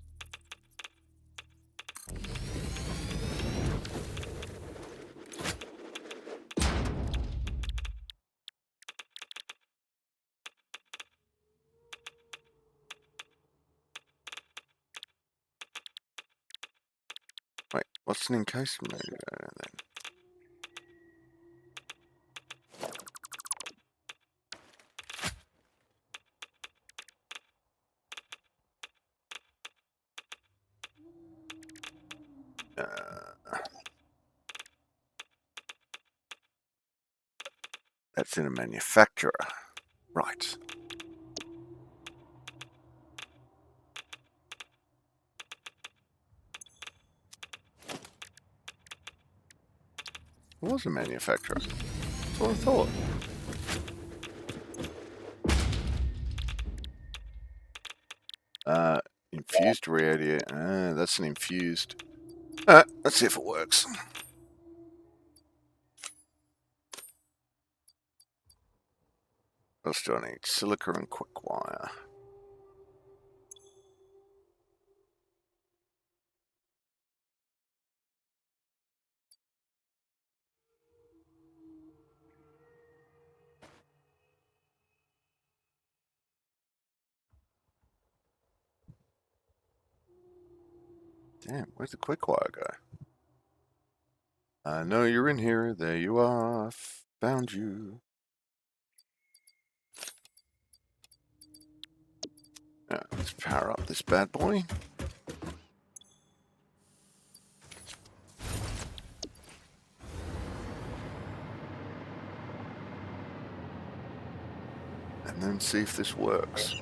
Wait, what's an encasement then? That's in a manufacturer. Right. It was a manufacturer. That's what I thought. Infused radiator. That's an infused. Let's see if it works. What else do I need? Silica and quick wire. Damn, where'd the quick wire go? I know you're in here. There you are. Found you. Let's power up this bad boy. And then see if this works.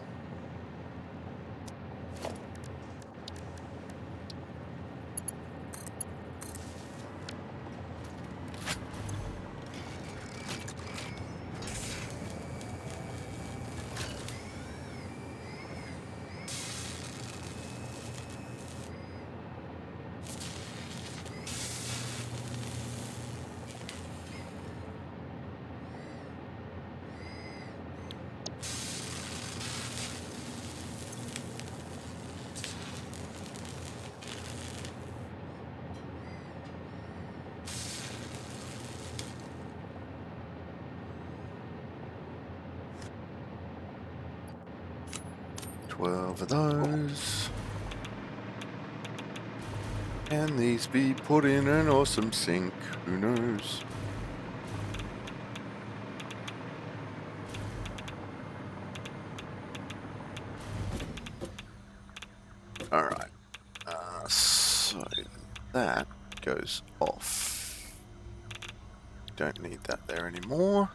Twelve of those. Can these be put in an awesome sink? Who knows? Alright. So that goes off. Don't need that there anymore.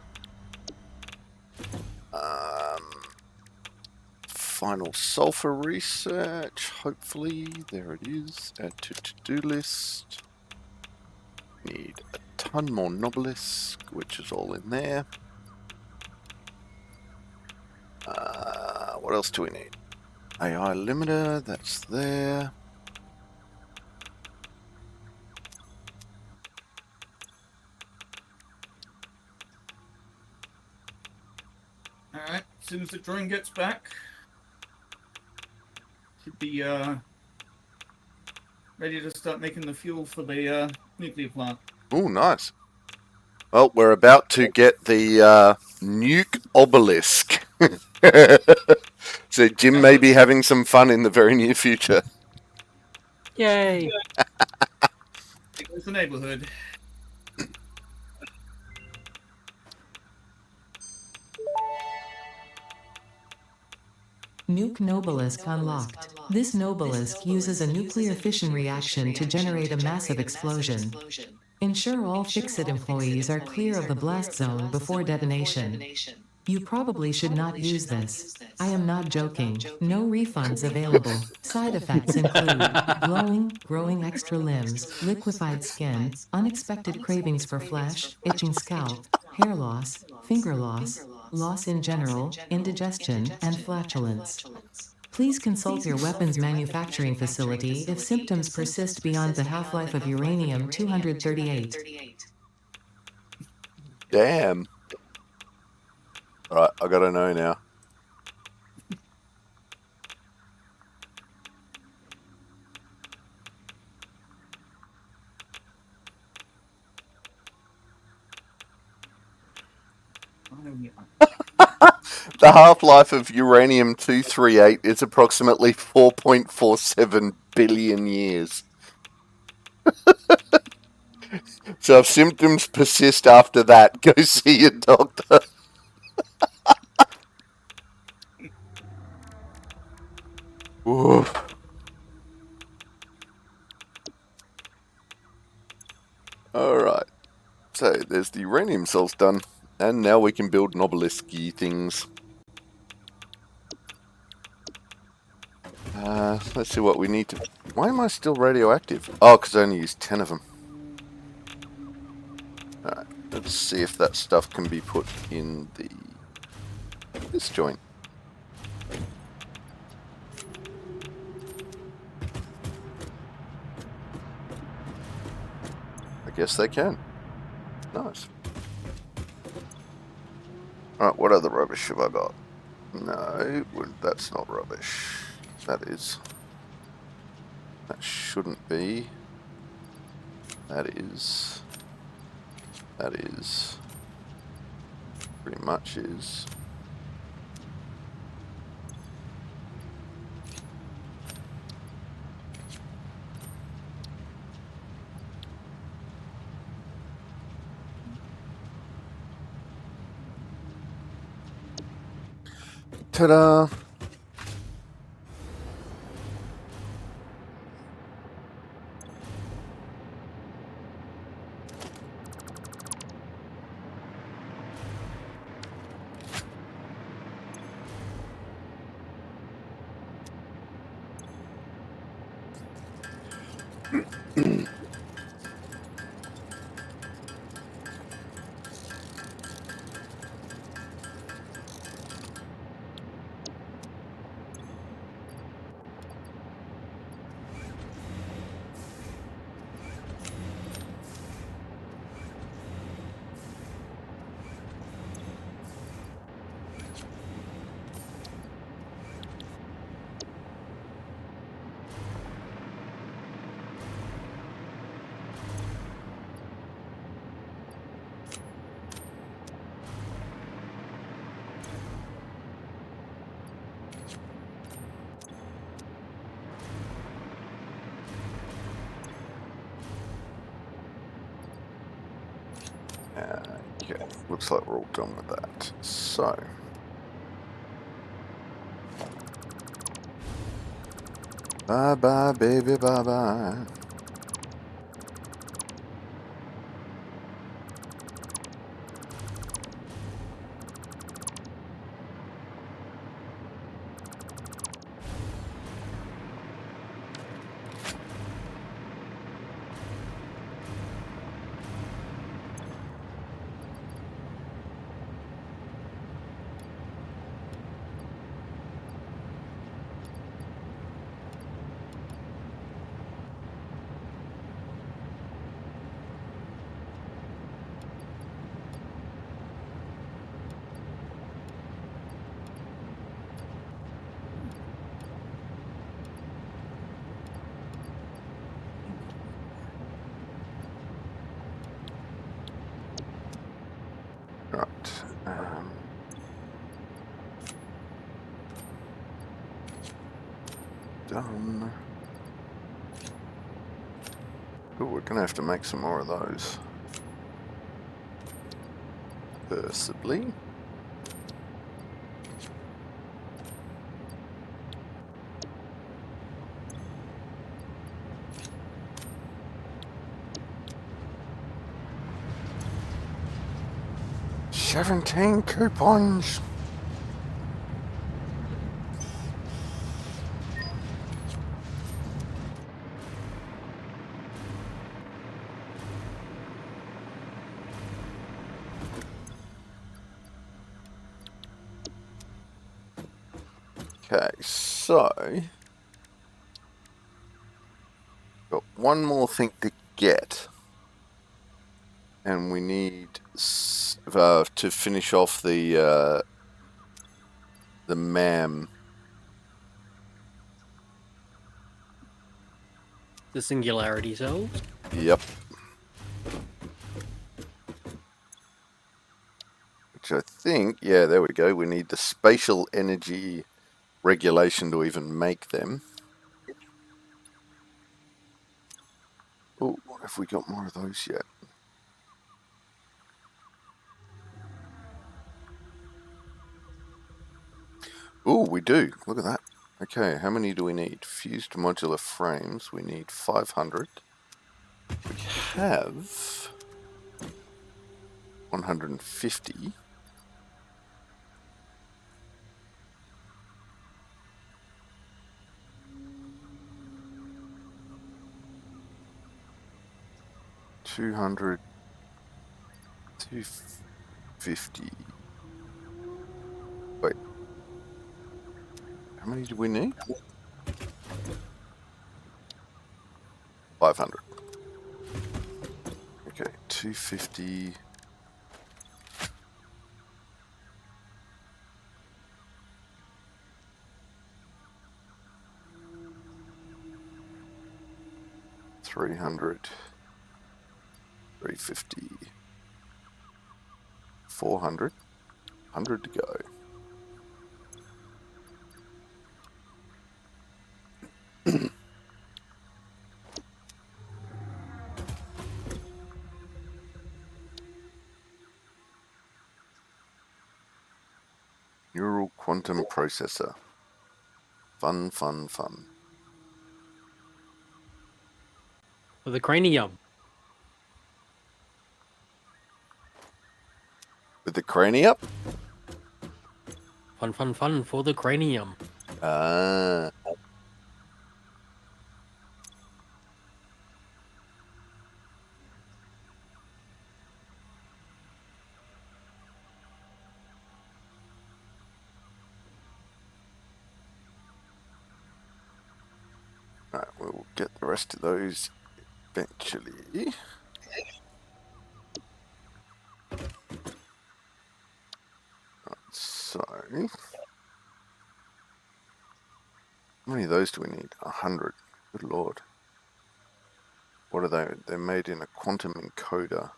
Final sulfur research. Hopefully, there it is. Add to to-do list. Need a ton more Nobelisk, which is all in there. What else do we need? AI limiter, that's there. Alright, as soon as the drone gets back, should be ready to start making the fuel for the nuclear plant. Oh, nice. Well, we're about to get the nuke obelisk. So Jim may be having some fun in the very near future. Yay! It goes the neighborhood. Nuke Nobelisk unlocked. This Nobelisk uses a nuclear fission reaction to generate a massive explosion. Ensure all Fixit employees are clear of the blast zone before detonation. You probably should not use this. I am not joking. No refunds available. Side effects include glowing, growing extra limbs, liquefied skin, unexpected cravings for flesh, itching scalp, hair loss, finger loss, loss in general, indigestion, and flatulence. Please consult your weapons manufacturing facility if symptoms persist beyond the half-life of uranium-238. Damn. Alright, I gotta know now. The half-life of uranium-238 is approximately 4.47 billion years. So if symptoms persist after that, go see your doctor. Oof. Alright. So there's the uranium cells done. And now we can build obelisk-y things. Let's see what we need to... Why am I still radioactive? Oh, because I only used 10 of them. Alright, let's see if that stuff can be put in this joint. I guess they can. Nice. Alright, what other rubbish have I got? No, that's not rubbish. That is. That shouldn't be. That is. That is. Pretty much is. Ta-da! Okay, looks like we're all done with that. So, bye bye, baby, bye bye. Right. Done. Ooh, we're gonna have to make some more of those. Possibly. 17 coupons. Okay, so got one more thing to get, and we need to finish off the MAM. The singularity cells. Yep. Which I think, yeah, there we go. We need the spatial energy regulation to even make them. Oh, have we got more of those yet? Oh, we do. Look at that. Okay, how many do we need? Fused modular frames. We need 500. We have 150. $200, $250. Wait, how many do we need? 500. Okay, 250. $300, $350, $400, $100 to go. Neural quantum processor. Fun, fun, fun. For the cranium. With the cranium? Fun, fun, fun for the cranium. Ah. Right, we'll get the rest of those eventually. Right, so, how many of those do we need? 100. Good lord. What are they? They're made in a quantum encoder.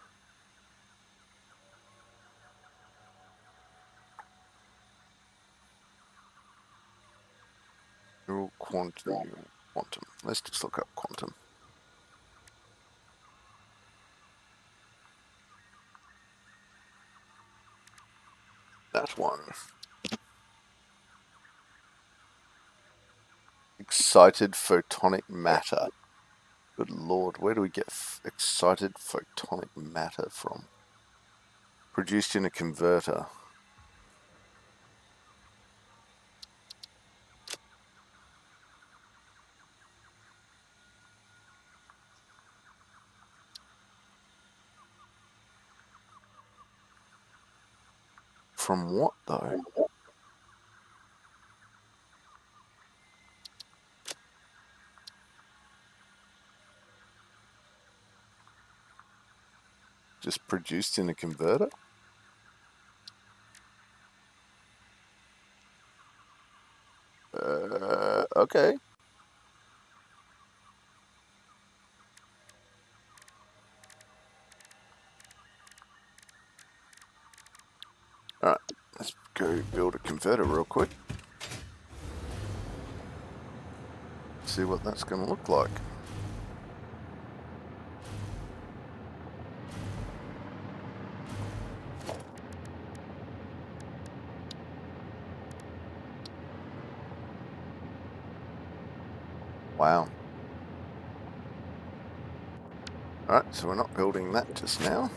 Neural quantum. Let's just look up quantum. That one. Excited photonic matter. Good lord, where do we get excited photonic matter from? Produced in a converter. From what though? Just produced in a converter? Okay. Alright, let's go build a converter real quick. See what that's going to look like. Wow. Alright, so we're not building that just now.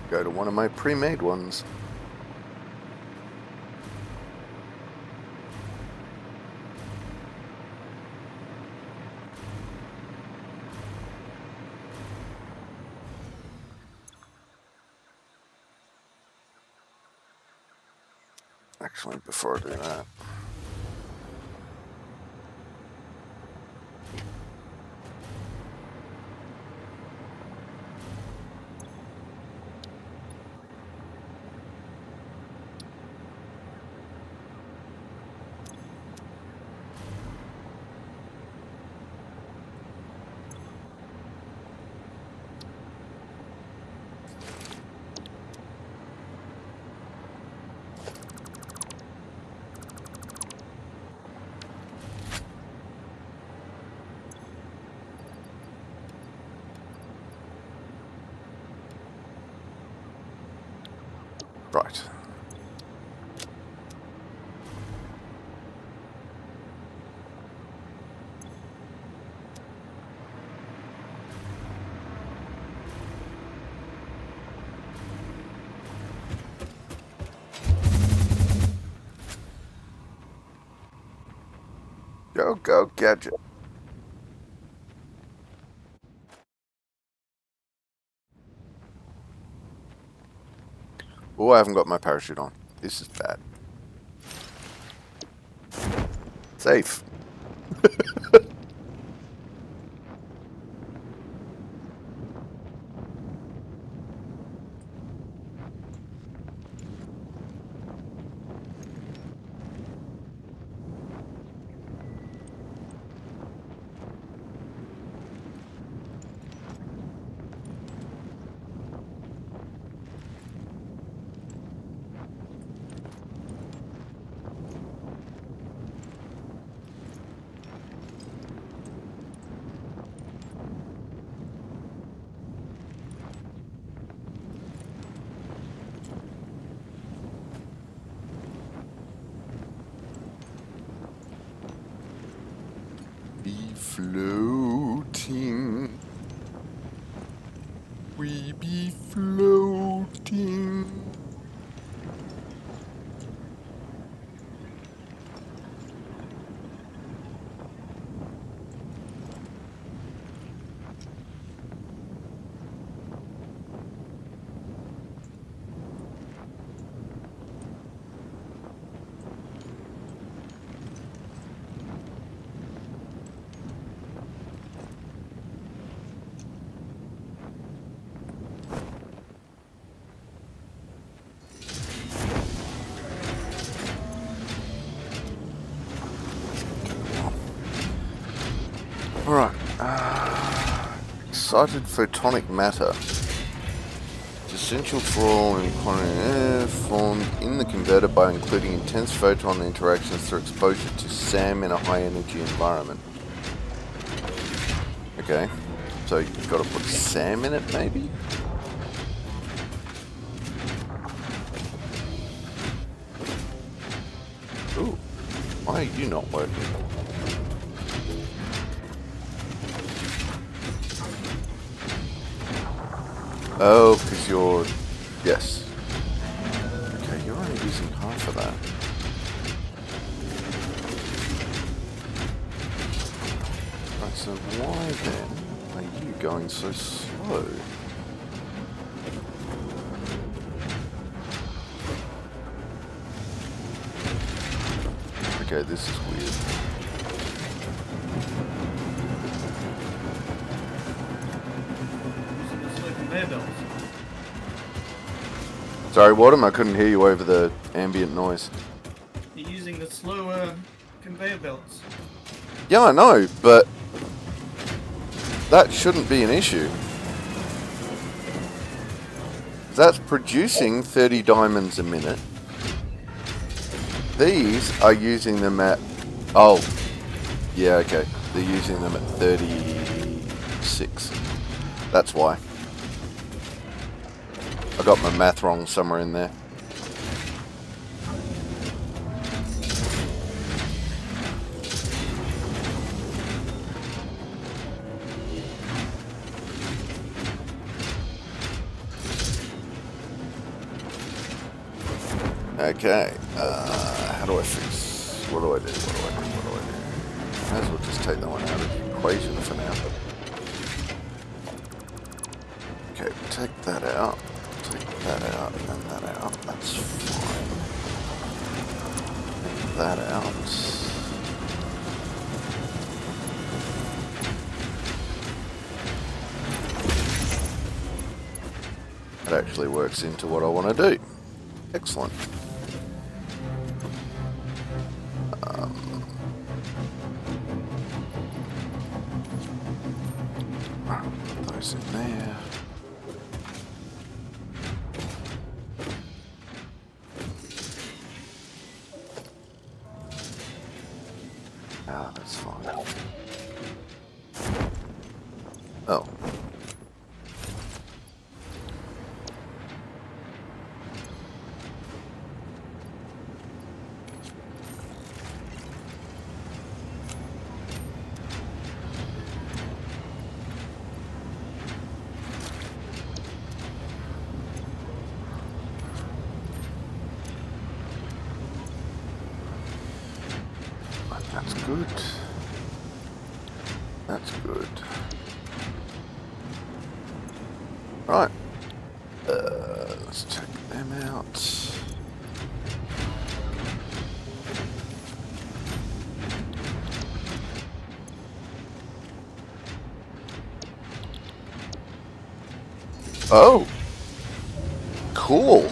Go to one of my pre-made ones. Actually, before I do that, right. Go, Gadget. Oh, I haven't got my parachute on. This is bad. Safe. Be floating. We be floating. Alright. Excited photonic matter. It's essential for all in quantity air formed in the converter by including intense photon interactions through exposure to SAM in a high energy environment. Okay. So you've got to put SAM in it, maybe? Ooh. Why are you not working? Oh, because you're... Yes. Okay, you're only using half of that. Right, so why then are you going so slow? Okay, this is weird. Sorry, Wadham, I couldn't hear you over the ambient noise. You're using the slower conveyor belts. Yeah, I know, but that shouldn't be an issue. That's producing 30 diamonds a minute. These are using them at... Oh, yeah, okay. They're using them at 36. That's why. I got my math wrong somewhere in there. Okay, how do I fix... What do I do? Might as well just take that one out of the equation for now. Okay, take that out, and that out. That's fine. Take that out. That actually works into what I want to do. Excellent. Put those in there. Ah, that's fine. Oh. That's good. That's good. Right. Let's check them out. Oh! Cool!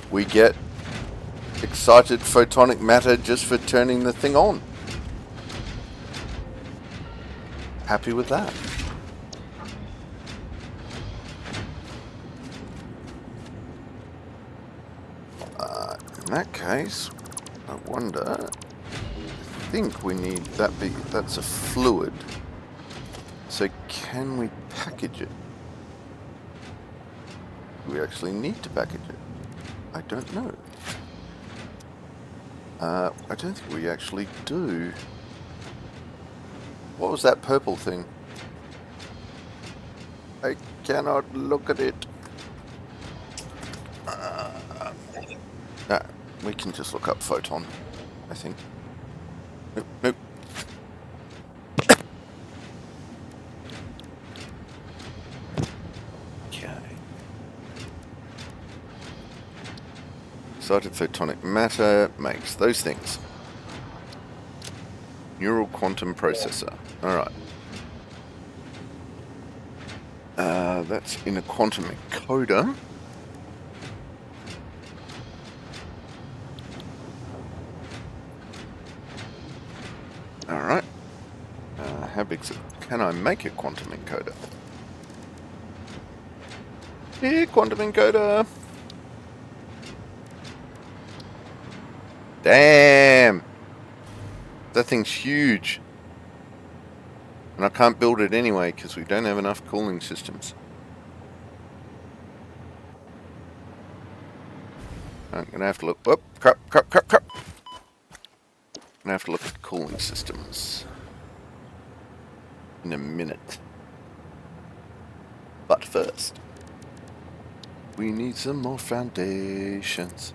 We get excited photonic matter just for turning the thing on. Happy with that. In that case, I wonder, I think we need that big, that's a fluid. So can we package it? Do we actually need to package it? I don't know. I don't think we actually do. What was that purple thing? I cannot look at it. Nah, we can just look up photon, I think. Nope, nope. Okay. Excited photonic matter makes those things. Neural quantum processor. Alright. That's in a quantum encoder. Alright. How big's it? Can I make a quantum encoder? Here, quantum encoder! Damn! That thing's huge. And I can't build it anyway because we don't have enough cooling systems. I'm going to have to look... Whoop! Crap! I'm going to have to look at cooling systems in a minute. But first, we need some more foundations.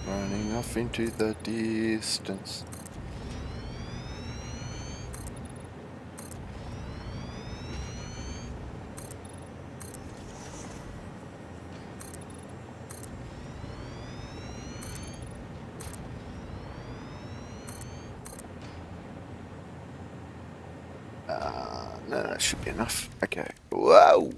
Running off into the distance. No, that should be enough. Okay. Whoa!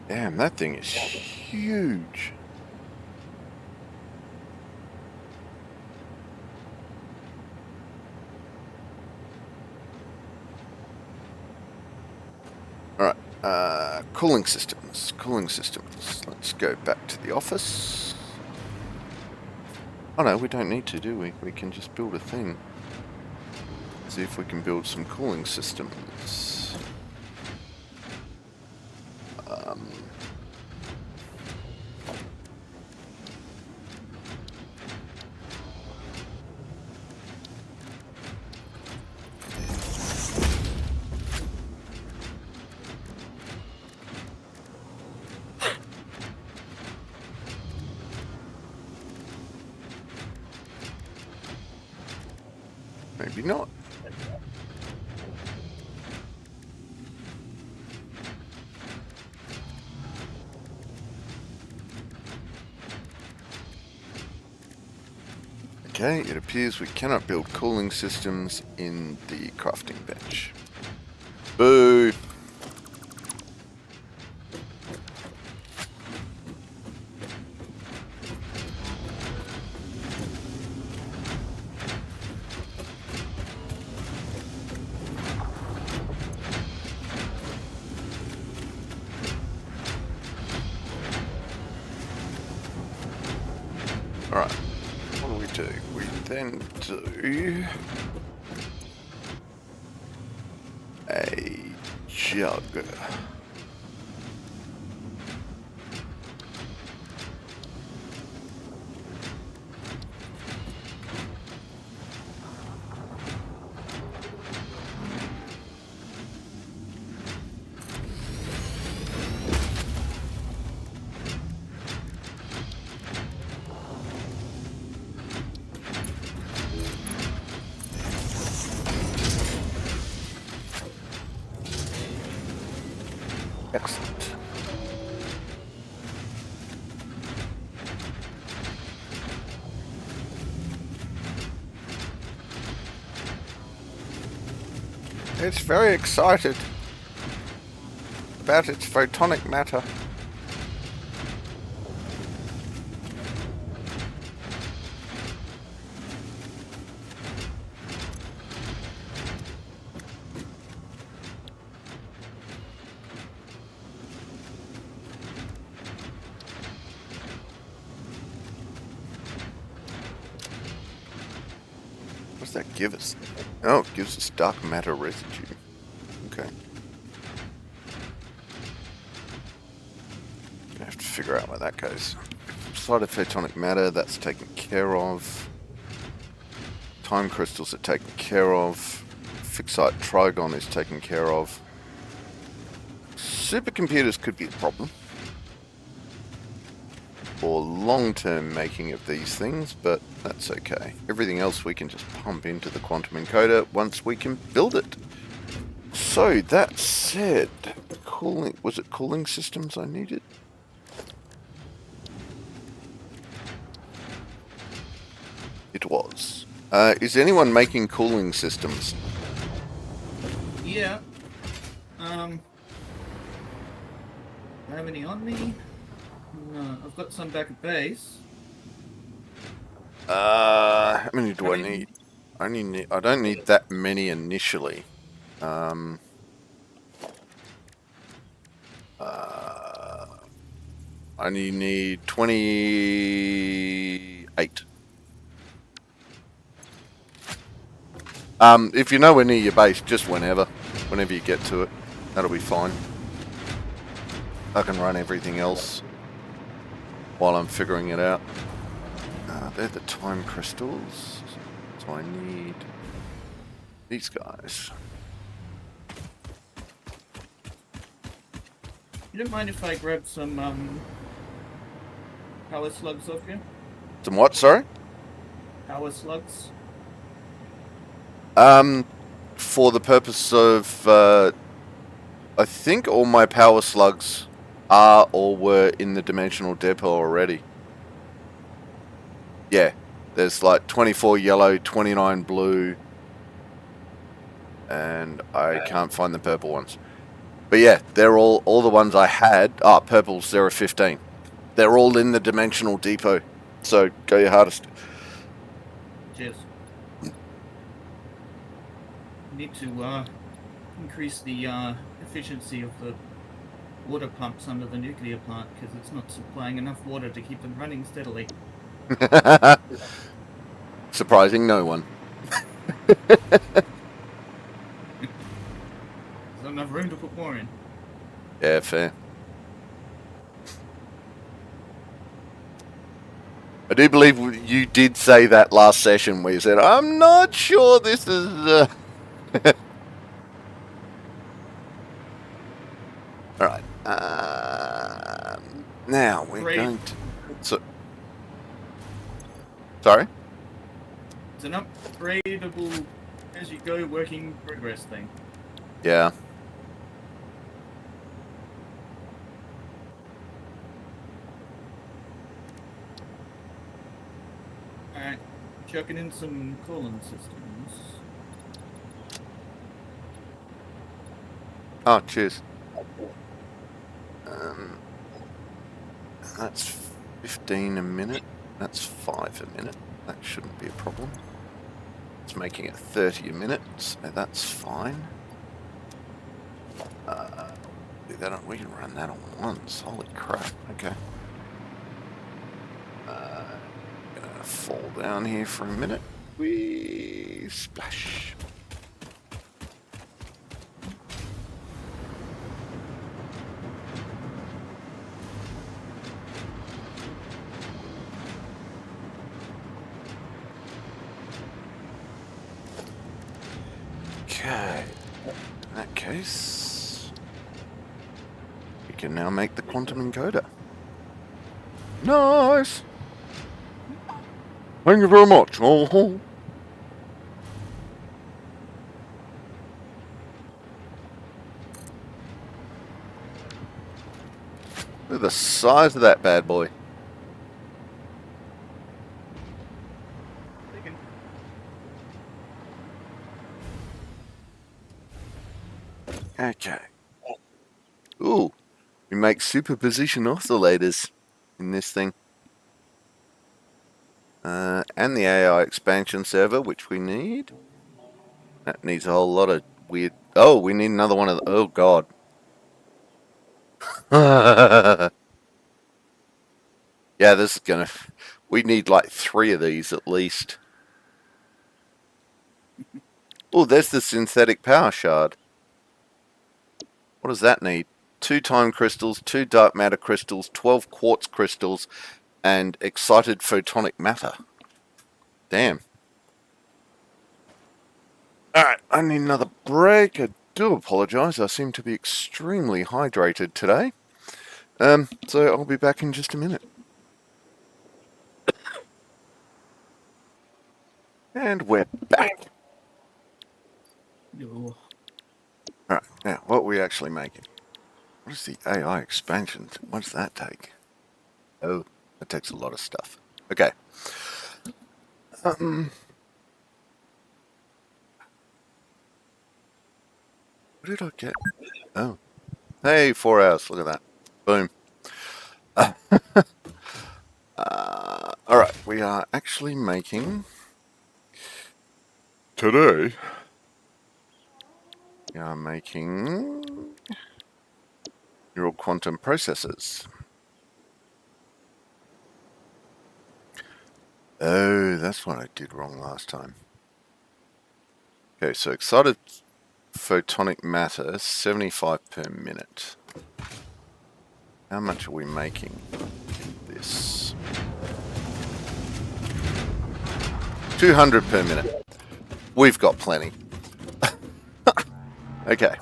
Damn, that thing is huge. Alright, cooling systems. Let's go back to the office. Oh no, we don't need to, do we? We can just build a thing. See if we can build some cooling systems. Maybe not. Okay, it appears we cannot build cooling systems in the crafting bench. Boo! Alright, what do we do? We then do a jug. Excellent. It's very excited about its photonic matter. What does that give us? Oh, it gives us dark matter residue. Okay. Gonna have to figure out where that goes. Side of photonic matter, that's taken care of. Time crystals are taken care of. Fixite trigon is taken care of. Supercomputers could be a problem. For long-term making of these things, but that's okay. Everything else we can just pump into the quantum encoder once we can build it. So, that said, cooling, was it cooling systems I needed? It was. Is anyone making cooling systems? Yeah. Do I have any on me? No, I've got some back at base. How many do I need? I don't need that many initially. I only need 28. If you're nowhere near your base, just whenever you get to it, that'll be fine. I can run everything else while I'm figuring it out. They're the time crystals, so I need these guys. You don't mind if I grab some power slugs off you? Some what, sorry? Power slugs? For the purpose of, I think all my power slugs are or were in the dimensional depot already. Yeah, there's like 24 yellow, 29 blue, and I can't find the purple ones. But yeah, they're all the ones I had. Purples, there are 15. They're all in the dimensional depot. So go your hardest. Cheers. Need to increase the efficiency of the water pumps under the nuclear plant because it's not supplying enough water to keep them running steadily. Surprising no one. There's not enough room to put more in. Yeah, fair. I do believe you did say that last session where you said, I'm not sure this is... Alright. Now, we're Great. going to... Sorry? It's an upgradable as you go working progress thing. Yeah. Alright, chucking in some colon systems. Oh, cheers. That's 15 a minute. That's 5 a minute. That shouldn't be a problem. It's making it 30 a minute, so that's fine. We can run that on once. Holy crap. Okay. Gonna fall down here for a minute. Whee! Splash. Okay. In that case, we can now make the quantum encoder. Nice! Thank you very much. Oh. Look at the size of that bad boy. Okay. Ooh, we make superposition oscillators in this thing. And the AI expansion server, which we need. That needs a whole lot of weird... Oh, we need another one of the... Oh, God. Yeah, this is gonna... We need like 3 of these at least. Oh, there's the synthetic power shard. What does that need? 2 time crystals, 2 dark matter crystals, 12 quartz crystals, and excited photonic matter. Damn. Alright, I need another break. I do apologise. I seem to be extremely hydrated today. So I'll be back in just a minute. And we're back. Yo. Alright, now what are we actually making? What is the AI expansion? What does that take? Oh, that takes a lot of stuff. Okay. What did I get? Oh. Hey, 4 hours. Look at that. Boom. Alright, we are actually making... Today, we are making... neural quantum processors. Oh, that's what I did wrong last time. Okay, so excited photonic matter, 75 per minute. How much are we making in this? 200 per minute. We've got plenty. Okay.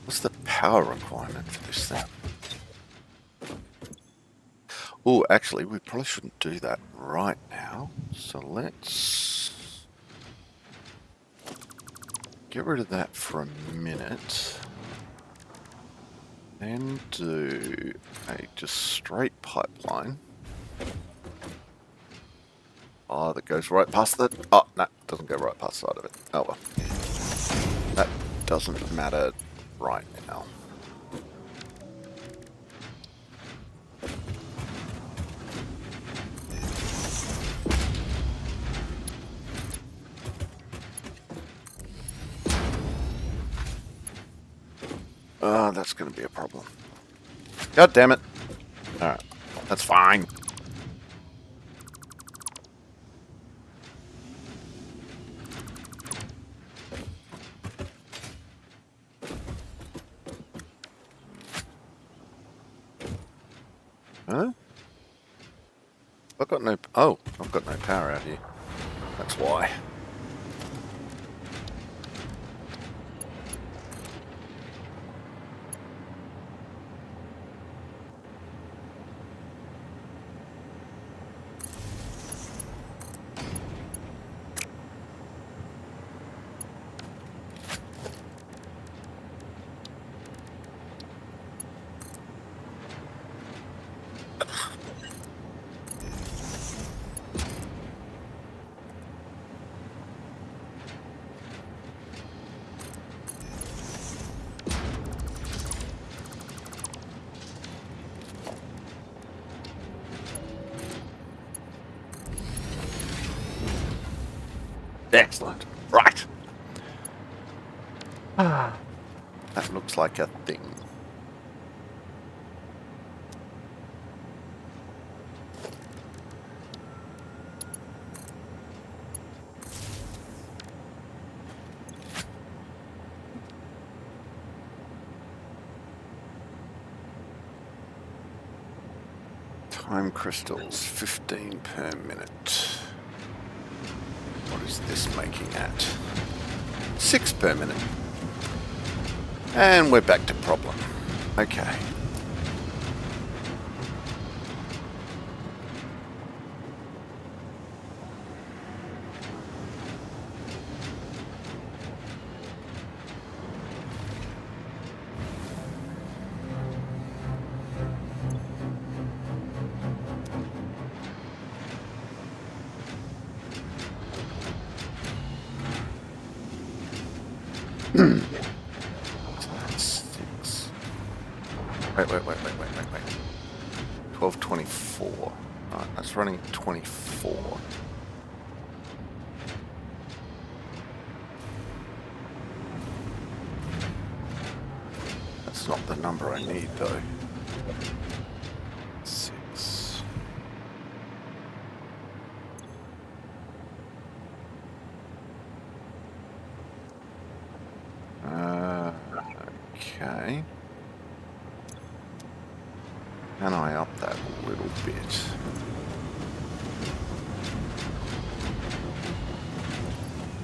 What's the power requirement for this thing? Oh, actually, we probably shouldn't do that right now. So let's get rid of that for a minute. And do a just straight pipeline. Oh, that goes right past the... Oh, no, it doesn't go right past the side of it. Oh, well. That doesn't matter right now. Oh, that's going to be a problem. God damn it. Alright, that's fine. Huh? I've got no... Oh, I've got no power out here. That's why. Excellent. Right. That looks like a thing. Time crystals, 15 per minute. What is this making at? 6 per minute. And we're back to problem. Okay. So that's 6. Wait. 1224. Alright, that's running 24. That's not the number I need though. 6. Okay. Can I up that a little bit?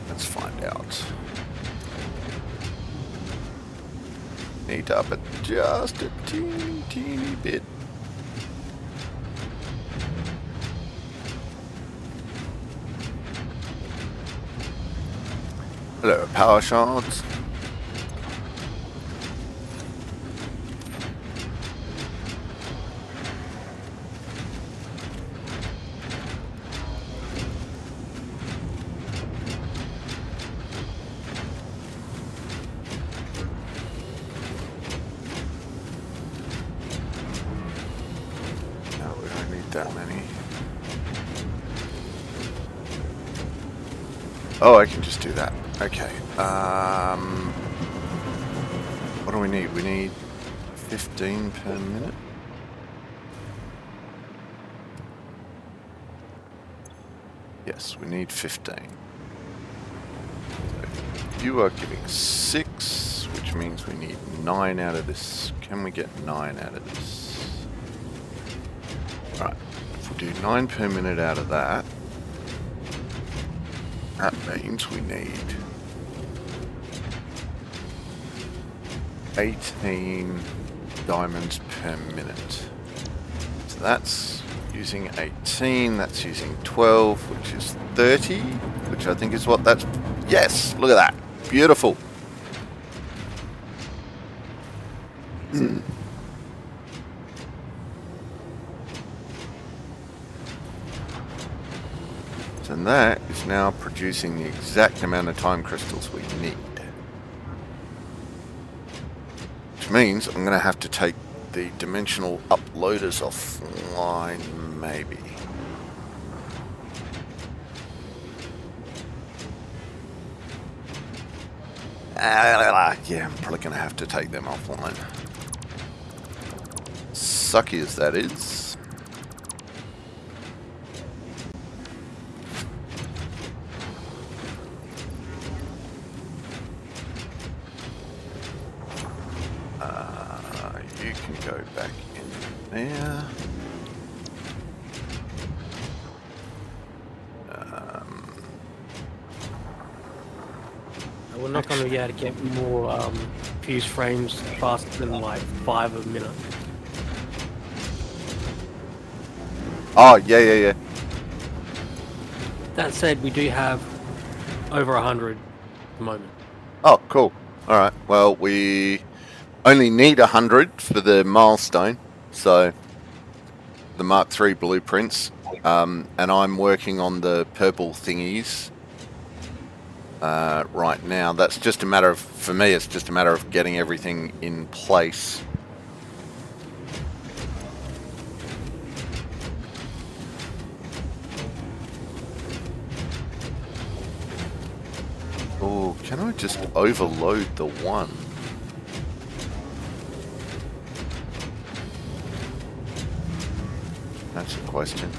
Let's find out. Need to up it just a teeny bit. Hello, power shards. No, we don't need that many. Oh, I can just do that. Okay. What do we need? We need 15 per minute. Yes, we need 15. So you are giving 6, which means we need 9 out of this. Can we get 9 out of this? Right. If we do 9 per minute out of that, that means we need 18 diamonds per minute. So that's using 18, that's using 12, which is 30, which I think is what that's... Yes, look at that. Beautiful. And that is now producing the exact amount of time crystals we need. Which means I'm going to have to take the dimensional uploaders offline, maybe. Yeah, I'm probably going to have to take them offline. Sucky as that is. You can go back in there. We're not going to be able to get more fuse frames faster than like 5 a minute. Oh, yeah. That said, we do have over 100 at the moment. Oh, cool. Alright, well, we only need 100 for the milestone, so the Mark III blueprints, and I'm working on the purple thingies right now. That's just a matter of, for me, it's just a matter of getting everything in place. Can I just overload the one? That's a question.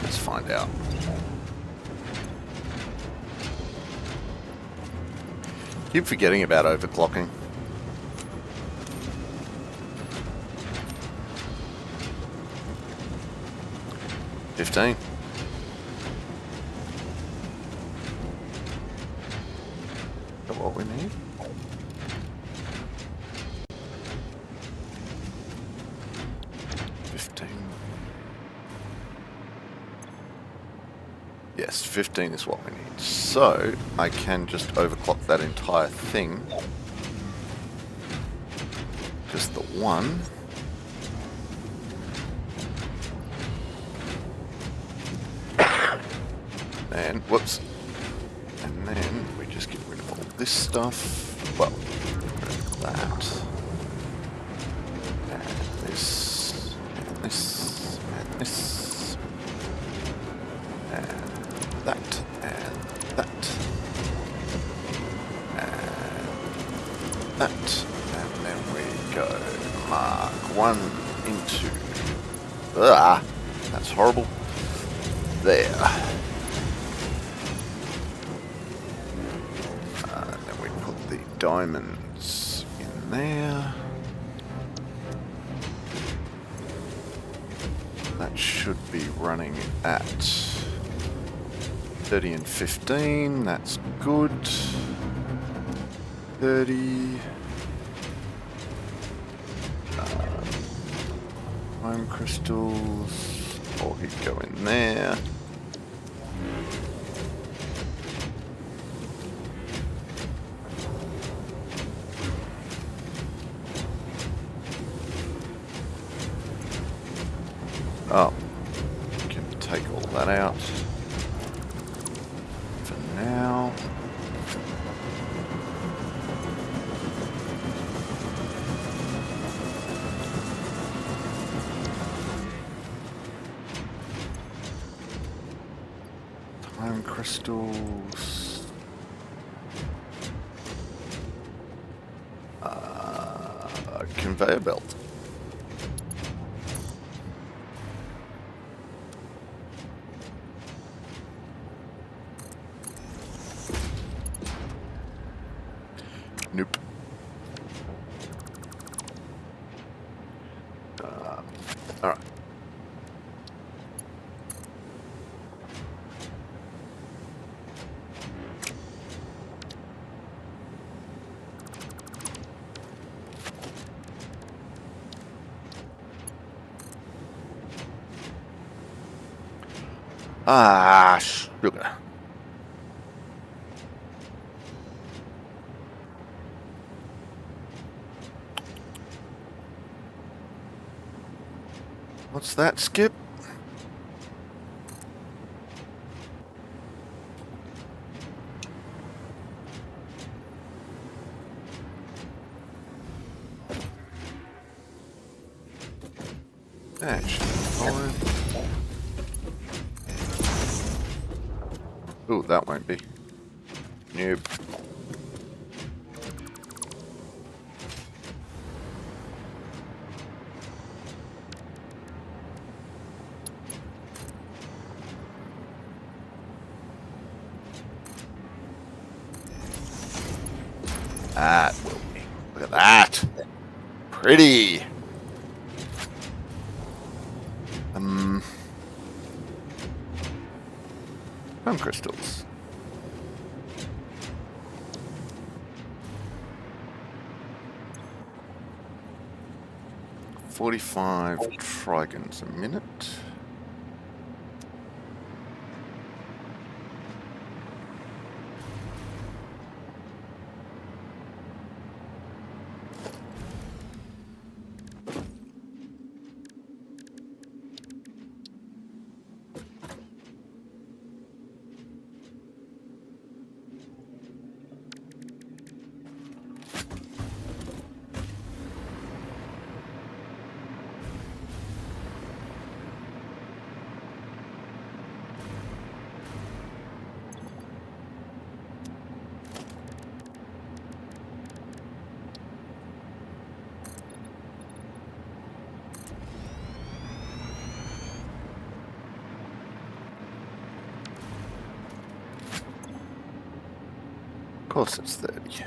Let's find out. Keep forgetting about overclocking. Is that what we need? Yes, 15 is what we need. So, I can just overclock that entire thing. Just the one. And, whoops. And then we just get rid of all this stuff. Well, that. And this. And this. And this. And that. And that. And that. And then we go mark one into. Ah, that's horrible. There. And then we put the diamonds in there. That should be running at 30 and 15. That's good. 30. Time crystals. Or he'd go in there. Oh, can take all that out for now. Time crystals. Conveyor belt. Nope. Alright. Ah, sugar. What's that, Skip? That should be fine. Ooh, that won't be. Nope. That will be. Look at that. Pretty. Bone crystals. $45 trigons a minute. course it's 30.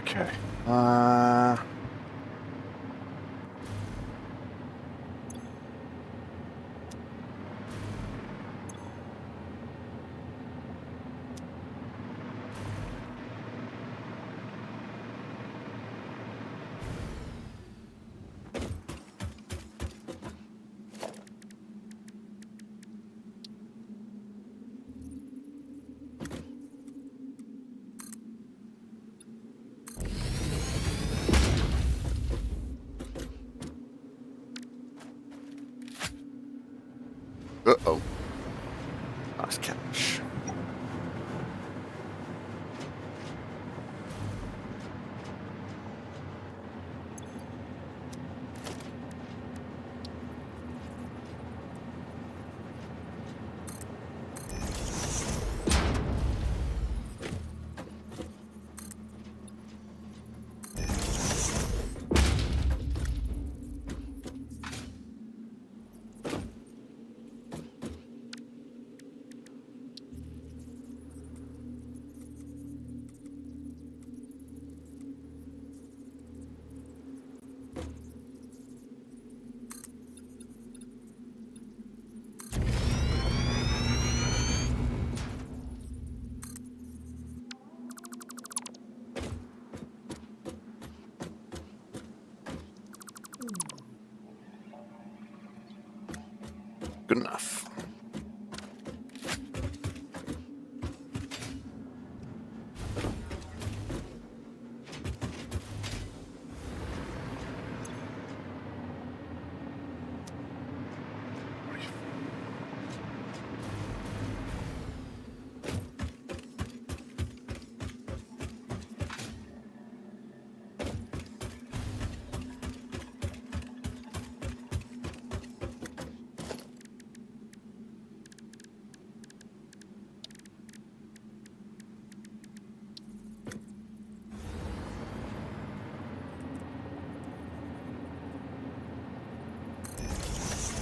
Okay. Uh-oh. Nice catch. Good enough.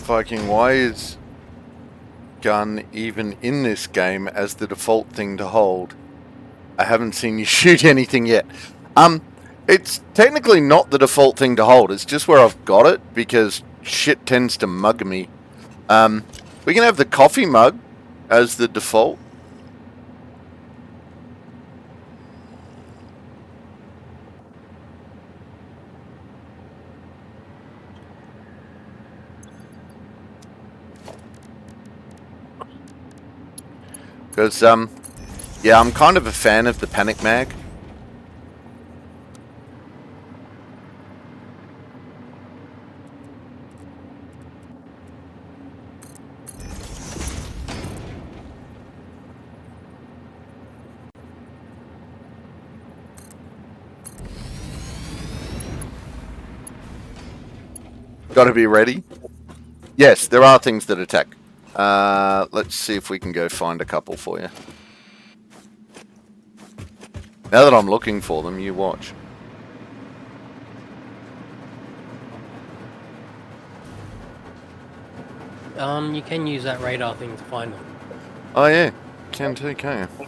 Fucking, why is gun even in this game as the default thing to hold? I haven't seen you shoot anything yet. It's technically not the default thing to hold. It's just where I've got it because shit tends to mug me. We can have the coffee mug as the default. Because, yeah, I'm kind of a fan of the panic mag. Gotta be ready. Yes, there are things that attack. Let's see if we can go find a couple for you. Now that I'm looking for them, you watch. You can use that radar thing to find them. Oh yeah, can too, can you?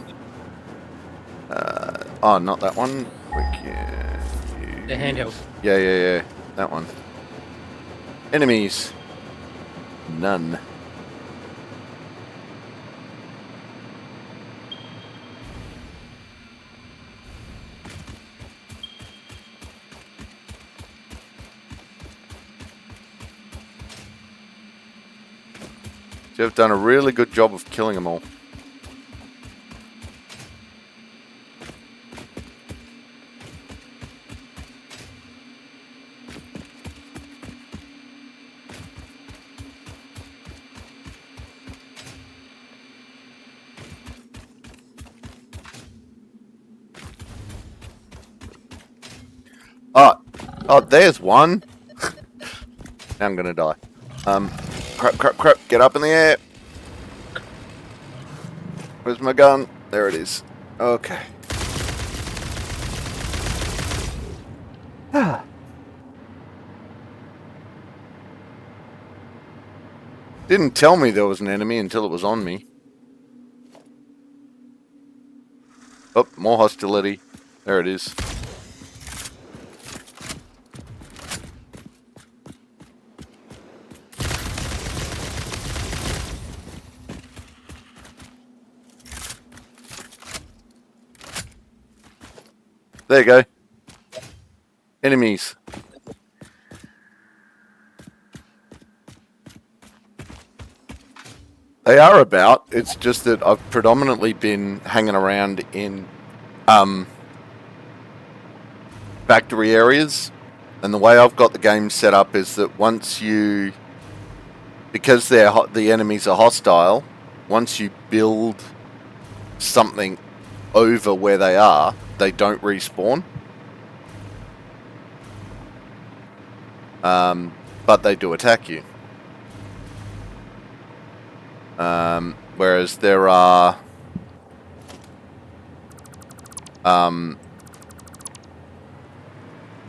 Oh, not that one. We can They're handheld. Yeah, that one. Enemies. None. You've done a really good job of killing them all. Oh, there's one. Now I'm gonna die. Crap, get up in the air. Where's my gun? There it is. Okay. Didn't tell me there was an enemy until it was on me. Oh, more hostility. There it is. There you go. Enemies. They are about. It's just that I've predominantly been hanging around in factory areas, and the way I've got the game set up is that once you, because the enemies are hostile, once you build something over where they are, they don't respawn. But they do attack you. Whereas there are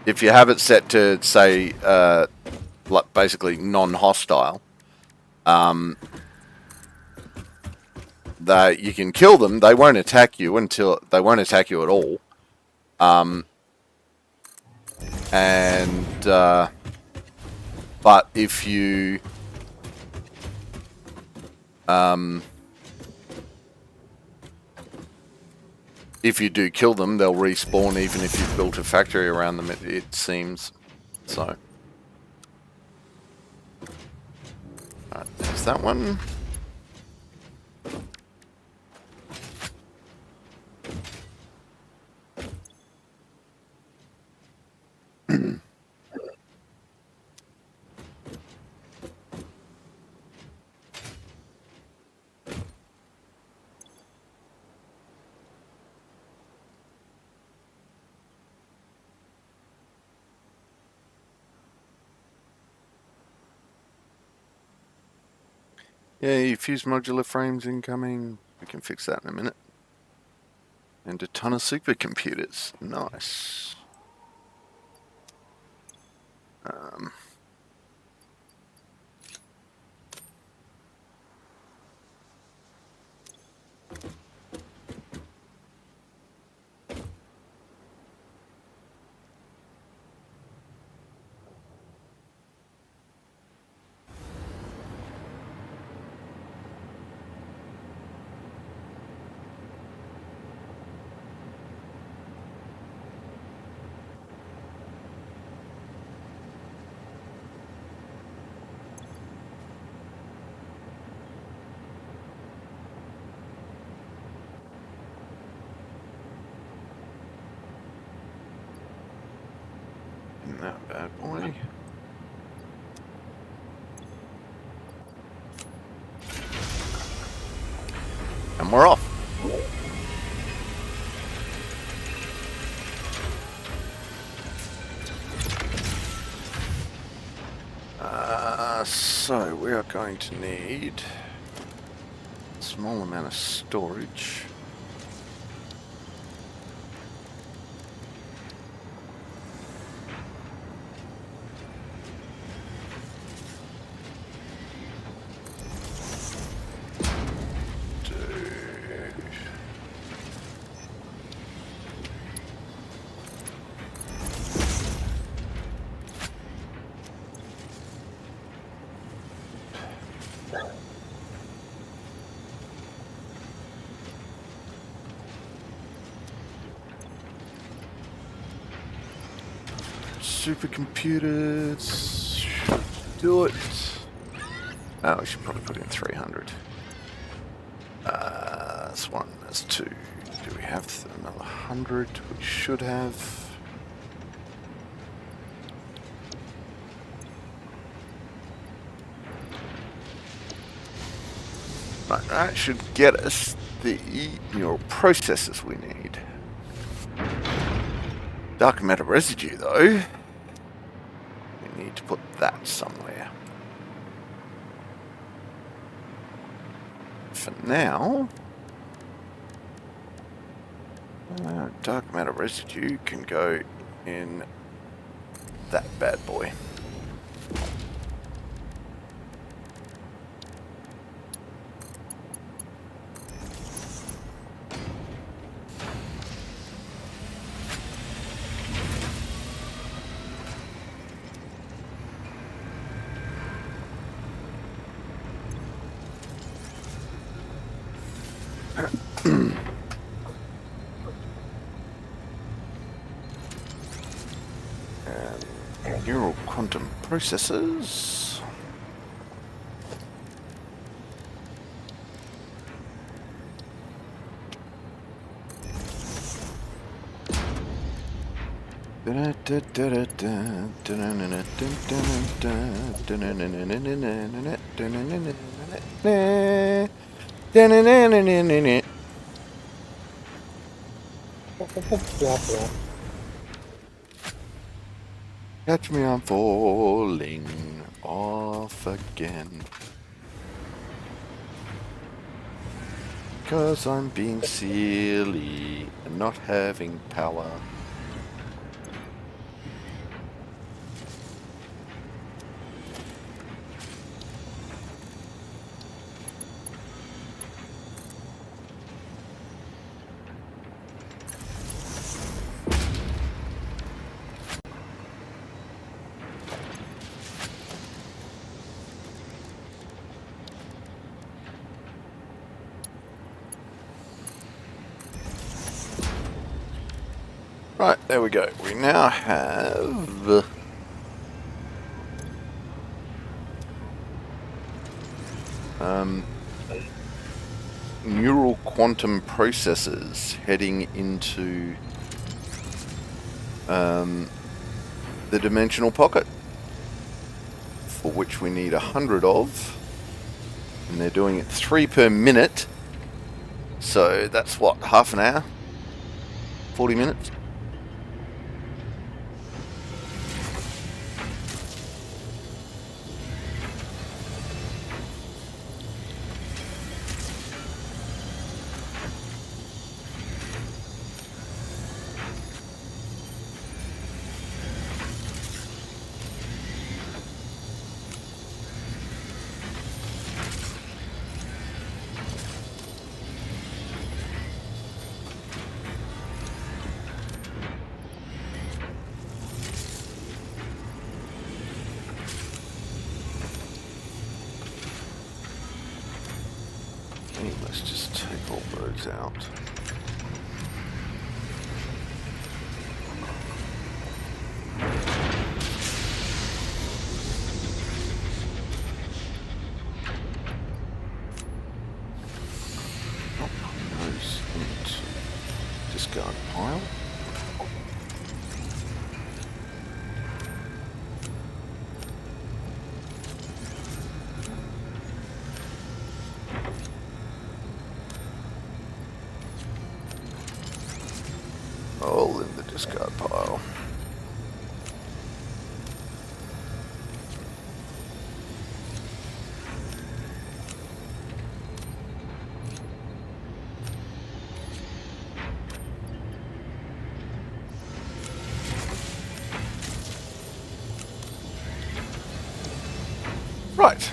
if you have it set to say like basically non-hostile, that you can kill them. They won't attack you until they won't attack you at all. But if you do kill them, they'll respawn even if you've built a factory around them, it seems. So. Alright, there's that one. Yeah, fuse modular frames incoming. We can fix that in a minute. And a ton of supercomputers. Nice. That bad boy. And we're off. So we are going to need a small amount of storage. Supercomputers should do it. Oh, we should probably put in 300. That's one, that's two. Do we have another 100? We should have. Right, that should get us the neural processors we need. Dark matter residue, though. We need to put that somewhere. For now, dark matter residue can go in that bad boy. And neural quantum processors. Catch me, I'm falling off again. 'Cause I'm being silly and not having power. Right, there we go. We now have neural quantum processors heading into the dimensional pocket, for which we need 100 of, and they're doing it 3 per minute. So that's what, half an hour? 40 minutes? Okay, let's just take all those out. Those into discard pile. All in the discard pile. Right.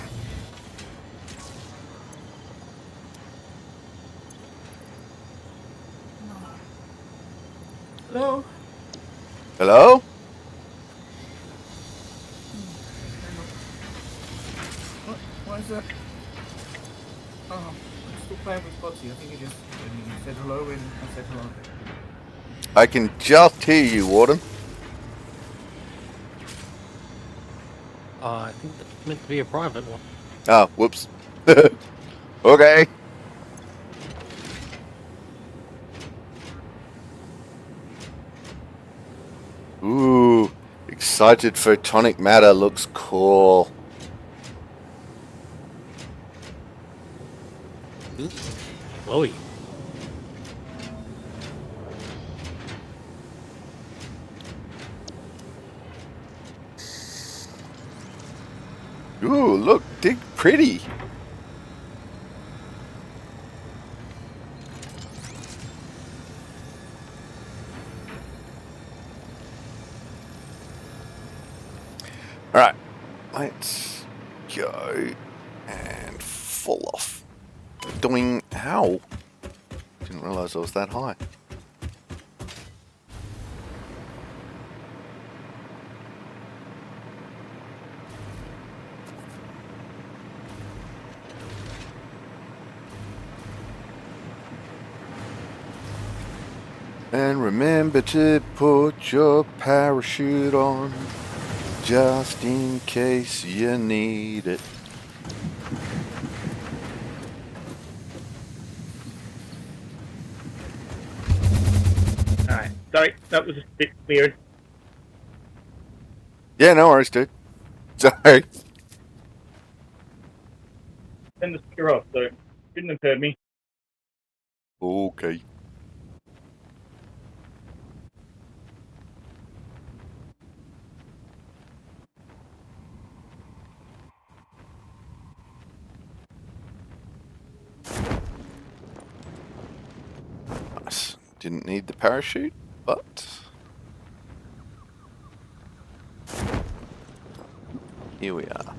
Hello? Hello? Why is that? Oh, I'm still playing with Potsy. I think he just said hello and I said hello. I can just hear you, Warden. I think that's meant to be a private one. Ah, whoops. Okay. Ooh, excited photonic matter looks cool. Chloe. Ooh, look, dig pretty. Alright, let's go and fall off. Doing how? Didn't realise I was that high. And remember to put your parachute on, just in case you need it. Alright, sorry, that was a bit weird. Yeah, no worries, dude. Sorry. Turn the speaker off, so shouldn't have heard me. Okay. Nice. Didn't need the parachute, but here we are.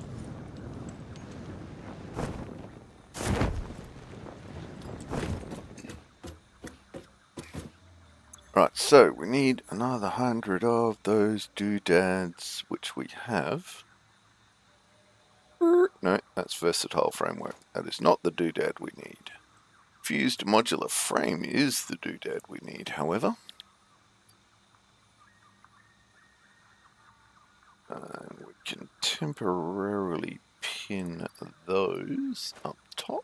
Right, so we need another 100 of those doodads, which we have. No, that's versatile framework. That is not the doodad we need. Fused modular frame is the doodad we need, however. We can temporarily pin those up top.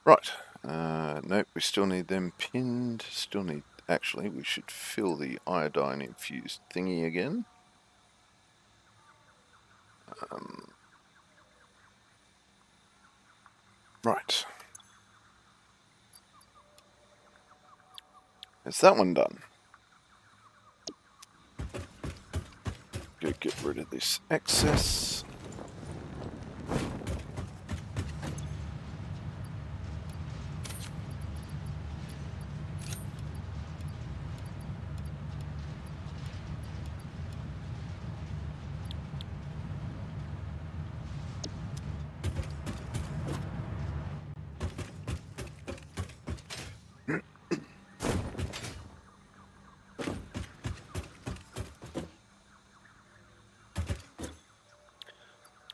Right. Nope, we still need them pinned. Still need... Actually, we should fill the iodine infused thingy again. Right. Is that one done? Go get rid of this excess.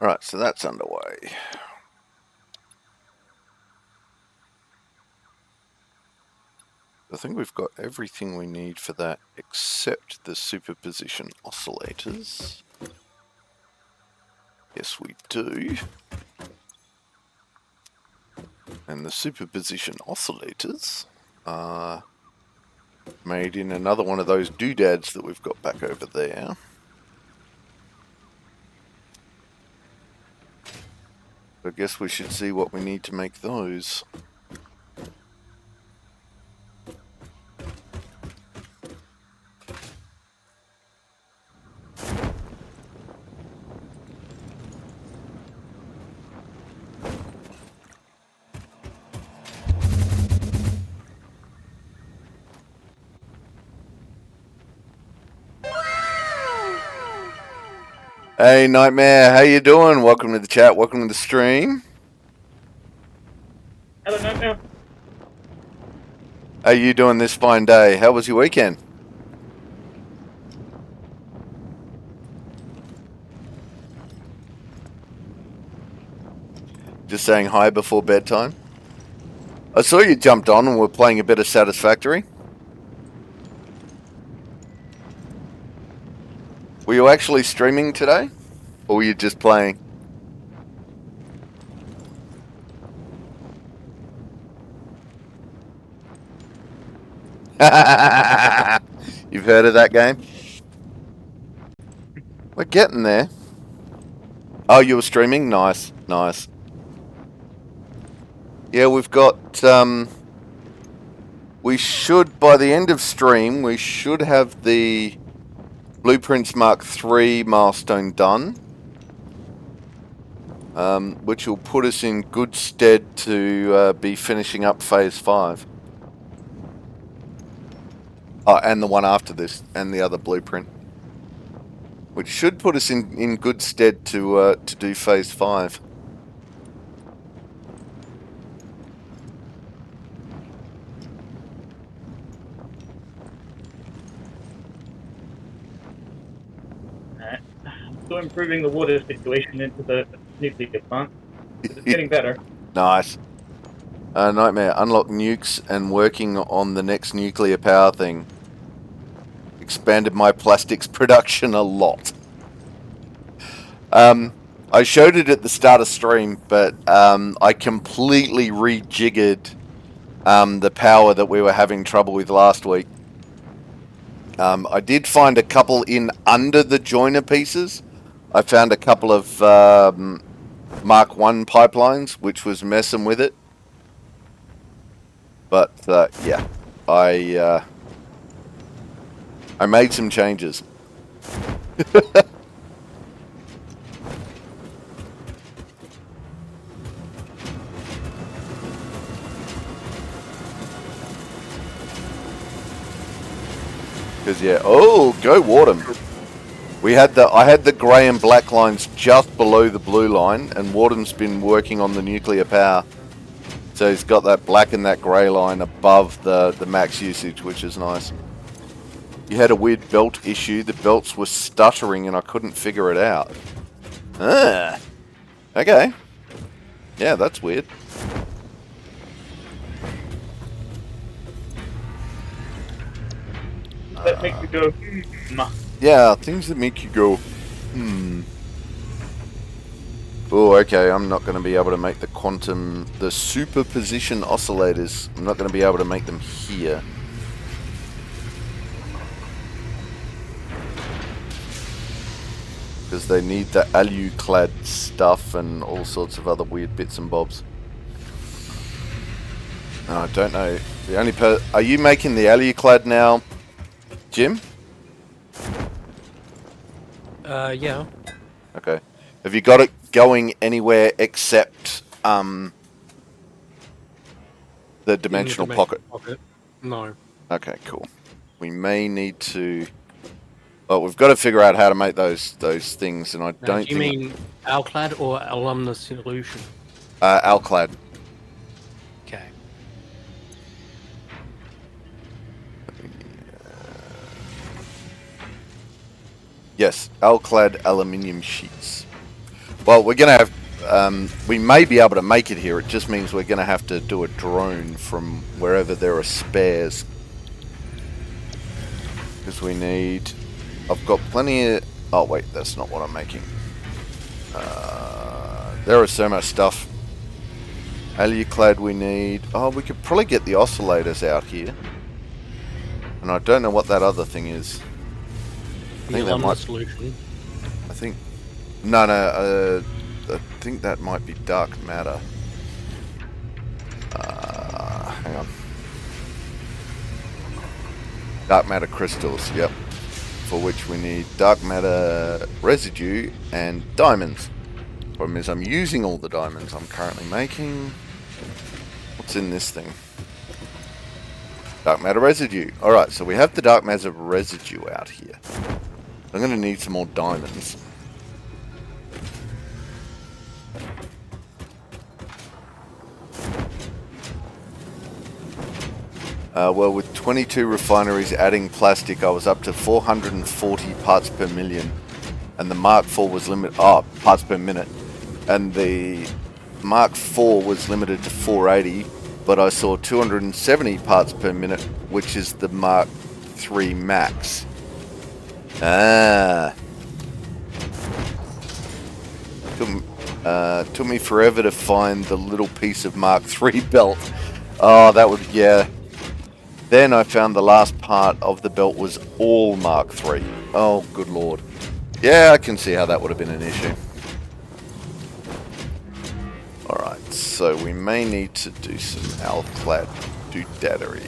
Alright, so that's underway. I think we've got everything we need for that except the superposition oscillators. Yes, we do. And the superposition oscillators are made in another one of those doodads that we've got back over there. I guess we should see what we need to make those. Hey Nightmare, how you doing? Welcome to the chat, welcome to the stream. Hello, Nightmare. How you doing this fine day? How was your weekend? Just saying hi before bedtime. I saw you jumped on and were playing a bit of Satisfactory. Were you actually streaming today? Or were you just playing? You've heard of that game? We're getting there. Oh, you were streaming? Nice, nice. Yeah, we've got, we should, by the end of stream, we should have the Blueprints Mark III milestone done. Which will put us in good stead to be finishing up Phase 5. Oh, and the one after this, and the other blueprint. Which should put us in good stead to do Phase 5. Alright. I'm still improving the water situation into the nuclear plant. It's getting better. Nice. Nightmare. Unlock nukes and working on the next nuclear power thing. Expanded my plastics production a lot. I showed it at the start of stream, but I completely rejiggered the power that we were having trouble with last week. I did find a couple in under the joiner pieces. I found a couple of Mark 1 pipelines, which was messing with it. But yeah, I made some changes. Because yeah, oh, go Wardham. I had the grey and black lines just below the blue line, and Wardham's been working on the nuclear power. So he's got that black and that grey line above the max usage, which is nice. You had a weird belt issue. The belts were stuttering and I couldn't figure it out. Ah, okay. Yeah, that's weird. That makes me go, Yeah, things that make you go, Oh, okay, I'm not going to be able to make the superposition oscillators. I'm not going to be able to make them here. Because they need the alu-clad stuff and all sorts of other weird bits and bobs. Oh, I don't know. The only are you making the alu-clad now, Jim? Yeah. Okay. Have you got it going anywhere except the dimensional pocket? No. Okay, cool. We may need to. Well, we've got to figure out how to make those things, and I don't. Do you mean Alclad or Alumna Solution? Alclad. Okay. Yes, Alclad aluminium sheets. Well, we're gonna have. We may be able to make it here. It just means we're gonna have to do a drone from wherever there are spares. Because we need. I've got plenty of. Oh wait, that's not what I'm making. There is so much stuff. Aluclad we need. Oh, we could probably get the oscillators out here. And I don't know what that other thing is. I think that might. Solution. I think. No. I think that might be dark matter. Hang on. Dark matter crystals. Yep. For which we need dark matter residue and diamonds. Problem is I'm using all the diamonds I'm currently making. What's in this thing? Dark matter residue. Alright, so we have the dark matter residue out here. I'm going to need some more diamonds. Well, with 22 refineries adding plastic, I was up to 440 parts per million. And the Mark IV was limited... Oh, parts per minute. And the Mark IV was limited to 480, but I saw 270 parts per minute, which is the Mark III Max. Took me forever to find the little piece of Mark III belt. Oh, that would... Yeah. Then I found the last part of the belt was all Mark III. Oh, good lord. Yeah, I can see how that would have been an issue. Alright, so we may need to do some Alclad doodaddery.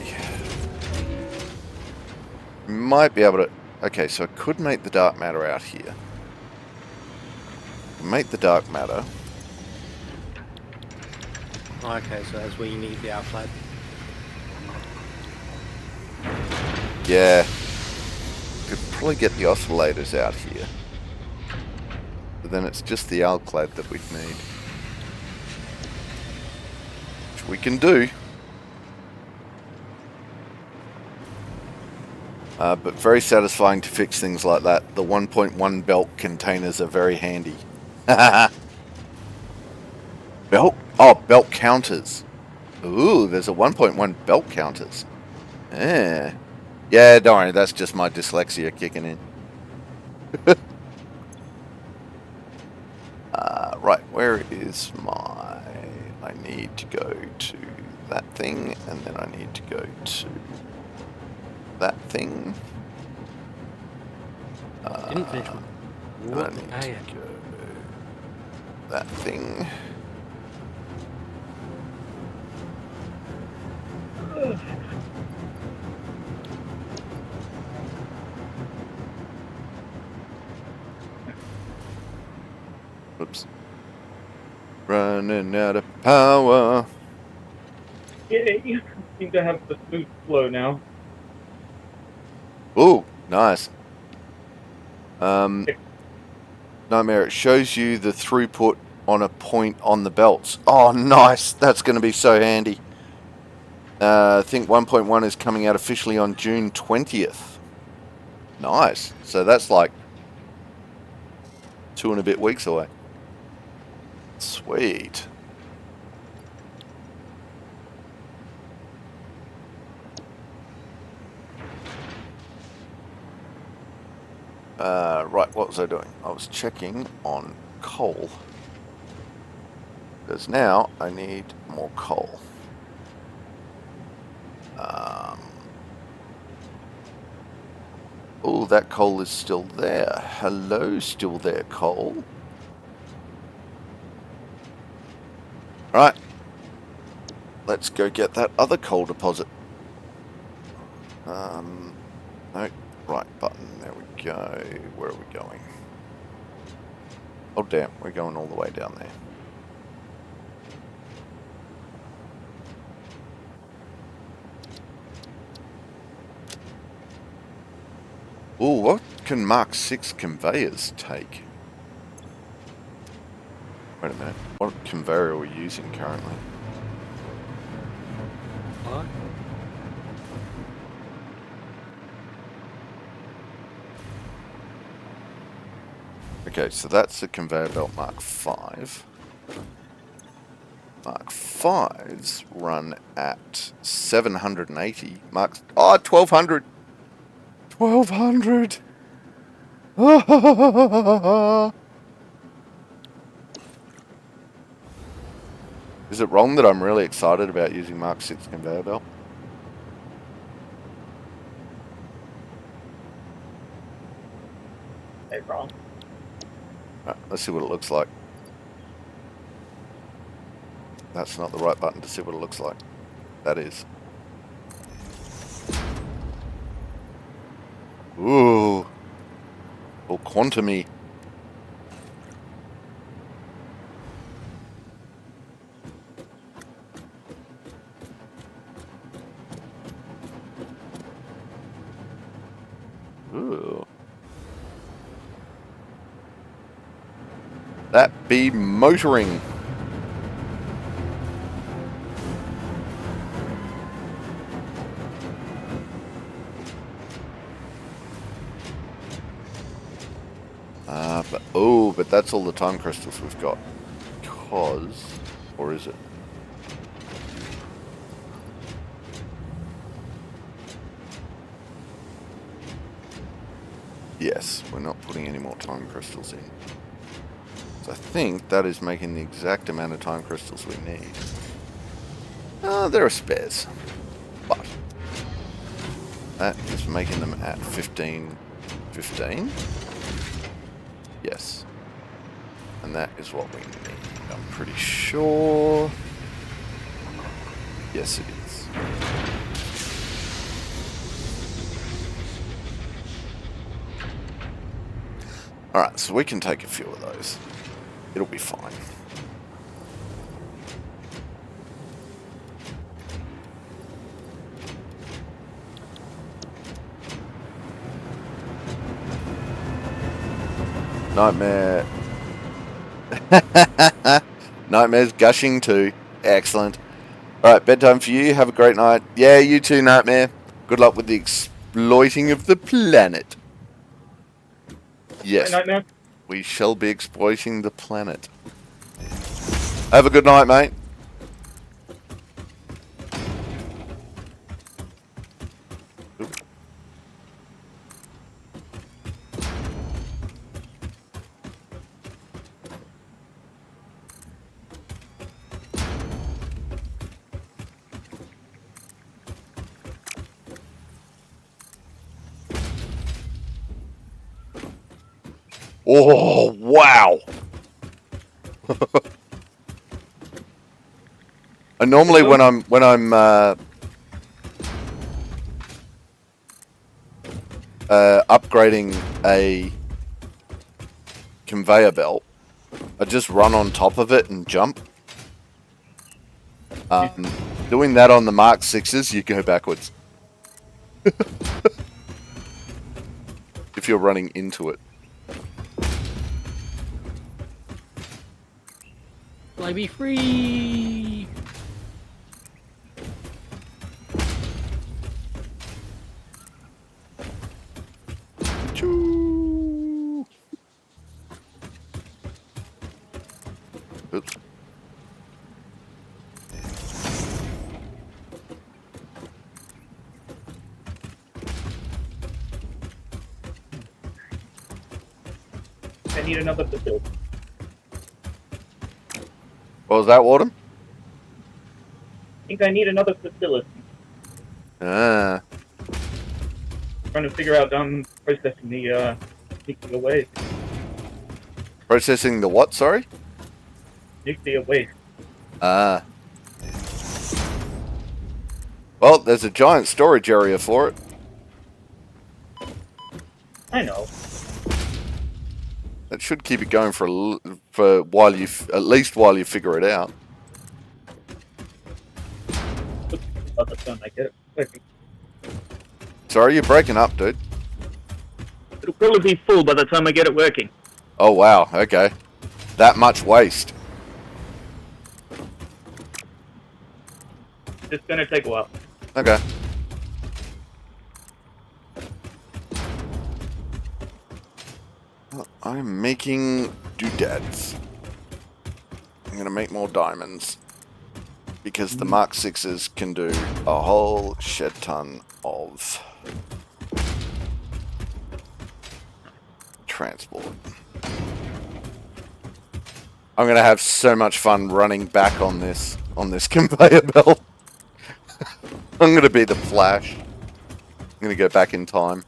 Might be able to... Okay, so I could make the dark matter out here. Make the dark matter. Okay, so that's where you need the Alclad. Yeah. Could probably get the oscillators out here. But then it's just the Alclad that we'd need. Which we can do. But very satisfying to fix things like that. The 1.1 belt containers are very handy. Belt? Oh, belt counters. Ooh, there's a 1.1 belt counters. Yeah, don't worry, that's just my dyslexia kicking in. Right, where is my... I need to go to that thing, and then I need to go to that thing. Didn't finish. And I need to go that thing. Oops. Running out of power. Yay! Seem to have the smooth flow now. Ooh, nice. Nightmare, it shows you the throughput on a point on the belts. Oh, nice. That's going to be so handy. I think 1.1 is coming out officially on June 20th. Nice. So that's like 2 and a bit weeks away. Sweet. Right, what was I doing? I was checking on coal. Because now I need more coal. Oh, that coal is still there. Hello, still there, coal. Right. Let's go get that other coal deposit. No, right button. There we go. Where are we going? Oh, damn. We're going all the way down there. Ooh, what can Mark 6 conveyors take? Wait a minute. What conveyor are we using currently? What? Okay, so that's the conveyor belt Mark 5. Mark 5s run at 780. Mark... Oh, 1200! 1200! Is it wrong that I'm really excited about using Mark 6 conveyor belt? Hey, wrong. Right, let's see what it looks like. That's not the right button to see what it looks like. That is. Ooh. Oh, quantum-y. Ooh. That be motoring. But that's all the time crystals we've got. Because, or is it? Yes, we're not putting any more time crystals in. So I think that is making the exact amount of time crystals we need. There are spares, but that is making them at 15. Yes. And that is what we need. I'm pretty sure. Yes, it is. Alright, so we can take a few of those. It'll be fine. Nightmare. Nightmare's gushing too. Excellent. Alright, bedtime for you. Have a great night. Yeah, you too, Nightmare. Good luck with the exploiting of the planet. Yes, Night, Nightmare. we shall be exploiting the planet. Have a good night, mate. Oh, wow. And normally when I'm upgrading a conveyor belt, I just run on top of it and jump. Doing that on the Mark 6s, you go backwards. If you're running into it. Fly me free! Choo. Oops. I need another facility. What was that, Warden? I think I need another facility. Ah. Trying to figure out processing the nuclear waste. Processing the what, sorry? Nuclear waste. Ah. Well, there's a giant storage area for it. I know. That should keep it going for while you at least while you figure it out. By the time I get it working. Sorry, you're breaking up, dude. It'll probably be full by the time I get it working. Oh wow, okay. That much waste. It's gonna take a while. Okay. Well, I'm making doodads. I'm gonna make more diamonds. Because the Mark 6s can do a whole shed ton of transport. I'm gonna have so much fun running back on this conveyor belt. I'm gonna be the Flash. I'm gonna go back in time.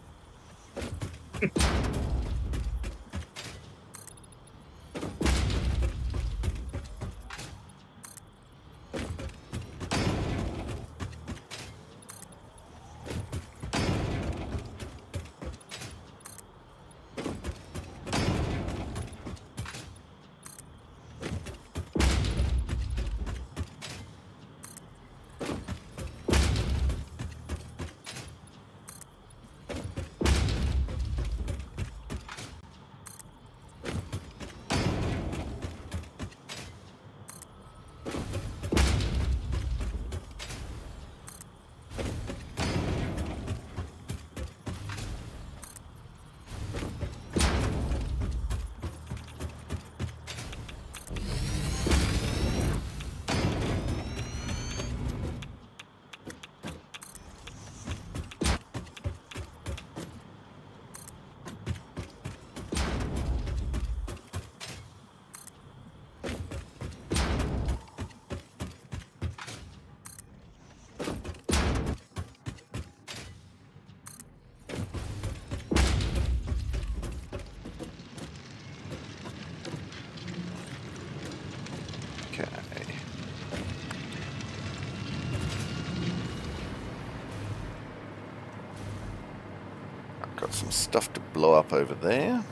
Got some stuff to blow up over there.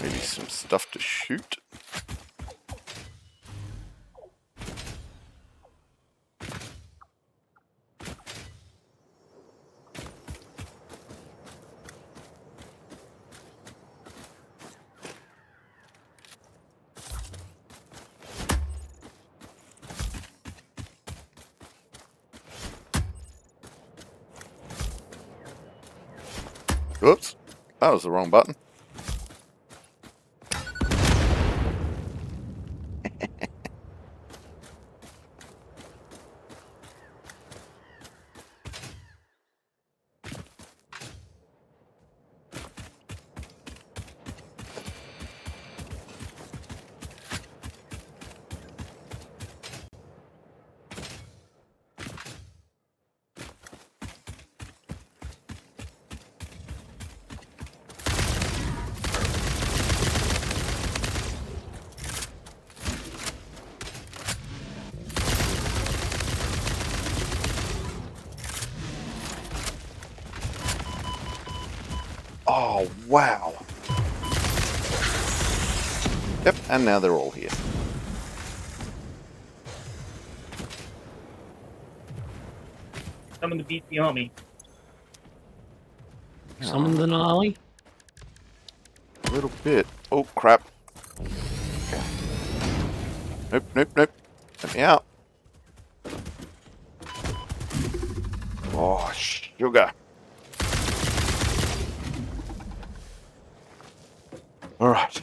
Maybe some stuff to shoot. Oops, that was the wrong button. Oh, wow. Yep, and now they're all here. Summon the beat the army. Summon the gnarly. A little bit. Oh, crap. Okay. Nope, nope, nope. Let me out. Oh, sugar. Alright.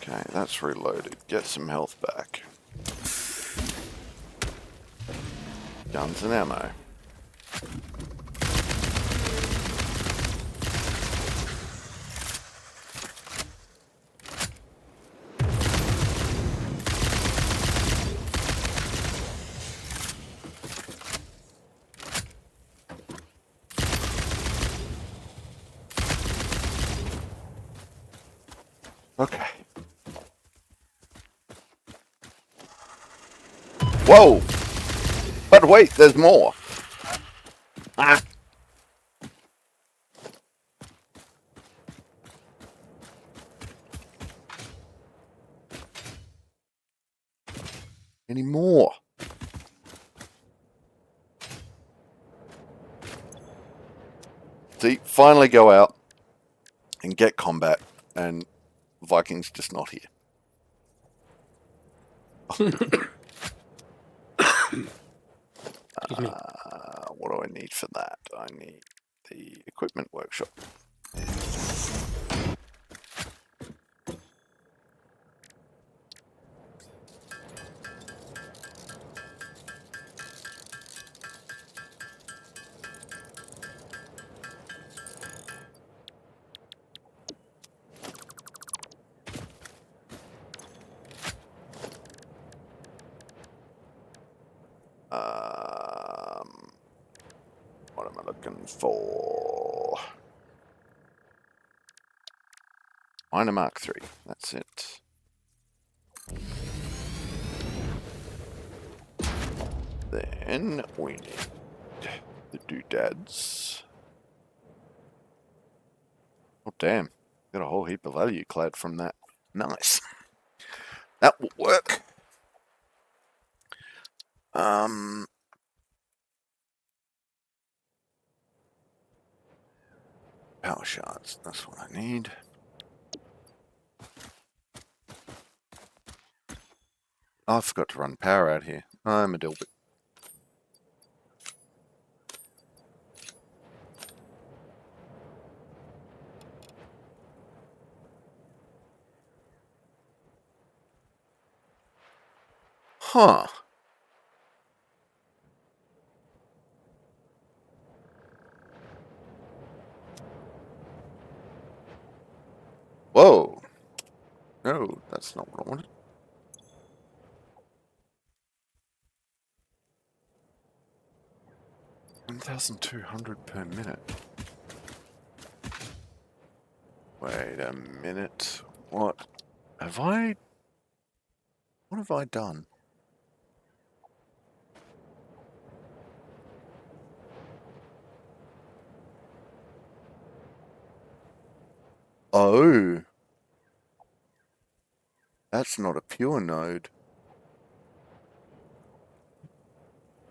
Okay, that's reloaded. Get some health back. Guns and ammo. Okay. Whoa! But wait, there's more. Ah. Any more? See, finally go out and get combat, and Vikings just not here. Excuse me. What do I need for that? I need the equipment workshop. What am I looking for? Miner Mark 3. That's it. Then we need the doodads. Oh damn! Got a whole heap of value clad from that. Nice. That will work. Power shards. That's what I need. Oh, I forgot to run power out here. I'm a dilbit. Huh. Whoa. No, that's not what I wanted. $1,200 per minute. Wait a minute. What have I done? Oh. That's not a pure node.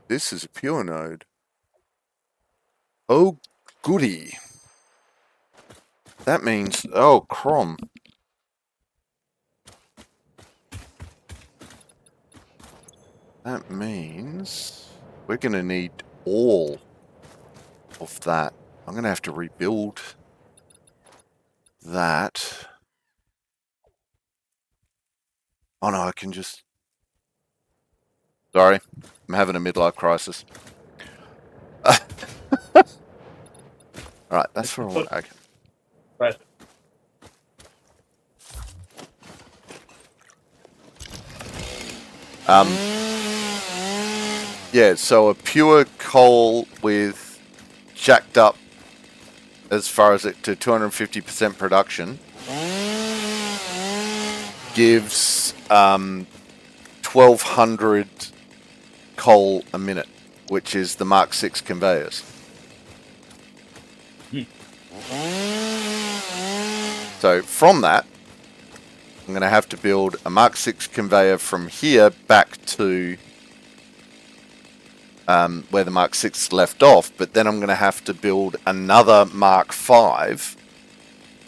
This is a pure node. Oh, goody. That means, oh, crom. That means we're going to need all of that. I'm going to have to rebuild that. Oh no, I can just... Sorry, I'm having a midlife crisis. Alright, that's where I want... Okay. Right. Yeah, so a pure coal with jacked up as far as it to 250% production gives 1,200 coal a minute, which is the Mark 6 conveyors. So from that, I'm going to have to build a Mark 6 conveyor from here back to where the Mark 6 left off, but then I'm going to have to build another Mark 5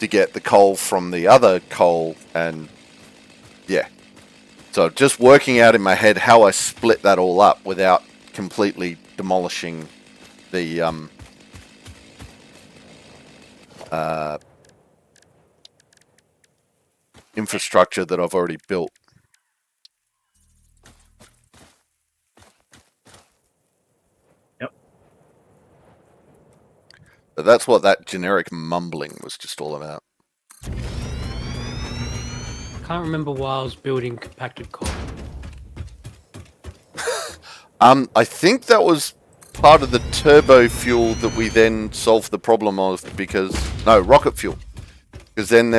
to get the coal from the other coal, and yeah. So just working out in my head how I split that all up without completely demolishing the infrastructure that I've already built. Yep. But that's what that generic mumbling was just all about. Can't remember why I was building compacted coal. I think that was part of the turbo fuel that we then solved the problem of, because no, rocket fuel, because then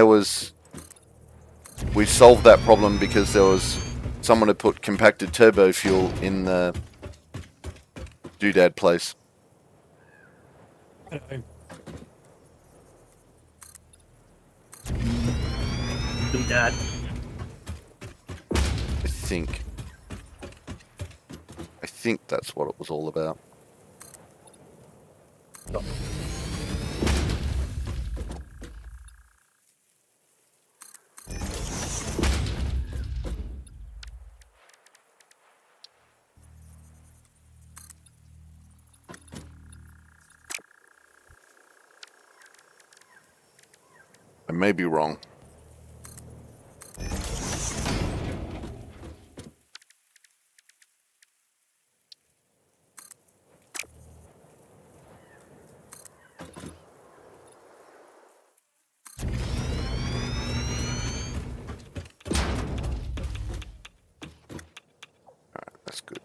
we solved that problem because there was someone had put compacted turbo fuel in the doodad place. Hello. Do that. I think that's what it was all about. So, I may be wrong. Alright, that's good.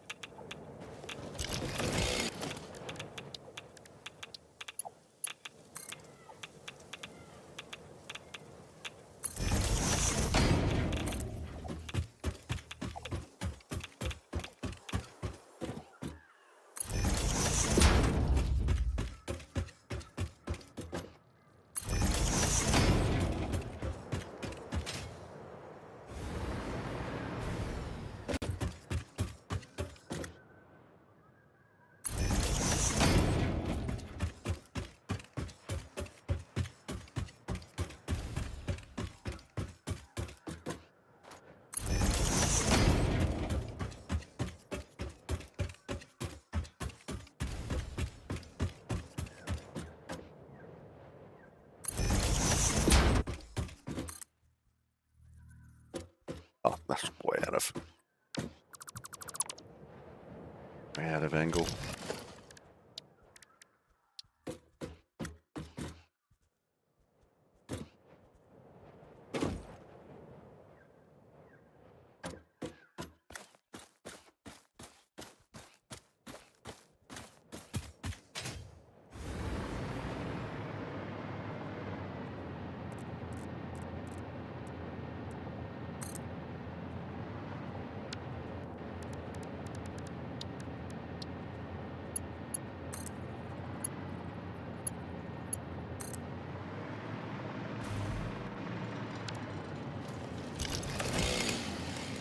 Oh, that's way out of angle.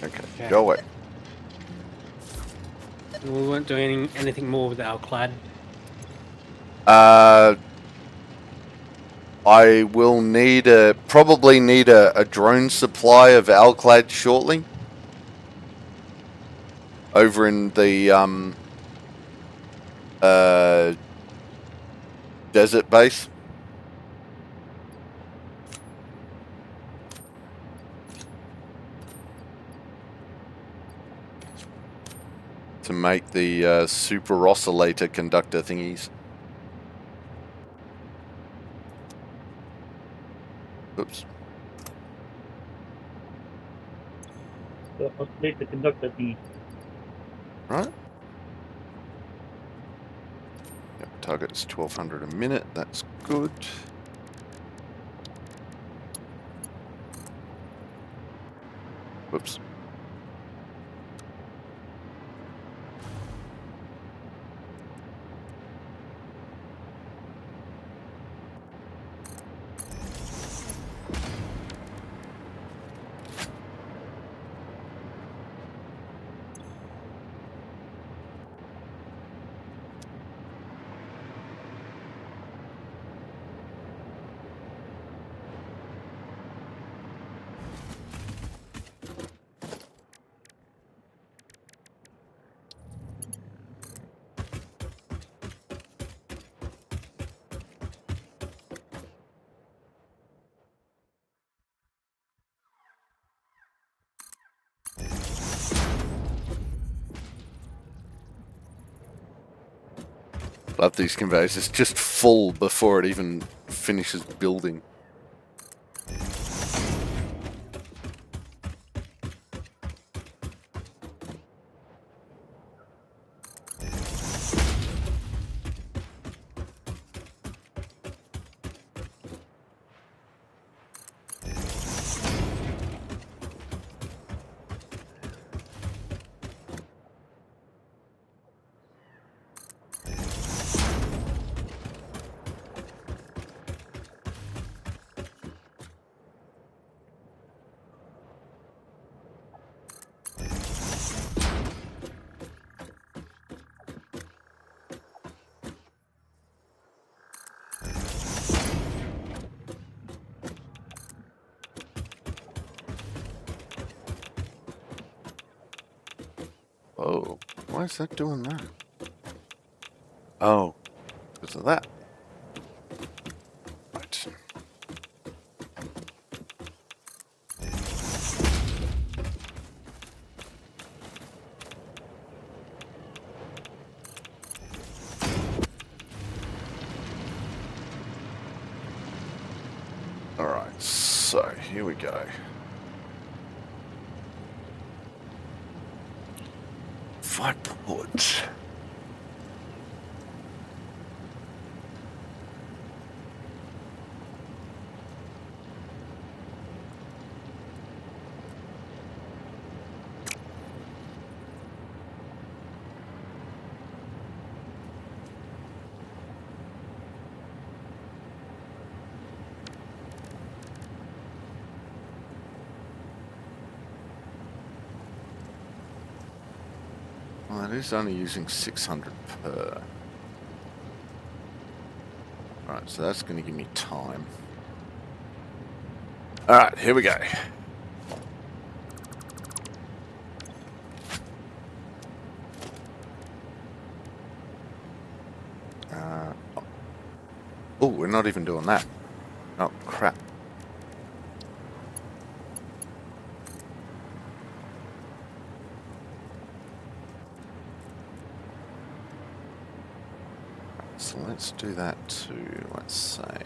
Okay, go away. We weren't doing anything more with our clad. I will probably need a drone supply of Alclad shortly. Over in the desert base. To make the super oscillator conductor thingies. Oops. the oscillator conductor thingy. Right. Yep, target's 1200 a minute. That's good. Whoops. Love these conveyors. It's just full before it even finishes building. Whoa, why is that doing that? Oh, because of that. Right. Alright, so here we go. Viperport. Well, it is only using 600 per. Alright, so that's going to give me time. Alright, here we go. Oh, we're not even doing that. Oh, crap. So let's do that to, let's say,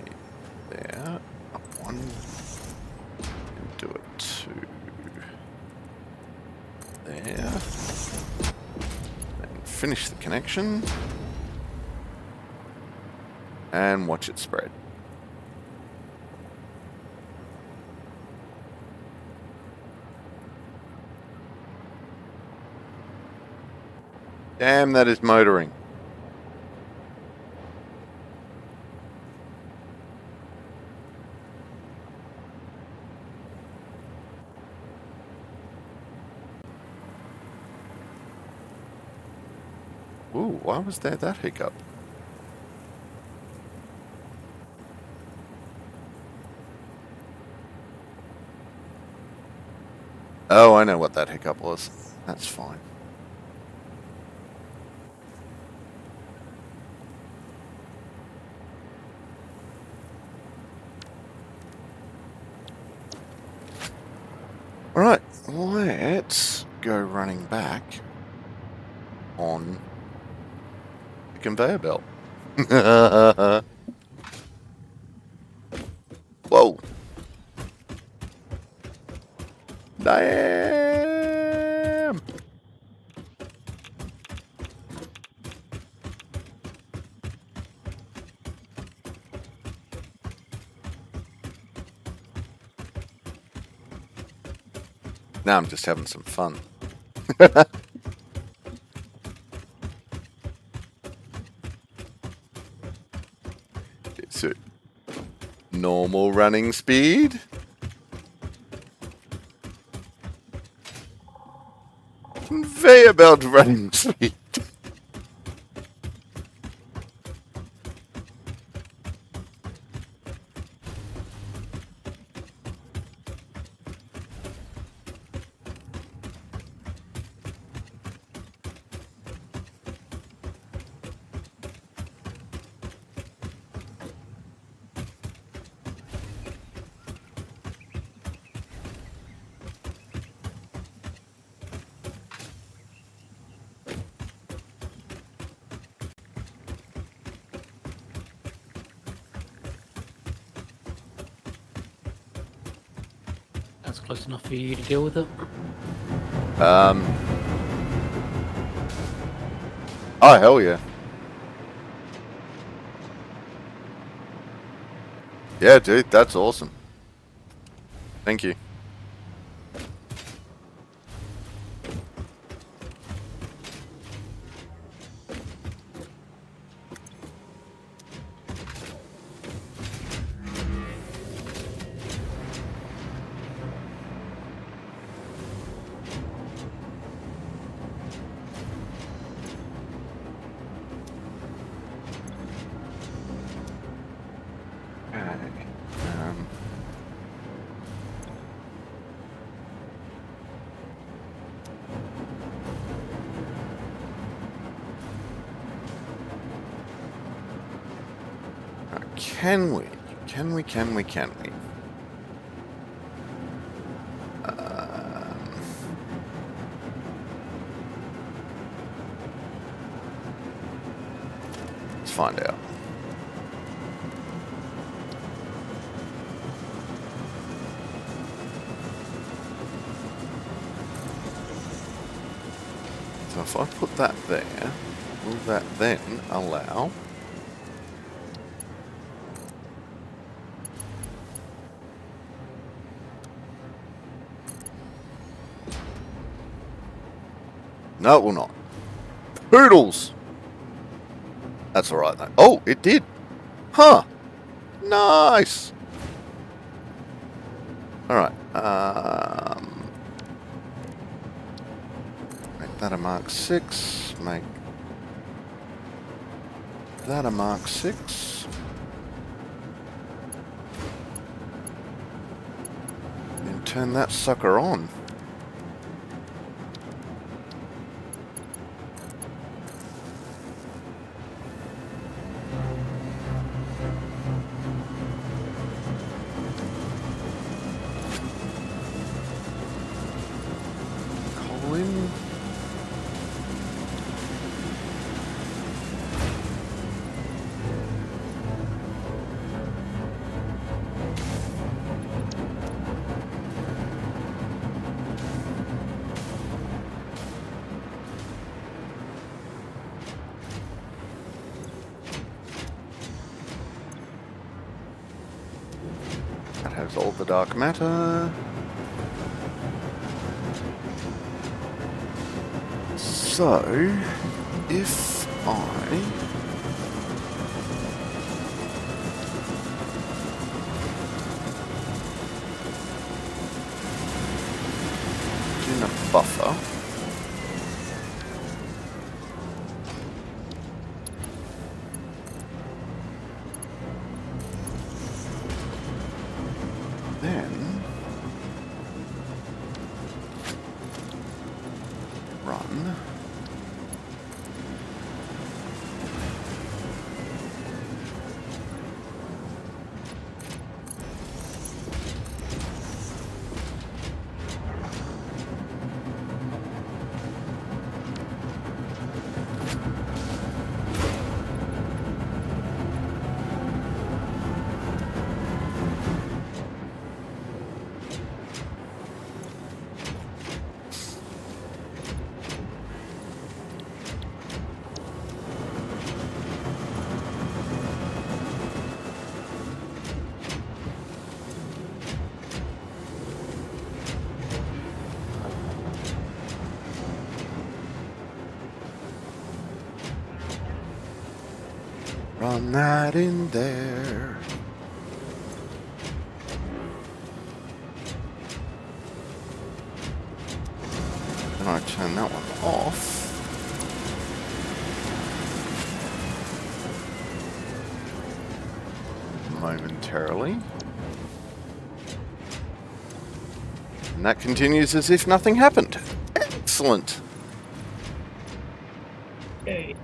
there, up one, and do it to there, and finish the connection, and watch it spread. Damn, that is motoring. Ooh, why was there that hiccup? Oh, I know what that hiccup was. That's fine. Alright, let's go running back on the conveyor belt. Whoa. Damn. Now I'm just having some fun. So, normal running speed. Conveyor belt running speed. That's close enough for you to deal with it. Oh, hell yeah. Yeah, dude, that's awesome. Thank you. Can we? Can we? Let's find out. So if I put that there, will that then allow... No, it will not. Poodles! That's alright though. Oh, it did. Huh. Nice. Alright. Make that a Mark 6. Make that a Mark 6. And turn that sucker on. Colin. That has all the dark matter. So, if I do a buffer, then run. Run that in there. Then I turn that one off. Momentarily. And that continues as if nothing happened. Excellent. Okay.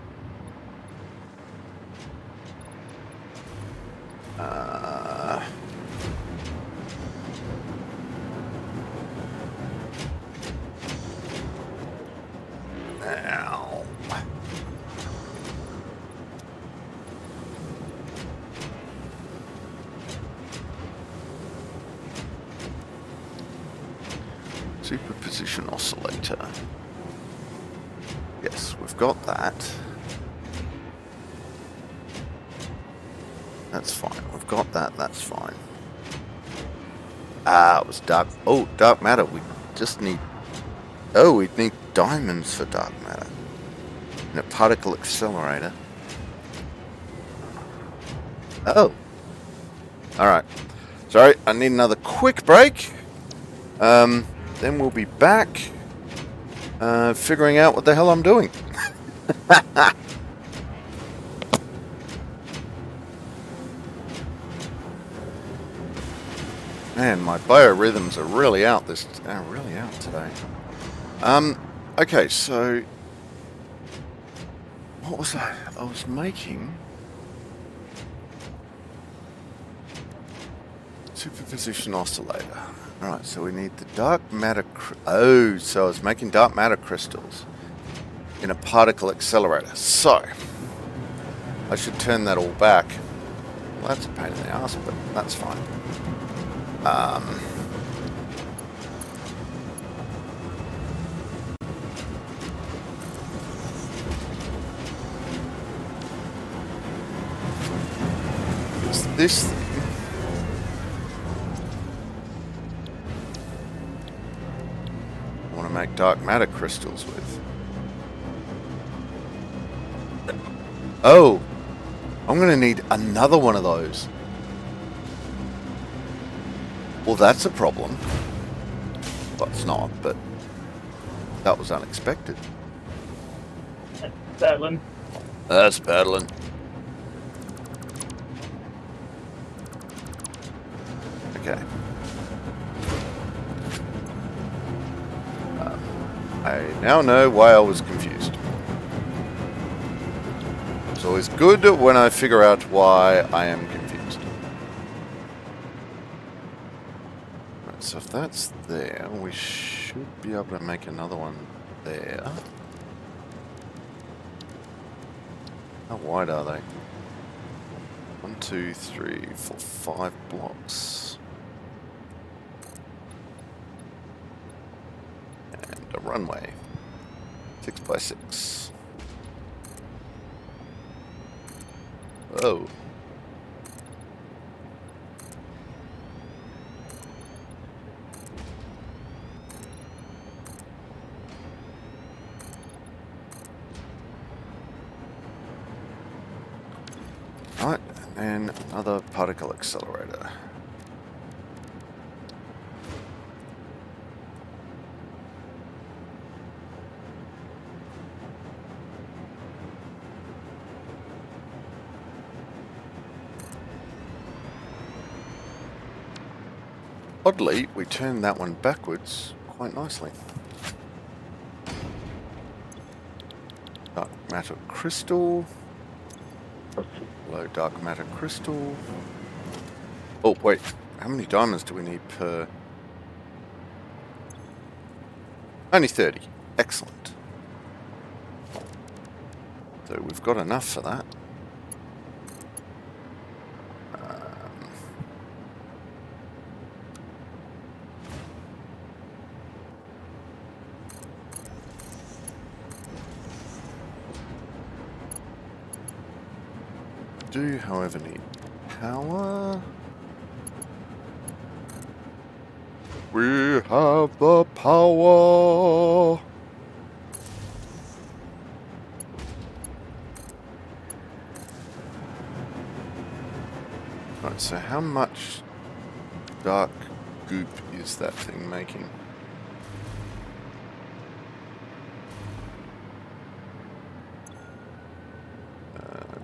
Now. Superposition oscillator. Yes, we've got that. That's fine. We've got that. That's fine. Ah, it was dark. Oh, dark matter. We just need... Oh, we need diamonds for dark matter. And a particle accelerator. Oh. Alright. Sorry, I need another quick break. Then we'll be back figuring out what the hell I'm doing. Man, my biorhythms are really out today. Okay, so what was I? I was making superposition oscillator. Alright, so we need the dark matter... Oh, so I was making dark matter crystals in a particle accelerator. So, I should turn that all back. Well, that's a pain in the ass, but that's fine. It's this thing. I want to make dark matter crystals with. Oh! I'm going to need another one of those. Well, that's a problem. Well, it's not, but that was unexpected. Battling. That's battling. Okay. I now know why I was confused. It's always good when I figure out why I am confused. Right, so if that's there, we should be able to make another one there. How wide are they? 1, 2, 3, 4, 5 blocks. And a runway. 6 by 6. Oh. Alright, and then another particle accelerator. Oddly, we turned that one backwards quite nicely. Dark matter crystal. Low dark matter crystal. Oh, wait. How many diamonds do we need per... Only 30. Excellent. So we've got enough for that. Do, however, need power. We have the power. Right, so how much dark goop is that thing making?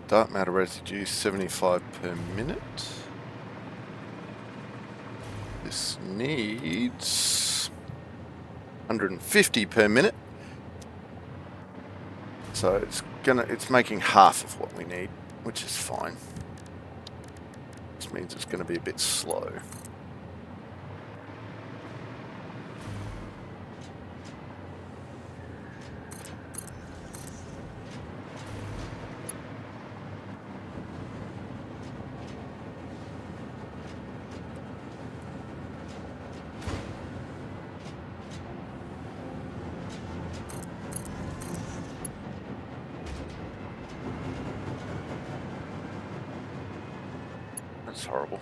Dark matter residue 75 per minute. This needs 150 per minute. So it's making half of what we need, which is fine. This means it's gonna be a bit slow. was horrible.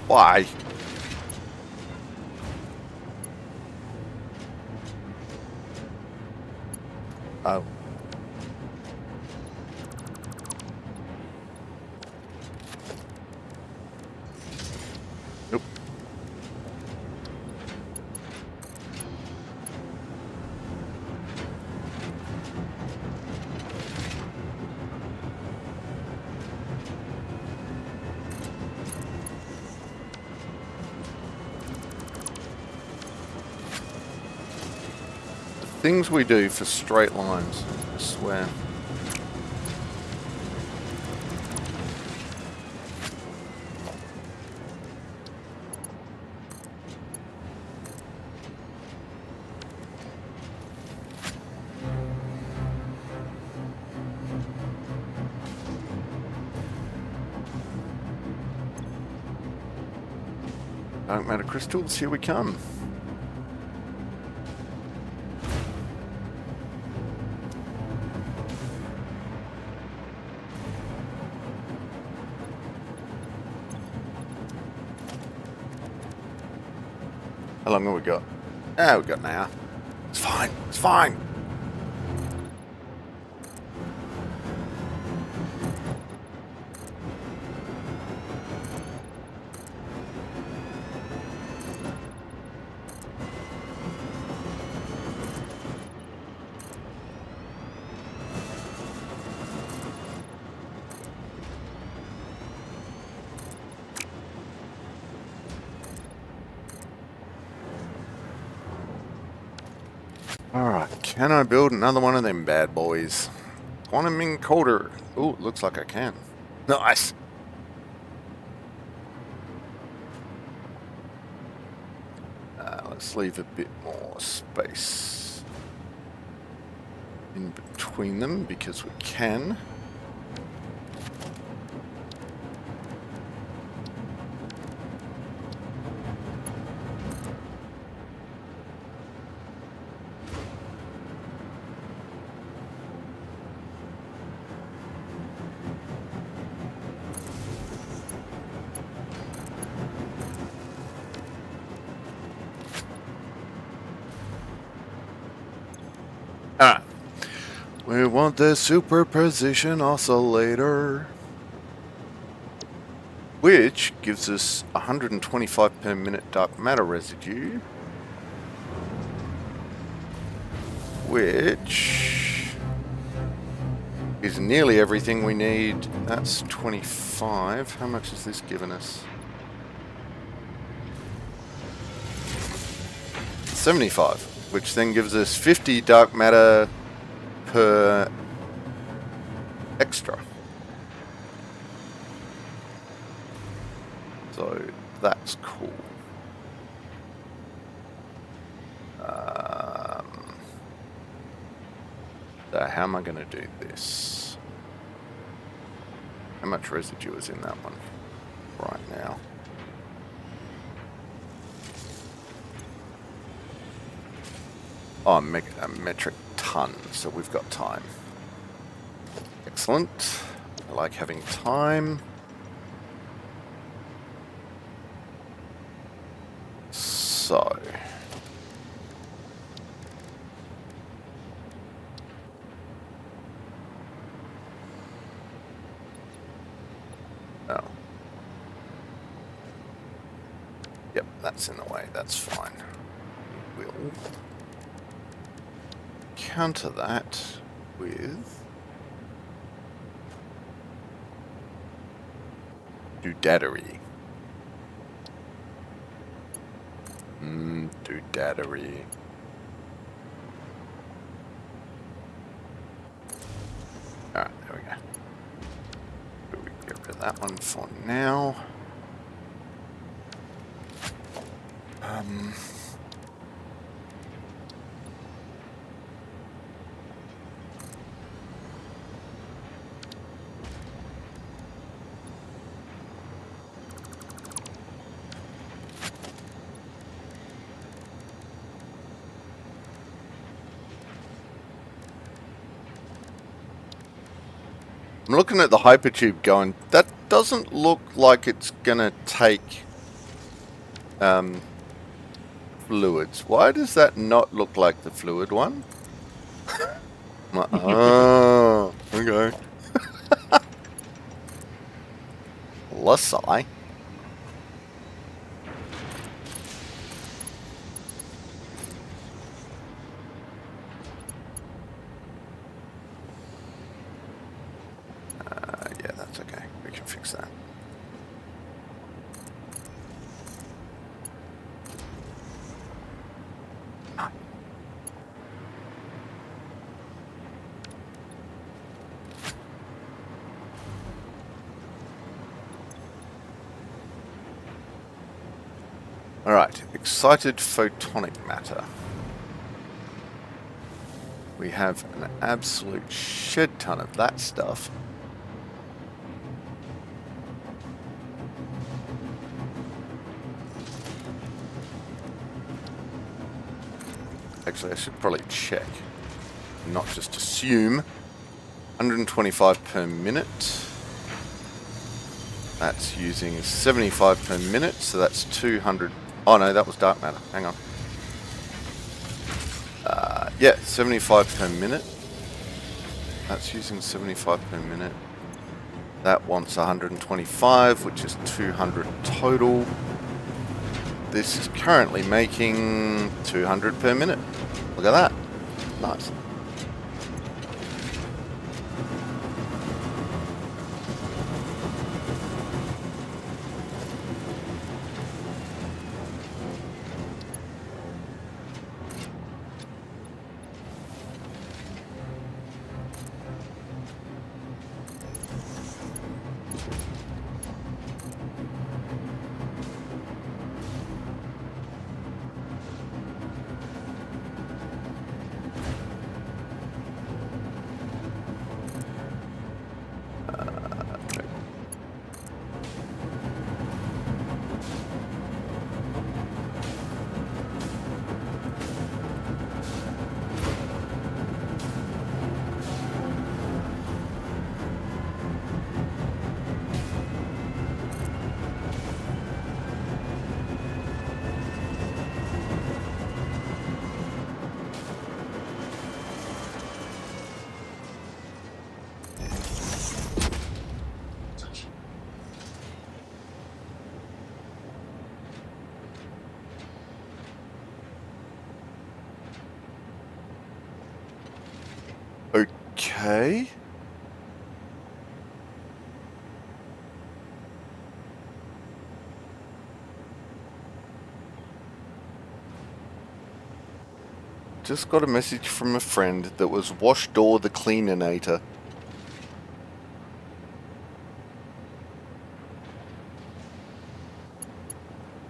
Why? Oh. Nope. Things we do for straight lines, I swear. Dark matter crystals, here we come. How long have we got? Ah, we've got an hour. It's fine. It's fine. Alright, can I build another one of them bad boys? Quantum encoder. Ooh, looks like I can. Nice! Let's leave a bit more space in between them because we can. Alright. We want the superposition oscillator, which gives us 125 per minute dark matter residue, which is nearly everything we need. That's 25. How much has this given us? 75, which then gives us 50 dark matter per extra. So that's cool. So how am I going to do this? How much residue is in that one right now? Oh, a metric ton, so we've got time. Excellent. I like having time. So... Oh. Yep, that's in the way, that's fine. We'll counter that with doodattery. Doodattery. Alright, there we go. We get rid of that one for now. I'm looking at the hypertube going, that doesn't look like it's gonna take fluids. Why does that not look like the fluid one? Oh, okay. Lasai. Yeah, that's okay. We can fix that. Alright, excited photonic matter. We have an absolute shed ton of that stuff. Actually, I should probably check, not just assume. 125 per minute. That's using 75 per minute, so that's 200. Oh no, that was dark matter. Hang on. Yeah, 75 per minute. That's using 75 per minute. That wants 125, which is 200 total. This is currently making 200 per minute. Look at that. Nice. Okay. Just got a message from a friend that was wash door the cleaninator.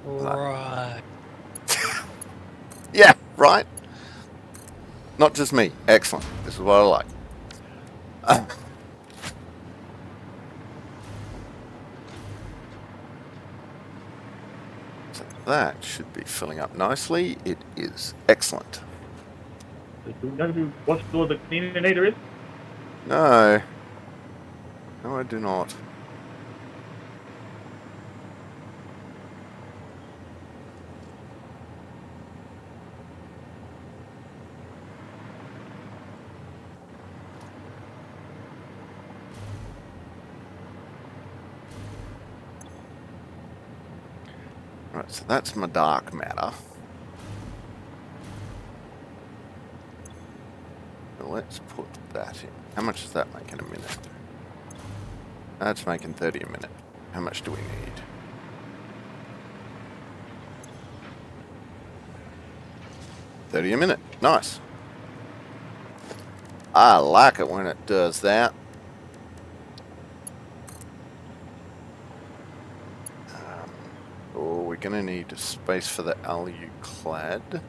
Right. Yeah, right? Not just me. Excellent. This is what I like. So that should be filling up nicely. It is. Excellent. Do you know who what door the cleaninator is? No. No, I do not. Right, so that's my dark matter. So let's put that in. How much does that make in a minute? That's making 30 a minute. How much do we need? $30 a minute. Nice. I like it when it does that. going to need a space for the aluclad.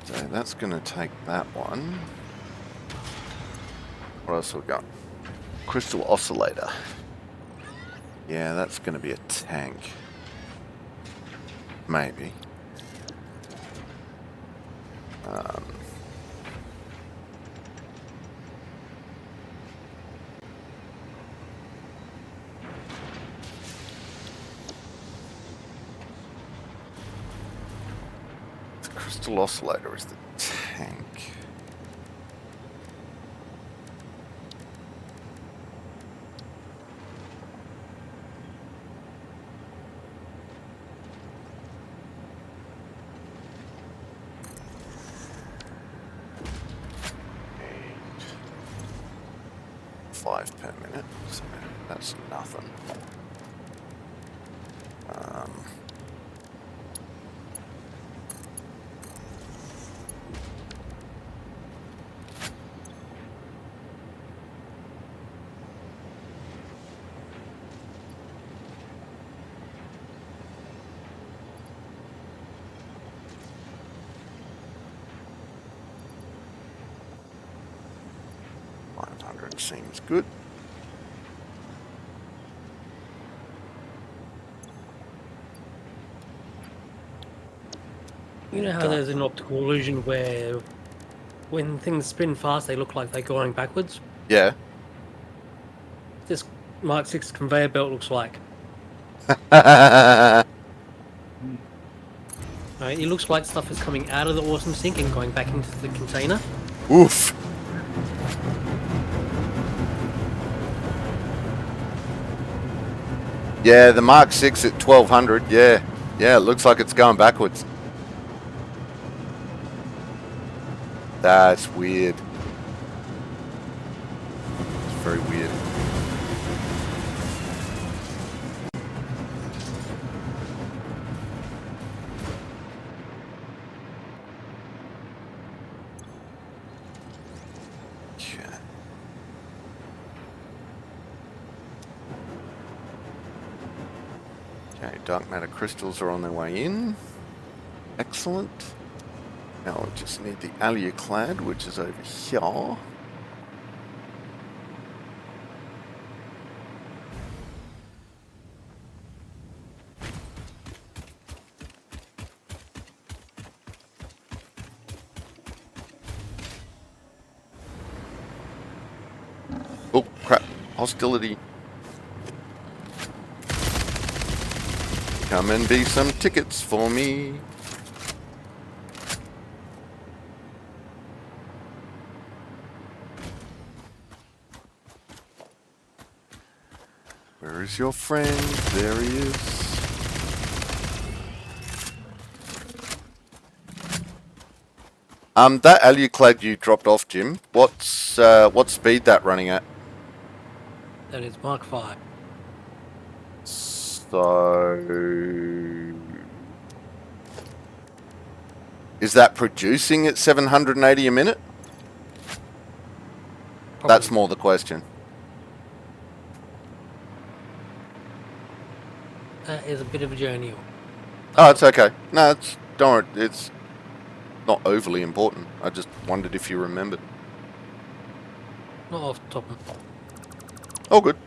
So that's going to take that one. What else we got? Crystal oscillator. Yeah, that's going to be a tank. Maybe. The crystal oscillator is the tank. Five per minute, so that's nothing. Seems good. You know how there's an optical illusion where when things spin fast, they look like they're going backwards? Yeah. This Mark 6 conveyor belt looks like. Right, it looks like stuff is coming out of the awesome sink and going back into the container. Oof. Yeah, the Mark 6 at 1200. Yeah. Yeah, it looks like it's going backwards. That's weird. It's very weird. Okay, dark matter crystals are on their way in. Excellent. Now I just need the aluclad, which is over here. Oh, crap. Hostility. Come and be some tickets for me. Where is your friend? There he is. That aluclad you dropped off, Jim. What's what speed that running at? That is Mark 5. So, is that producing at 780 a minute? Probably. That's more the question. That is a bit of a journey. Oh, it's okay. No, don't worry. It's not overly important. I just wondered if you remembered. Not off the top of my head. Oh, good.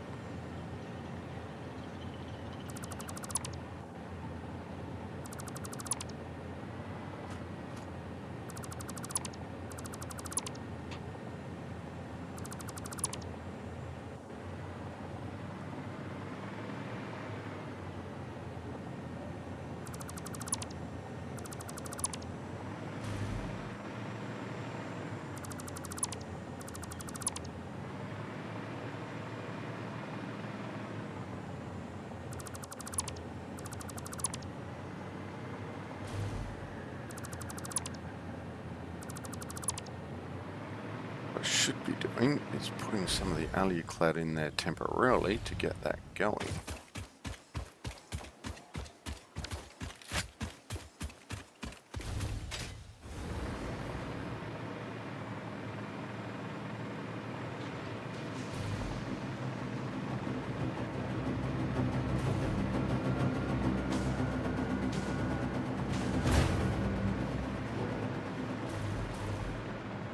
What I should be doing is putting some of the aluclad in there temporarily to get that going.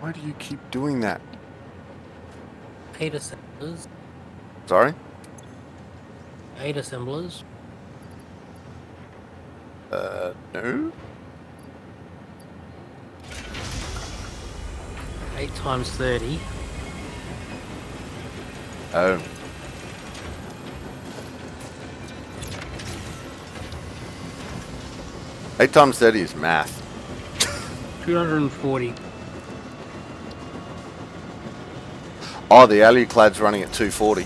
Why do you keep doing that? 8 assemblers. Sorry? 8 assemblers. No? 8 times 30. Oh. Eight times 30 is math. 240. Oh, the Aluclad's running at 240.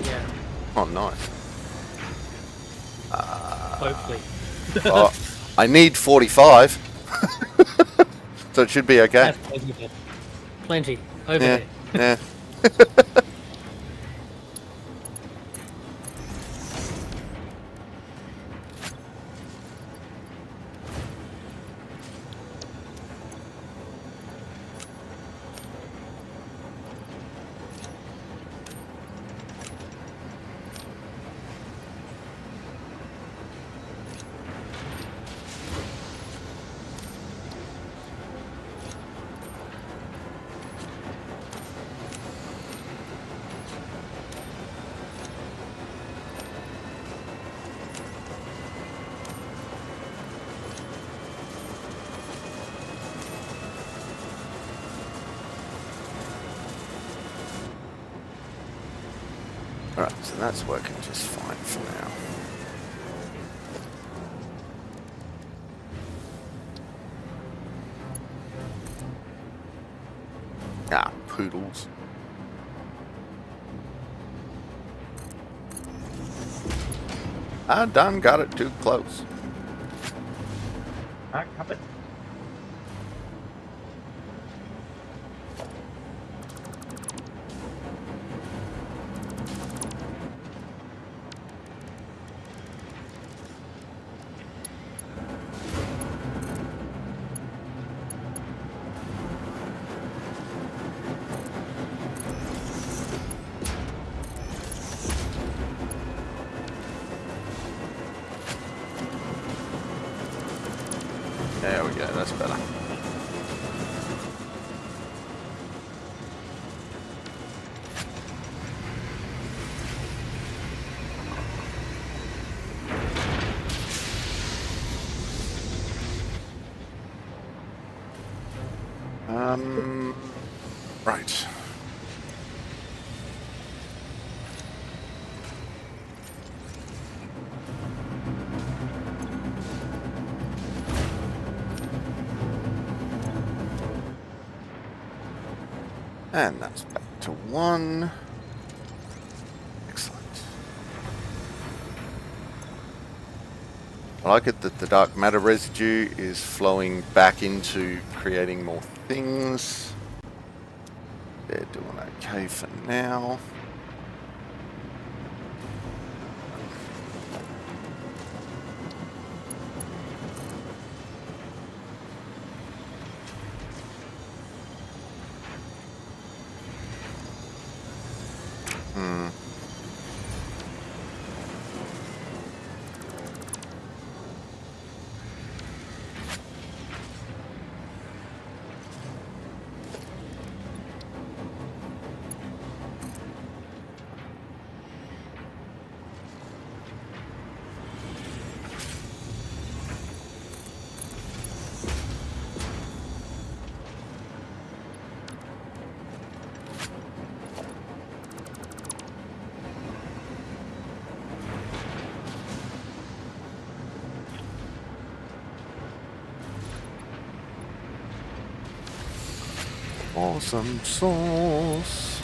Yeah, Oh, nice. hopefully. Oh, I need 45. So it should be okay. That's plenty there. Plenty. Over Yeah, there. yeah. Alright, so that's working just fine for now. Ah, poodles. I done got it too close. Back up it. There we go, that's better. Right. And that's back to 1. Excellent. I like it that the dark matter residue is flowing back into creating more things. They're doing okay for now. Awesome sauce.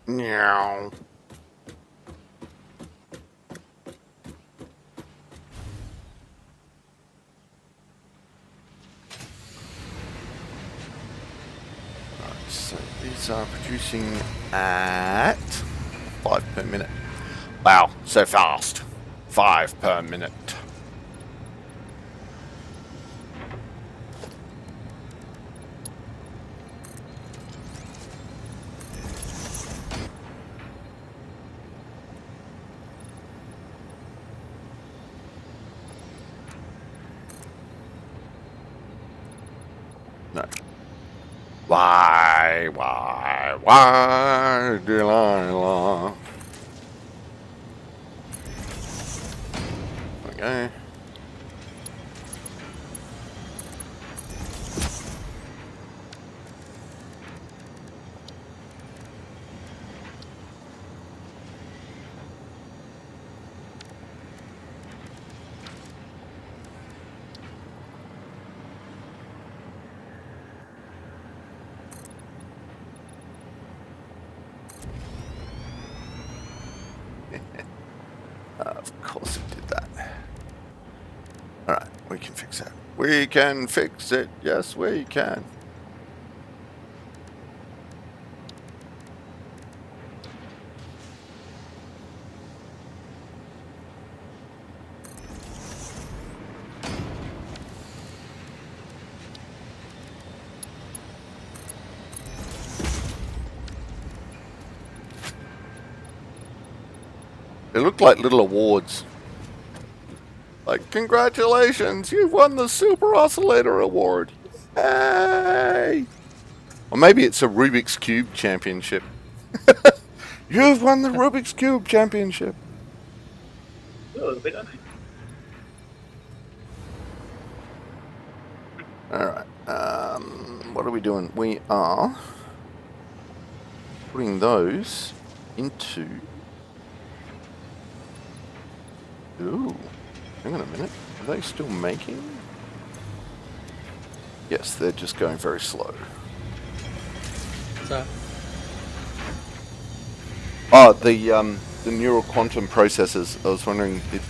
Meow. Alright, so these are producing at 5 per minute. Wow, so fast. 5 per minute. No. Why, Delilah? Okay. Of course it did that. Alright, we can fix that. We can fix it. Yes, we can. They look like little awards. Like, congratulations, you've won the Super Oscillator Award. Yay! Or maybe it's a Rubik's Cube Championship. You've won the Rubik's Cube Championship. Oh, they got it. Alright, what are we doing? We are putting those into... Ooh, hang on a minute. Are they still making? Yes, they're just going very slow. So, Oh, the neural quantum processors. I was wondering if,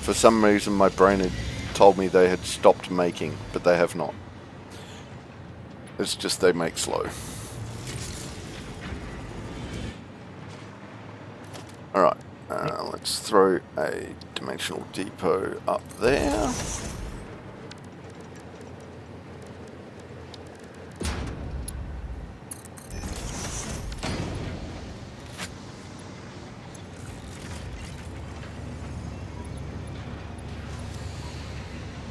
for some reason, my brain had told me they had stopped making, but they have not. It's just they make slow. Alright, let's throw a dimensional depot up there.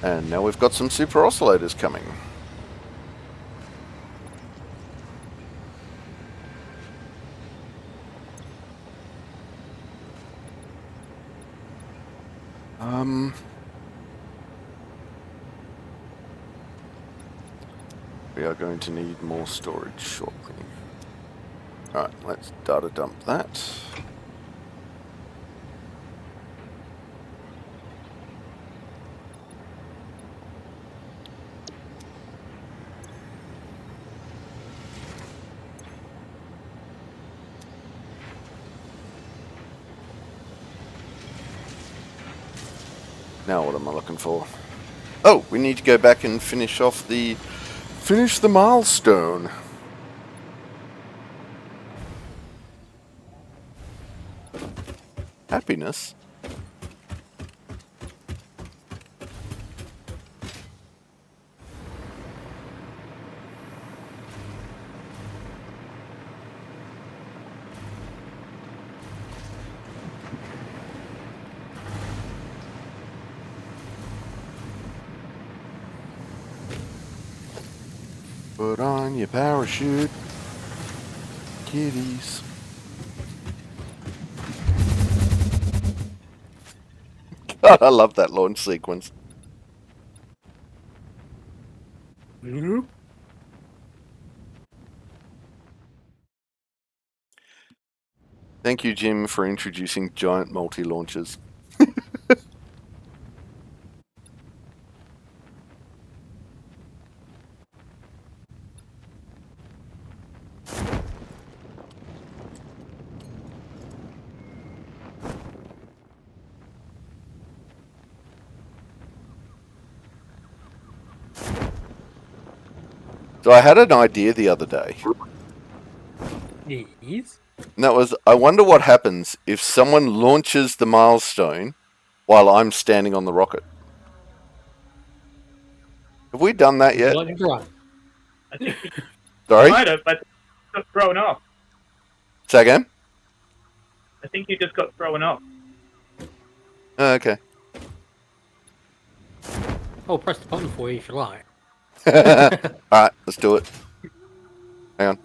And now we've got some super oscillators coming. We are going to need more storage shortly. Alright, let's data dump that. Now what am I looking for? Oh, we need to go back and finish the milestone. Happiness? Put on your parachute, kiddies. God, I love that launch sequence. Thank you, Jim, for introducing giant multi-launchers. So I had an idea the other day. Yes. And that was, I wonder what happens if someone launches the milestone while I'm standing on the rocket. Have we done that Would you yet? like to try? I think you Sorry? might have, but got thrown off. Say again? I think you just got thrown off. Oh, okay. I'll press the button for you if you like. Alright, let's do it. Hang on.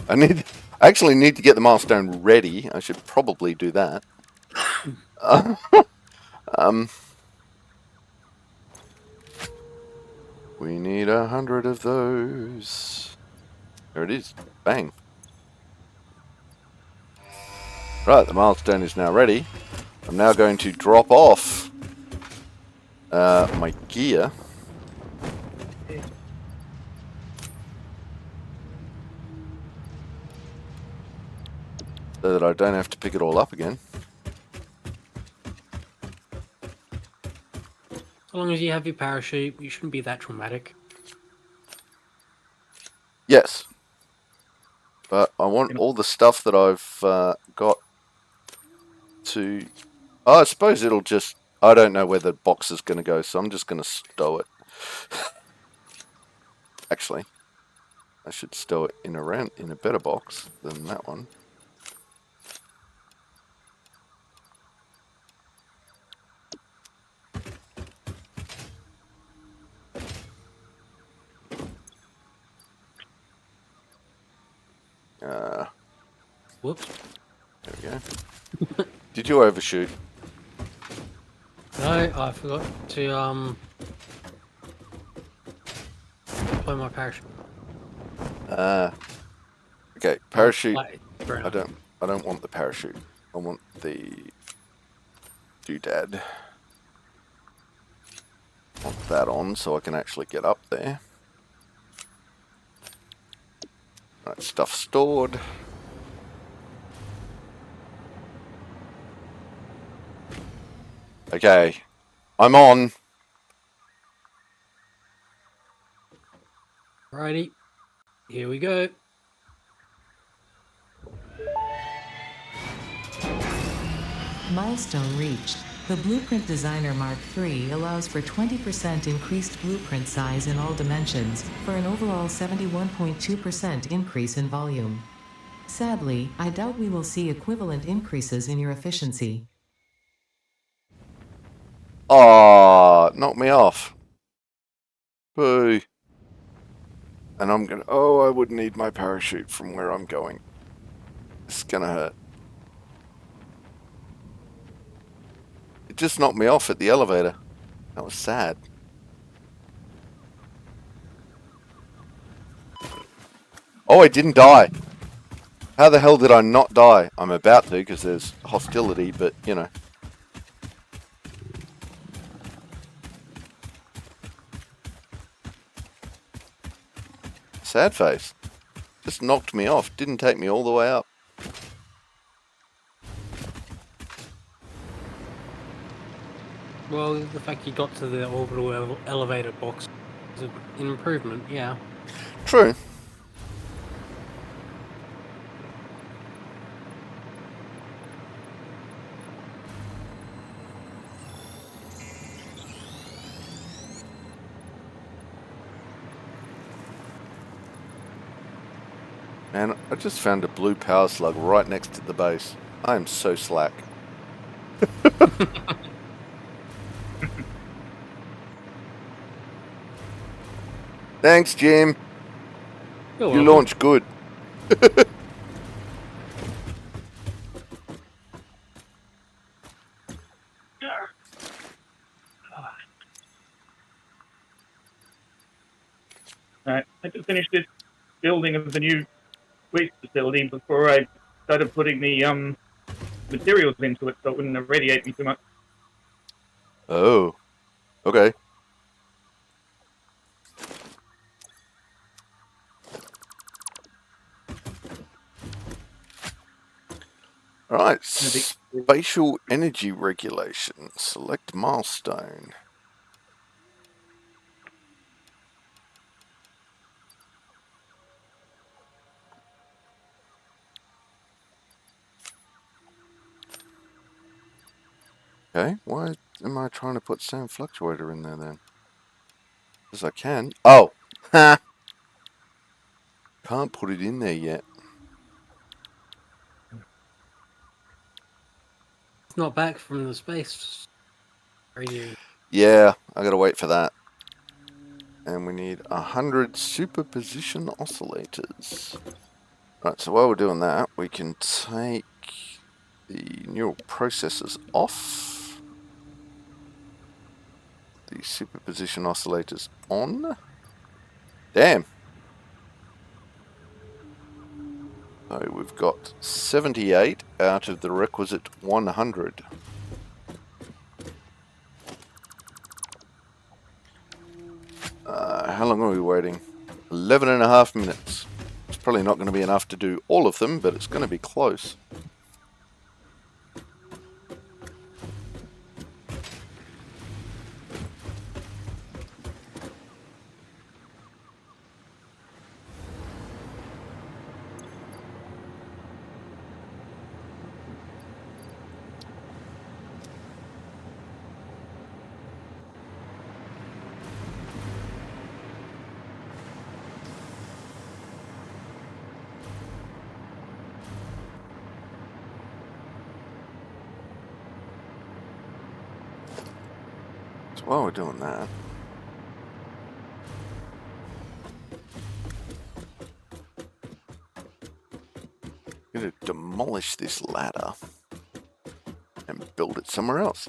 I actually need to get the milestone ready. I should probably do that. We need 100 of those. There it is. Bang. Right, the milestone is now ready. I'm now going to drop off my gear. So that I don't have to pick it all up again. As long as you have your parachute, you shouldn't be that traumatic. Yes. But I want all the stuff that I've got to... Oh, I suppose it'll just... I don't know where the box is going to go, so I'm just going to stow it. Actually, I should stow it in a better box than that one. Whoops. There we go. Did you overshoot? No, I forgot to deploy my parachute. Okay, parachute. Fair enough. I don't want the parachute. I want the doodad. I want that on so I can actually get up there. Right, stuff stored. Okay, I'm on. Alrighty, here we go. Milestone reached. The Blueprint Designer Mark III allows for 20% increased blueprint size in all dimensions, for an overall 71.2% increase in volume. Sadly, I doubt we will see equivalent increases in your efficiency. Aw, knock me off. Boo. And I'm gonna... Oh, I would need my parachute from where I'm going. It's gonna hurt. It just knocked me off at the elevator. That was sad. Oh, I didn't die. How the hell did I not die? I'm about to because there's hostility, but, you know. Sad face. Just knocked me off. Didn't take me all the way up. Well, the fact you got to the orbital elevator box is an improvement, yeah. True. Man, I just found a blue power slug right next to the base. I am so slack. Thanks, Jim. You're You welcome. launched good. Alright, I had to finish this building of the new waste facility before I started putting the materials into it so it wouldn't irradiate me too much. Oh. Okay. Alright, spatial energy regulation. Select milestone. Okay, why am I trying to put sand fluctuator in there then? Because I can. Oh! Ha! Can't put it in there yet. It's not back from the space radio. Yeah, I gotta wait for that. And we need 100 superposition oscillators. Right, so while we're doing that, we can take the neural processors off. The superposition oscillators on. Damn. So we've got 78 out of the requisite 100. How long are we waiting? 11.5 minutes. It's probably not going to be enough to do all of them, but it's going to be close. So while we're doing that, I'm going to demolish this ladder and build it somewhere else.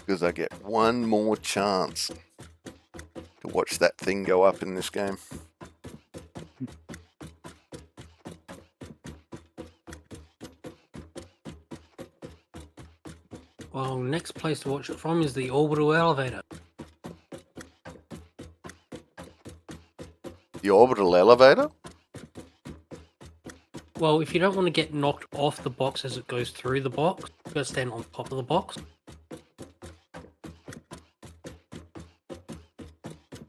Because I get one more chance to watch that thing go up in this game. Well, next place to watch it from is the orbital elevator. The orbital elevator? Well, if you don't want to get knocked off the box as it goes through the box, you gotta stand on top of the box.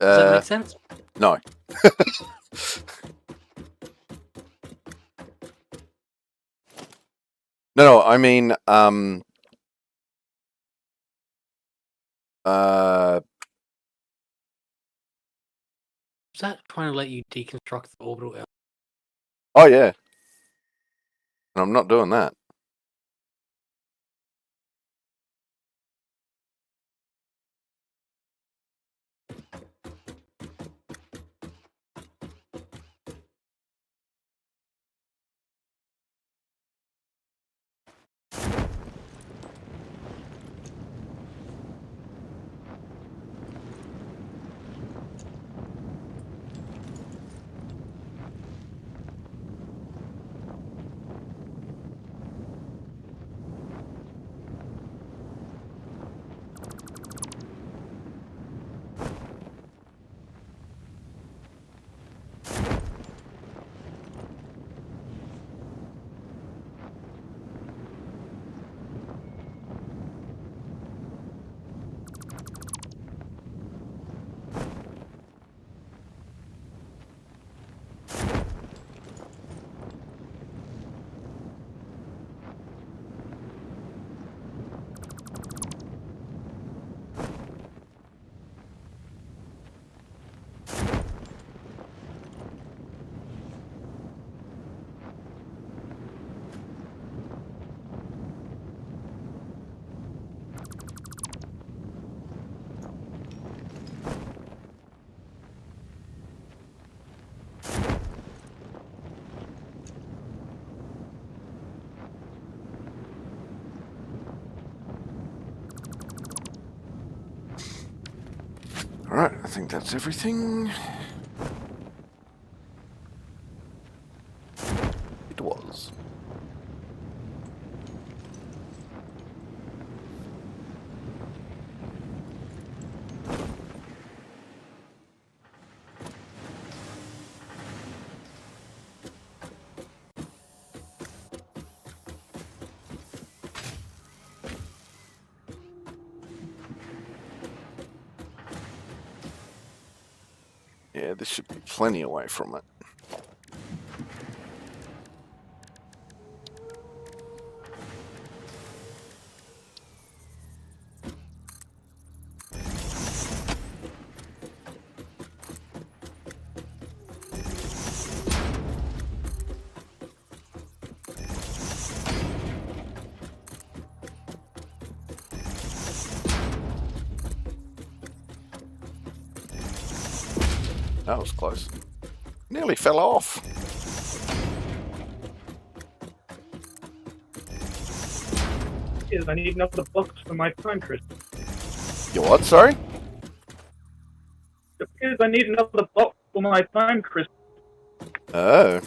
Does that make sense? No. No, I mean, Is that trying to let you deconstruct the orbital elevator? oh yeah. And I'm not doing that. think that's everything. It was. Yeah, this should be plenty away from it. That was close. Nearly fell off. Yes, I need another box for my time crystal. You what, sorry? It appears I need another box for my time crystal. Oh.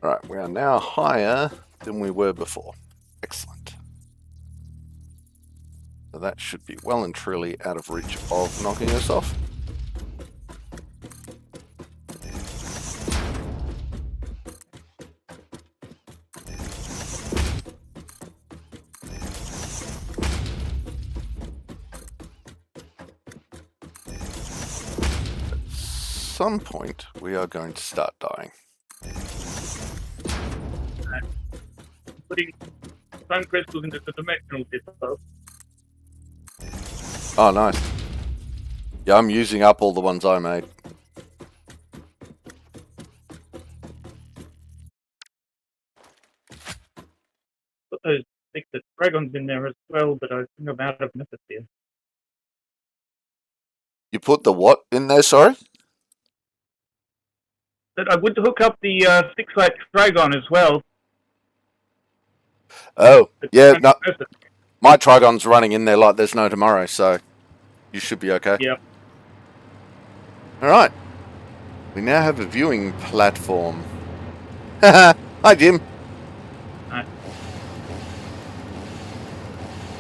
Right, we are now higher than we were before. Excellent. So that should be well and truly out of reach of knocking us off. At some point, we are going to start dying. Putting time crystals into the dimensional depot. Oh, nice. Yeah, I'm using up all the ones I made. Put those six dragons in there as well, but I think I'm out of methods here. You put the what in there, sorry? But I would hook up the 6-light dragon as well. Oh, yeah, no, my Trigon's running in there like there's no tomorrow, so you should be okay. Yep. Alright. We now have a viewing platform. Hi, Jim. Hi.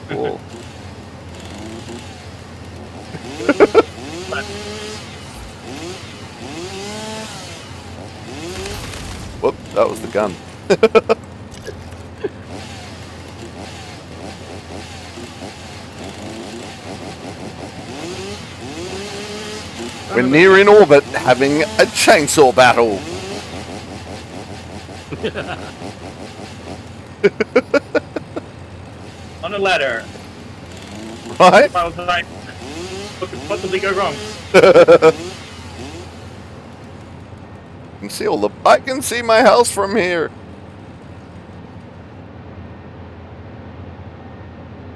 Cool. Whoop, that was the gun. We're near in orbit having a chainsaw battle. On a ladder. Right? Miles high. What could possibly go wrong? I can see my house from here.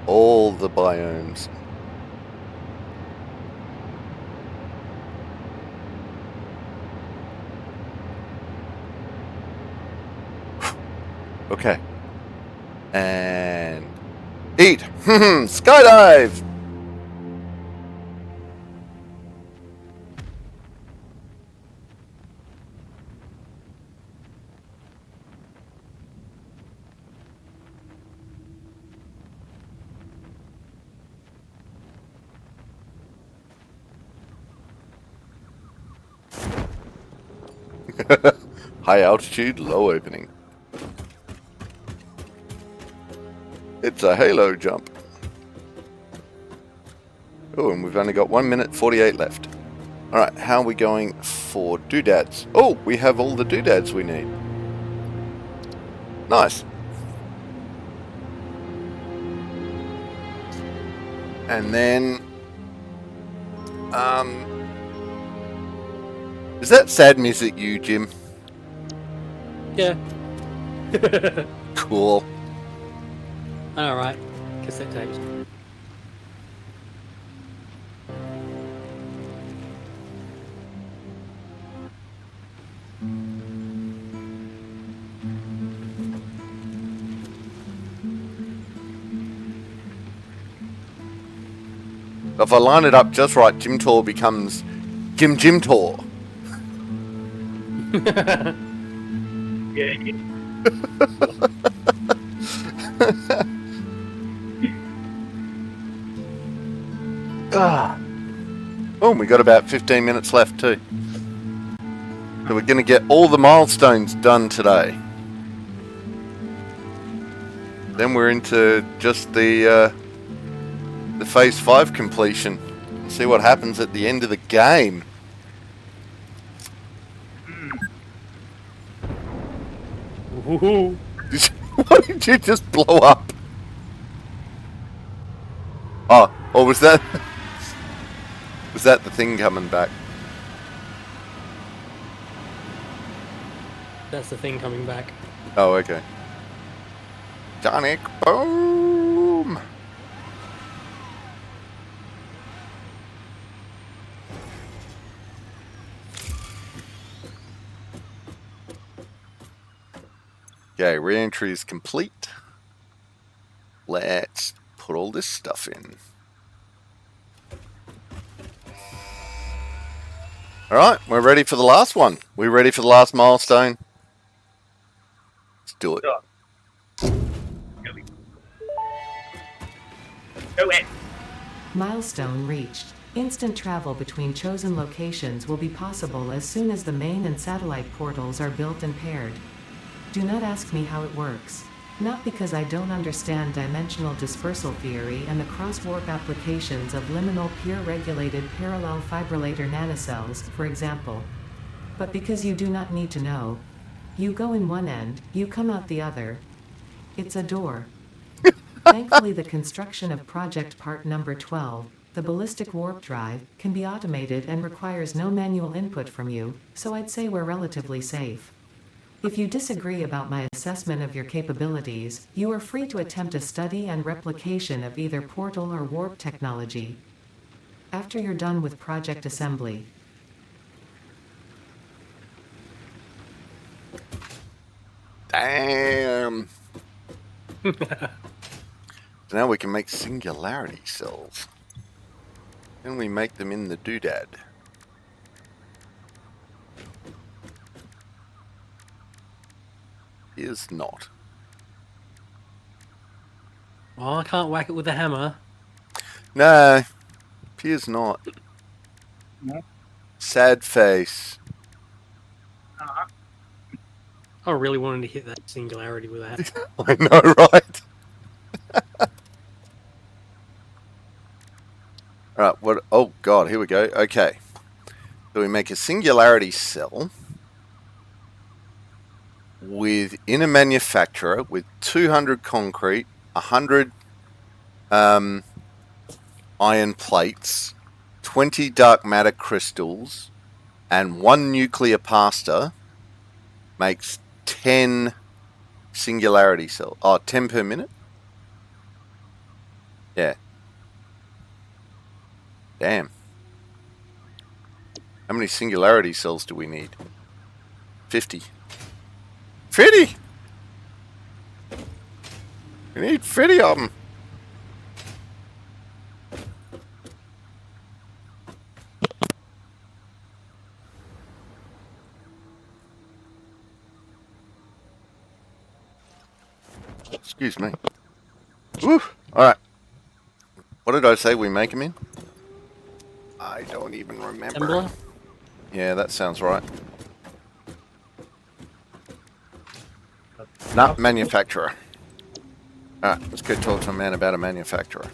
All the biomes. Okay. And Eat. Skydive. High altitude, low opening. It's a halo jump. Oh, and we've only got 1 minute 48 left. Alright, how are we going for doodads? Oh, we have all the doodads we need. Nice. And then... Is that sad music you, Jim? Yeah. Cool. Alright. Cassette tapes. If I line it up just right, Jim Tor becomes Jim Tor. Yeah. Oh, we got about 15 minutes left too. So we're going to get all the milestones done today. Then we're into just the phase 5 completion. See what happens at the end of the game. Woohoo. Why did you just blow up? Oh, or was that the thing coming back? That's the thing coming back. Oh, okay. Sonic boom. Okay, re-entry is complete. Let's put all this stuff in. Alright, we're ready for the last one. We ready for the last milestone? Let's do it. Go ahead. Milestone reached. Instant travel between chosen locations will be possible as soon as the main and satellite portals are built and paired. Do not ask me how it works. Not because I don't understand dimensional dispersal theory and the cross-warp applications of liminal peer-regulated parallel fibrillator nanocells, for example. But because you do not need to know. You go in one end, you come out the other. It's a door. Thankfully, the construction of project part number 12, the ballistic warp drive, can be automated and requires no manual input from you, so I'd say we're relatively safe. If you disagree about my assessment of your capabilities, you are free to attempt a study and replication of either portal or warp technology. After you're done with project assembly. Damn. So now we can make singularity cells. Can we make them in the doodad? Is not. Oh, I can't whack it with a hammer. No, appears not. No. Sad face. I really wanted to hit that singularity with that. I know, right? Alright, what? Oh god, here we go. Okay. So we make a singularity cell within a manufacturer with 200 concrete, 100 iron plates, 20 dark matter crystals, and 1 nuclear pasta makes 10 singularity cells. Oh, 10 per minute? Yeah. Damn. How many singularity cells do we need? 50. 50! We need 50 of them. Excuse me. Woo! Alright. What did I say we make them in? I don't even remember. Assembler? Yeah, that sounds right. Not manufacturer. Alright, let's go talk to a man about a manufacturer.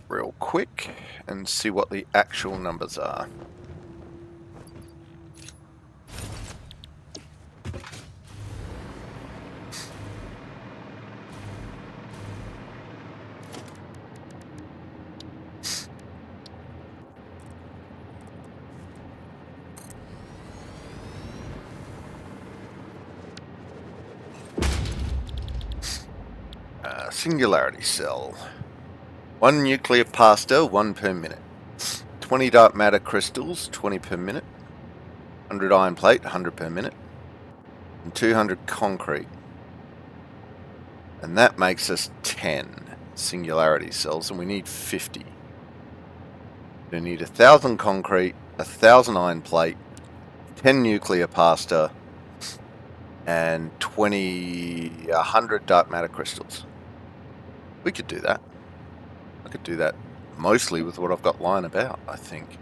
Real quick and see what the actual numbers are. Singularity cell. 1 nuclear pasta, 1 per minute. 20 dark matter crystals, 20 per minute. 100 iron plate, 100 per minute. And 200 concrete. And that makes us 10 singularity cells, and we need 50. We need 1,000 concrete, 1,000 iron plate, 10 nuclear pasta, and 100 dark matter crystals. We could do that. I could do that mostly with what I've got lying about, I think.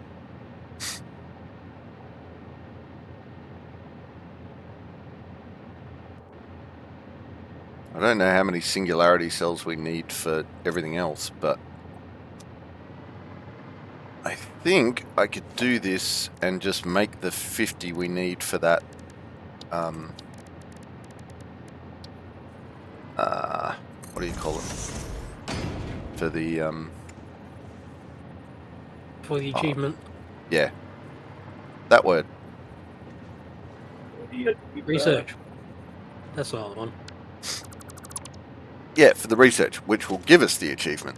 I don't know how many singularity cells we need for everything else, but I think I could do this and just make the 50 we need for that what do you call it? For the achievement. Yeah. That word. Research. That's the other one. Yeah, for the research, which will give us the achievement.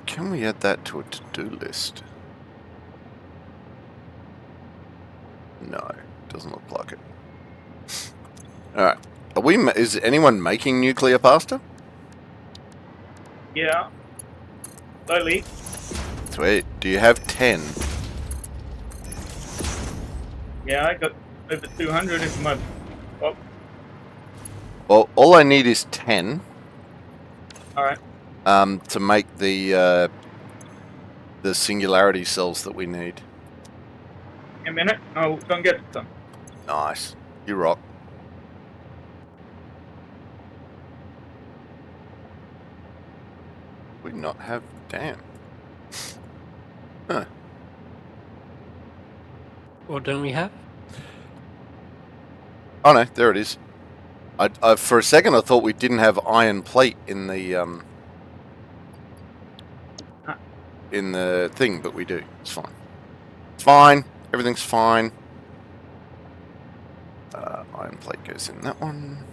Can we add that to a to-do list? No, doesn't look like it. Alright. Is anyone making nuclear pasta? Yeah. Slowly. Sweet. Do you have 10? Yeah, I got over 200 in my... Oh, Well, all I need is 10. alright. To make the singularity cells that we need. A minute, I'll go and get some. Nice. You rock. We not have... Damn. Huh. What don't we have? Oh no, there it is. I for a second I thought we didn't have iron plate in the thing, but we do. It's fine. It's fine. Everything's fine. Iron plate goes in that one.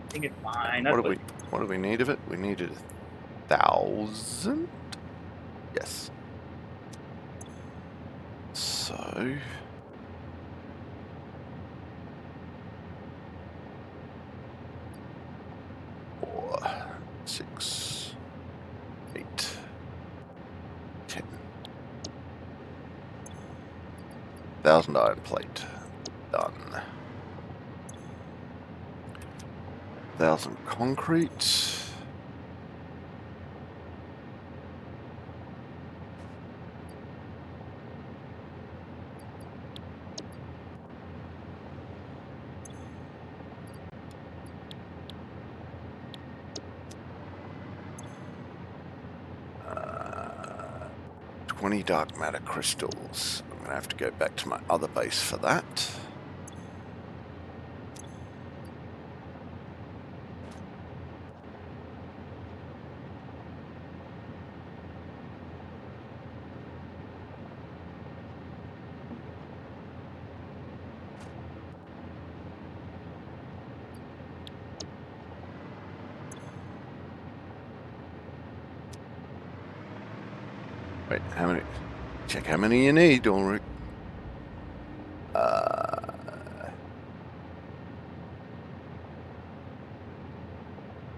I think it's fine. What do we need of it? We needed 1,000. Yes. So 4, 6, 8, 10. 1,000 iron plate. Done. 1,000 concrete. Uh, 20 dark matter crystals. I'm going to have to go back to my other base for that. Wait, how many? Check how many you need, Ulrich.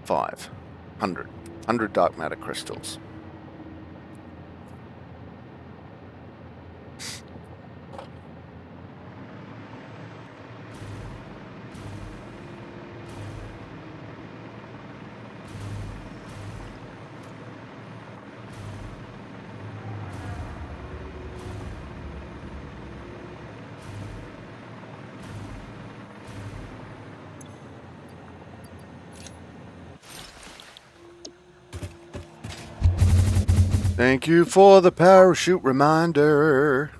500 dark matter crystals. Thank you for the parachute reminder.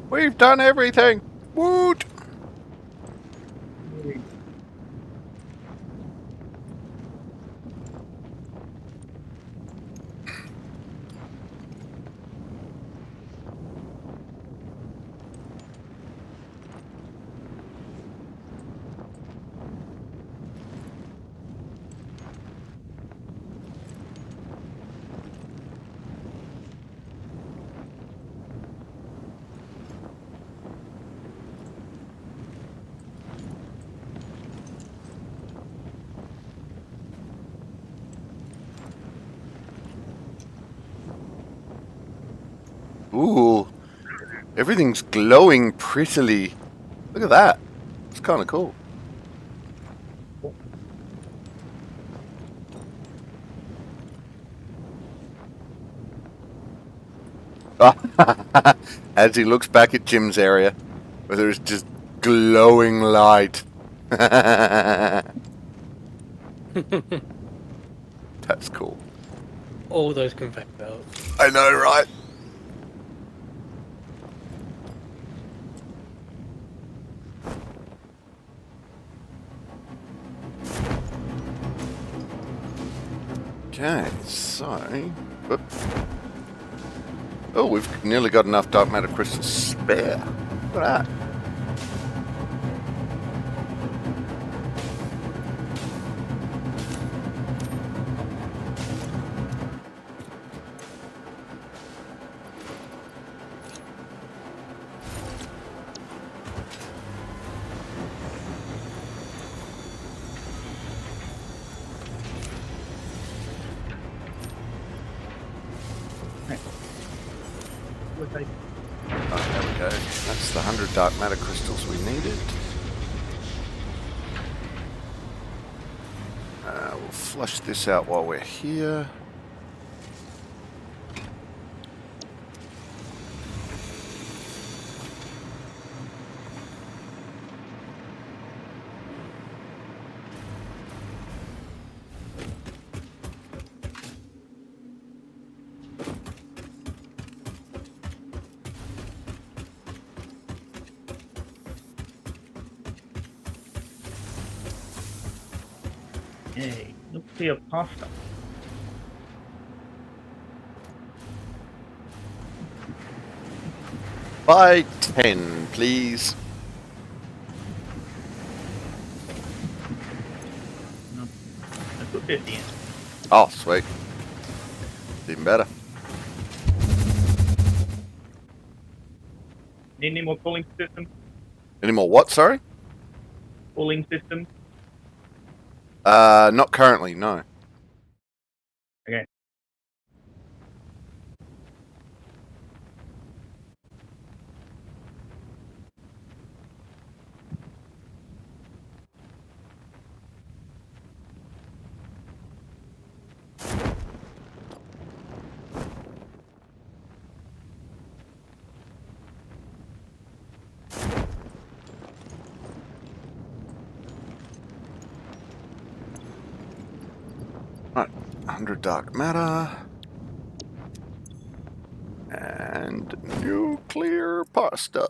We've done everything. Woot! Ooh, everything's glowing prettily. Look at that. It's kind of cool. As he looks back at Jim's area, where there's just glowing light. That's cool. All those conveyor belts. I know, right? Okay, so... Whoop. Oh, we've nearly got enough dark matter crystals spare. Look at that. Would they- Oh, there we go. That's the 100 dark matter crystals we needed. We'll flush this out while we're here. Yay, nuclear pasta. By 10, please. No, let's put 50 in. Oh, sweet. Even better. Need any more cooling systems? Any more what, sorry? Cooling systems? Not currently, no. Okay. Right, 100 dark matter. And nuclear. Clear pasta.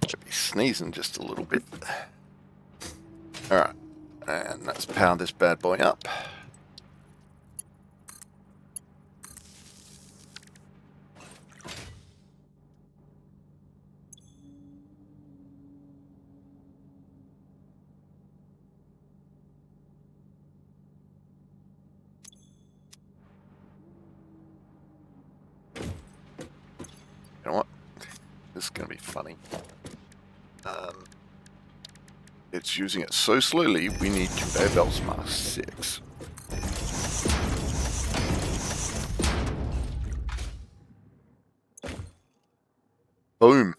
Should be sneezing just a little bit. Alright, and let's power this bad boy up. You know what? This is going to be funny. It's using it so slowly, we need conveyor belts mark 6. Boom.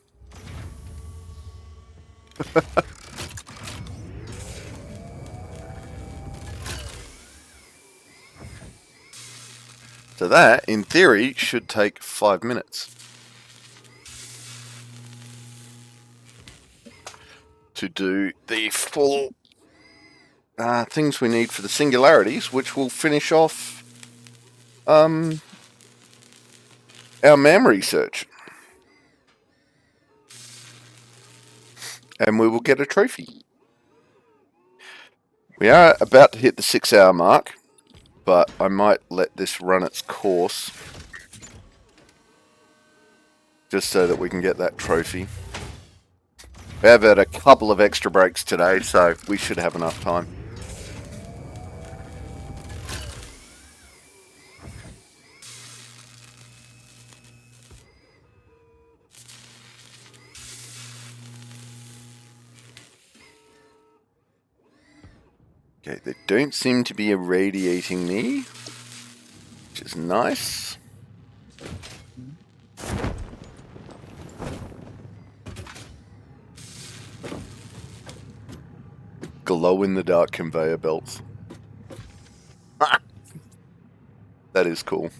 So that, in theory, should take 5 minutes. To do the full things we need for the singularities, which will finish off our MAM research. And we will get a trophy. We are about to hit the 6-hour mark, but I might let this run its course just so that we can get that trophy. We have had a couple of extra breaks today, so we should have enough time. Okay, they don't seem to be irradiating me, which is nice. Glow-in-the-dark conveyor belts. That is cool.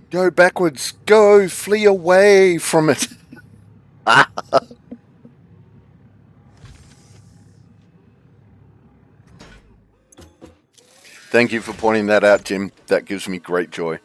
Go backwards. Go. Flee away from it. Thank you for pointing that out, Jim. That gives me great joy.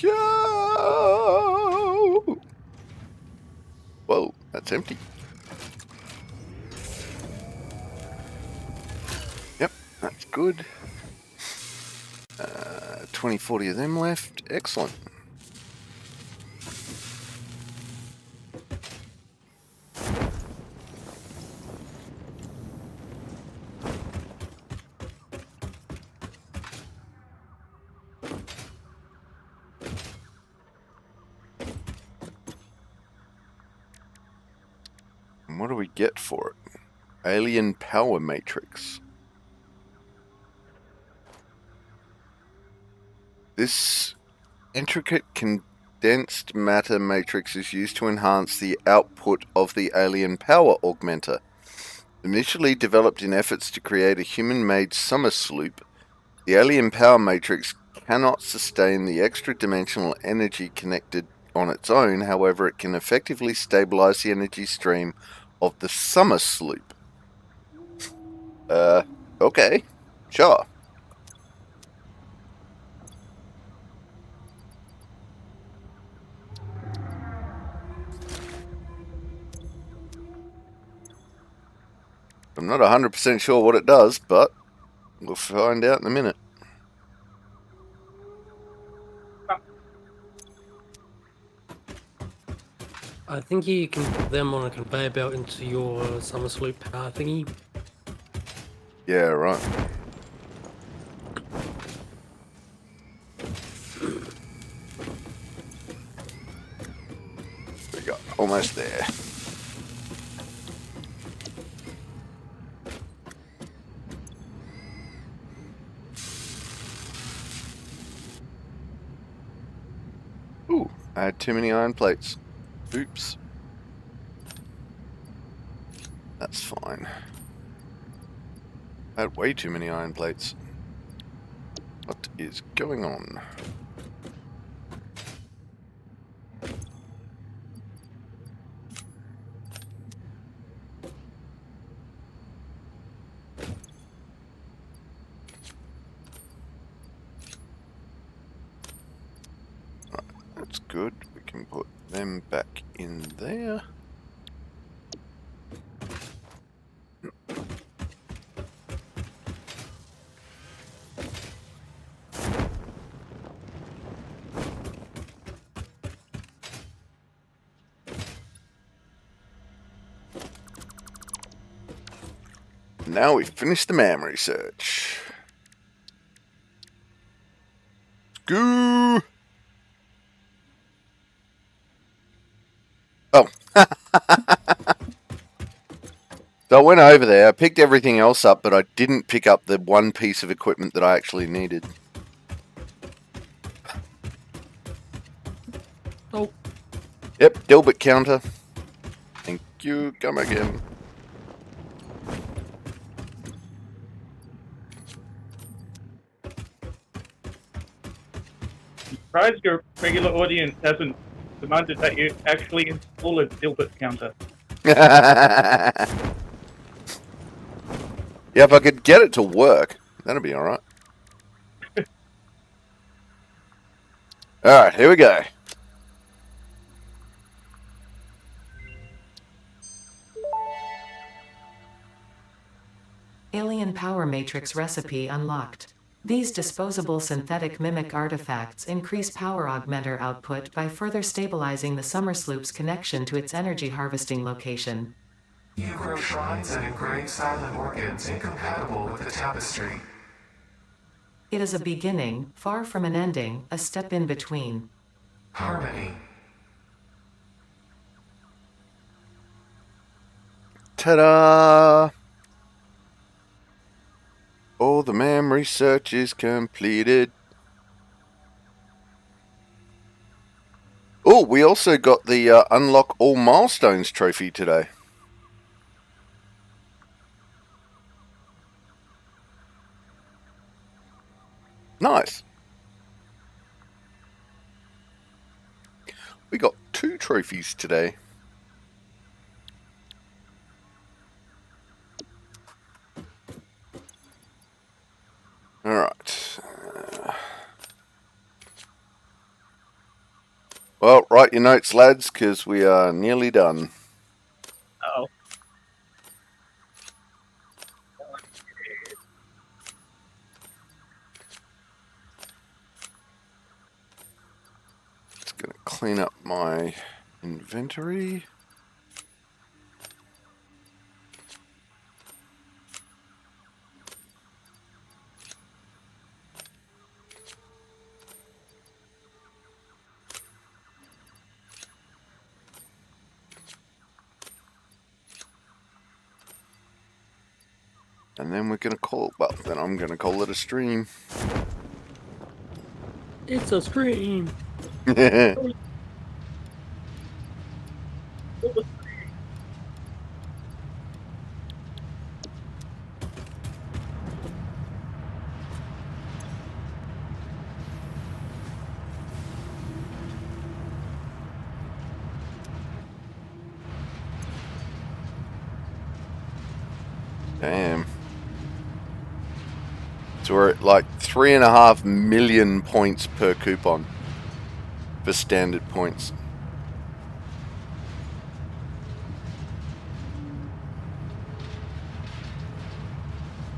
Go! Whoa, that's empty. Yep, that's good. 40 of them left. Excellent. And what do we get for it? Alien power matrix. This intricate condensed matter matrix is used to enhance the output of the alien power augmenter. Initially developed in efforts to create a human-made summer sloop, the alien power matrix cannot sustain the extra-dimensional energy connected on its own. However, it can effectively stabilize the energy stream of the summer sloop. Okay, sure. I'm not 100% sure what it does, but we'll find out in a minute. I think you can put them on a conveyor belt into your summer sloop power thingy. Yeah, right. We got almost there. Ooh, I had too many iron plates. Oops. That's fine. I had way too many iron plates. What is going on? Right, that's good. We can put them back in there. Now we've finished the MAM research. Goo! Oh. So I went over there, I picked everything else up, but I didn't pick up the one piece of equipment that I actually needed. Oh. Yep, Dilbert counter. Thank you, come again. Surprised your regular audience hasn't demanded that you actually install a Dilbert counter. Yeah, if I could get it to work, that'd be alright. Alright, here we go. Alien power matrix recipe unlocked. These disposable synthetic mimic artifacts increase power augmenter output by further stabilizing the summer sloop's connection to its energy harvesting location. You grow shrines and engrave silent organs incompatible with the tapestry. It is a beginning, far from an ending, a step in between. Harmony. Ta-da! All the MAM research is completed. Oh, we also got the Unlock All Milestones trophy today. Nice. We got 2 trophies today. Alright. Well, write your notes, lads, because we are nearly done. Oh. Just going to clean up my inventory. And then we're going to call, well, then I'm going to call it a stream. It's a stream. Damn. So we're at like 3.5 million points per coupon for standard points.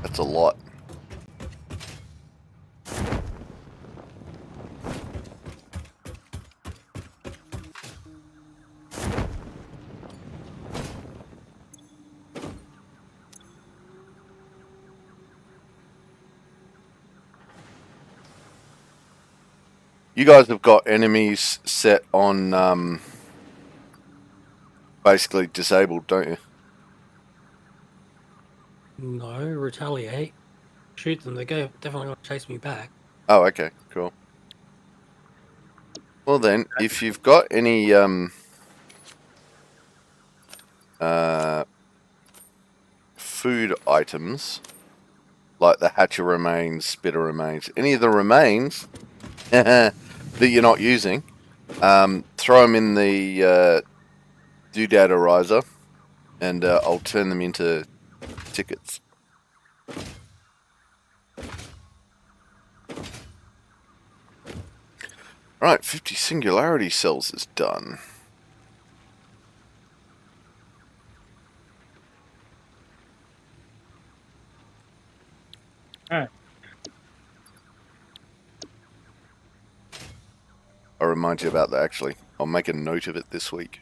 That's a lot. You guys have got enemies set on basically disabled, don't you? No, retaliate. Shoot them. They go definitely gonna chase me back. Oh, okay, cool. Well then, if you've got any food items, like the hatcher remains, spitter remains, any of the remains that you're not using, throw them in the doodad ariser, and I'll turn them into tickets. Right, 50 singularity cells is done. Alright. I'll remind you about that, actually. I'll make a note of it this week.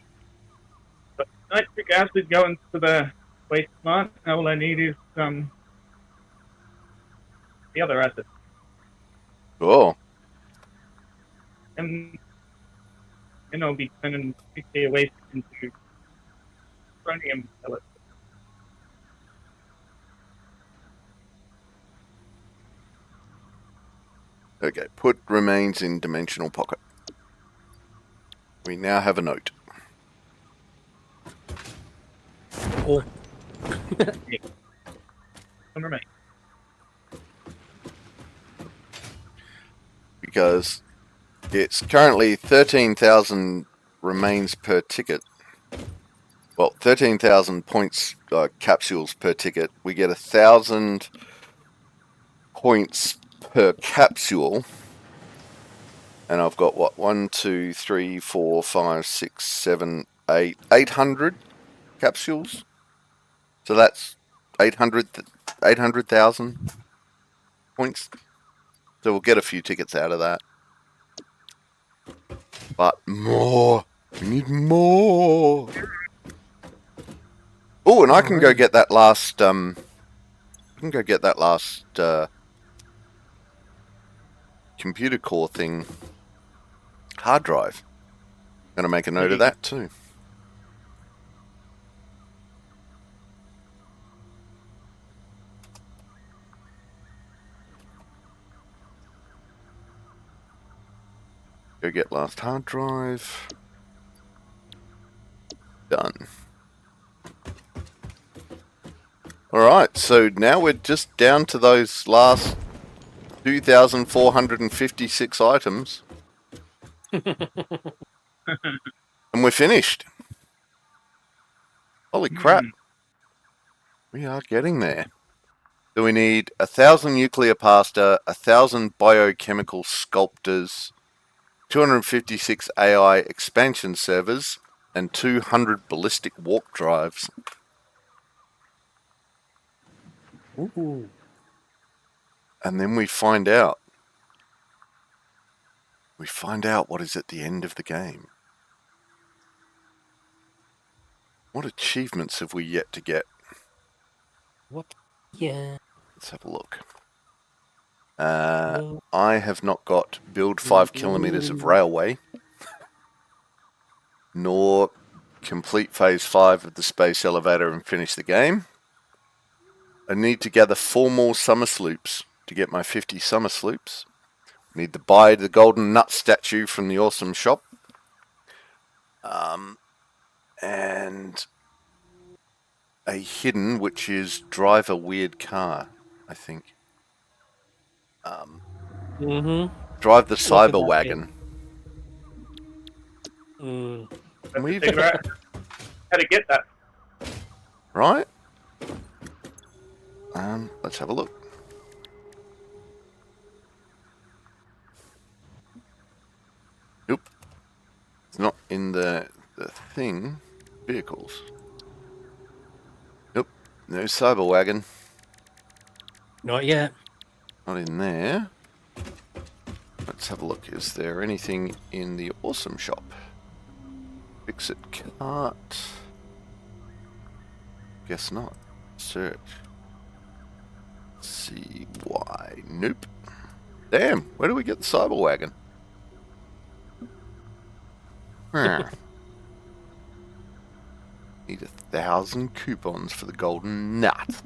But nitric acid going to the waste plant. All I need is the other acid. Oh, And then I'll be turning nuclear waste into chromium pellets. okay. Put remains in dimensional pocket. We now have a note. Or Some remain. Because it's currently 13,000 remains per ticket. Well, 13,000 points capsules per ticket. We get 1,000 points per capsule. And I've got what? 1, 2, 3, 4, 5, 6, 7, 8, 800 capsules. So that's 800,000 points. So we'll get a few tickets out of that. But more. We need more. Oh, and I can go get that last computer core thing hard drive. Gonna make a note of that too. Go get last hard drive. Done. Alright, so now we're just down to those last 2,456 items. And we're finished. Holy crap. We are getting there. So we need 1,000 nuclear pasta, 1,000 biochemical sculptors, 256 AI expansion servers, and 200 ballistic warp drives. ooh. And then we find out. We find out what is at the end of the game. What achievements have we yet to get? What? Yeah. Let's have a look. I have not got build 5 kilometers of railway, nor complete phase 5 of the space elevator and finish the game. I need to gather 4 more summer sloops to get my 50 summer sloops. Need to buy the golden nut statue from the awesome shop. And a hidden, which is drive a weird car, I think. Drive the cyber wagon. Mm. Let's figure out how to get that. Right? Let's have a look. Nope. It's not in the thing. Vehicles. Nope. No cyber wagon. Not yet. Not in there. Let's have a look. Is there anything in the awesome shop? Fix it cart. Guess not. Search. See why. Nope. Damn, where do we get the cyber wagon? Need 1,000 coupons for the golden nut.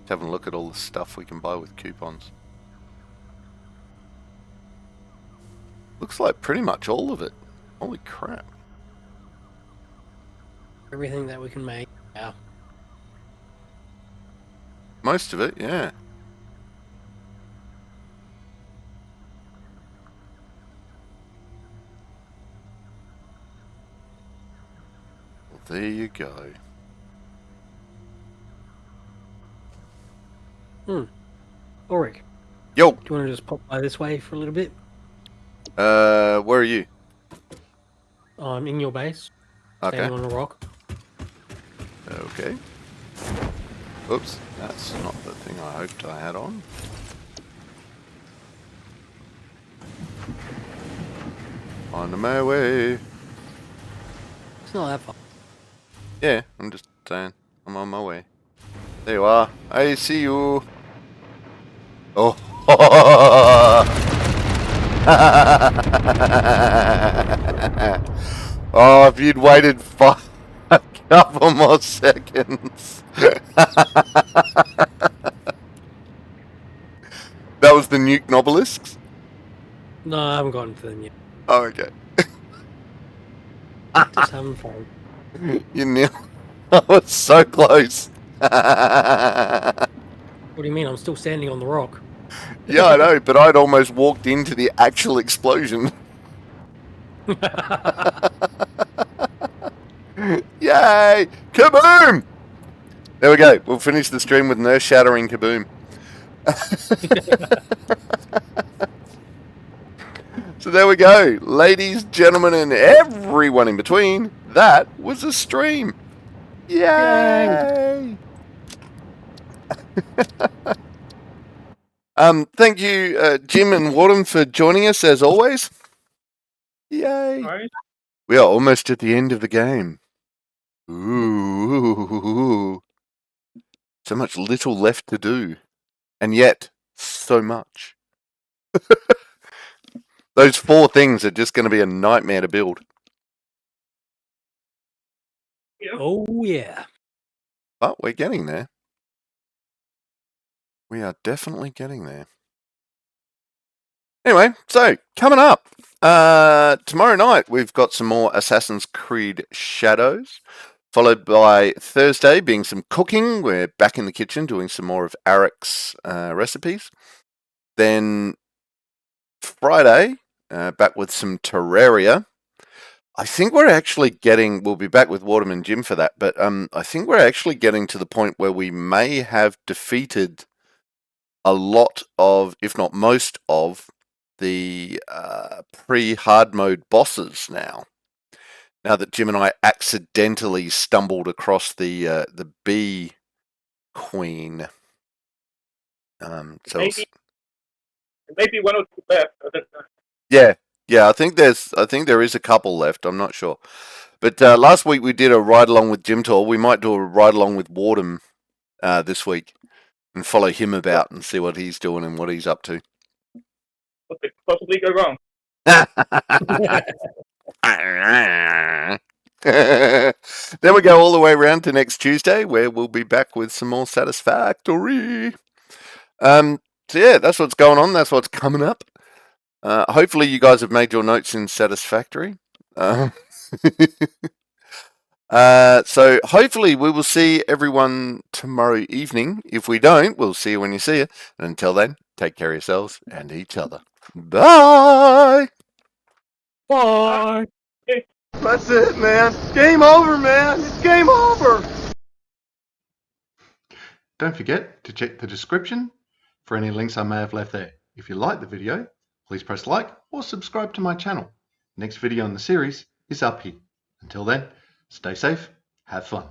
Having a look at all the stuff we can buy with coupons. Looks like pretty much all of it. Holy crap. Everything that we can make. Yeah. Most of it, yeah. Well, there you go. Ulrich, Yo! do you want to just pop by this way for a little bit? Where are you? I'm in your base, Okay. standing on a rock. Okay. Oops, that's not the thing I hoped I had on. On my way. It's not that far. Yeah, I'm just saying. I'm on my way. There you are. I see you. Oh. Oh, if you'd waited a couple more seconds. That was the nuke nobelisks? No, I haven't gotten to them yet. Oh, okay. Just having fun. You knew. I was so close. What do you mean? I'm still standing on the rock. Yeah, I know, but I'd almost walked into the actual explosion. Yay! Kaboom! There we go. We'll finish the stream with an earth-shattering kaboom. So there we go. Ladies, gentlemen, and everyone in between, that was a stream. Yay! Thank you, Jim and Wardham, for joining us as always. Yay! Right. We are almost at the end of the game. Ooh. So much little left to do. And yet, so much. Those 4 things are just going to be a nightmare to build. Oh, yeah. But we're getting there. We are definitely getting there. Anyway, so coming up tomorrow night, we've got some more Assassin's Creed Shadows, followed by Thursday being some cooking. We're back in the kitchen doing some more of Arek's recipes. Then Friday, back with some Terraria. I think we're actually getting, we'll be back with Wardham and Jim for that, but I think we're actually getting to the point where we may have defeated a lot of, if not most of, the pre-hard mode bosses now. Now that Jim and I accidentally stumbled across the bee queen. So Maybe 1 or 2 left. I don't know. yeah. I think there is a couple left. I'm not sure. But last week we did a ride along with Jim Tour. We might do a ride along with Wardham this week and follow him about and see what he's doing and what he's up to. What could possibly go wrong? Then we go all the way around to next Tuesday, where we'll be back with some more Satisfactory. So yeah, that's what's going on. That's what's coming up. Hopefully you guys have made your notes in Satisfactory. So hopefully we will see everyone tomorrow evening. If we don't, we'll see you when you see it. And until then, take care of yourselves and each other. Bye! Bye. That's it, man. Game over, man. It's game over. Don't forget to check the description for any links I may have left there. If you like the video, please press like or subscribe to my channel. Next video in the series is up here. Until then, stay safe, have fun.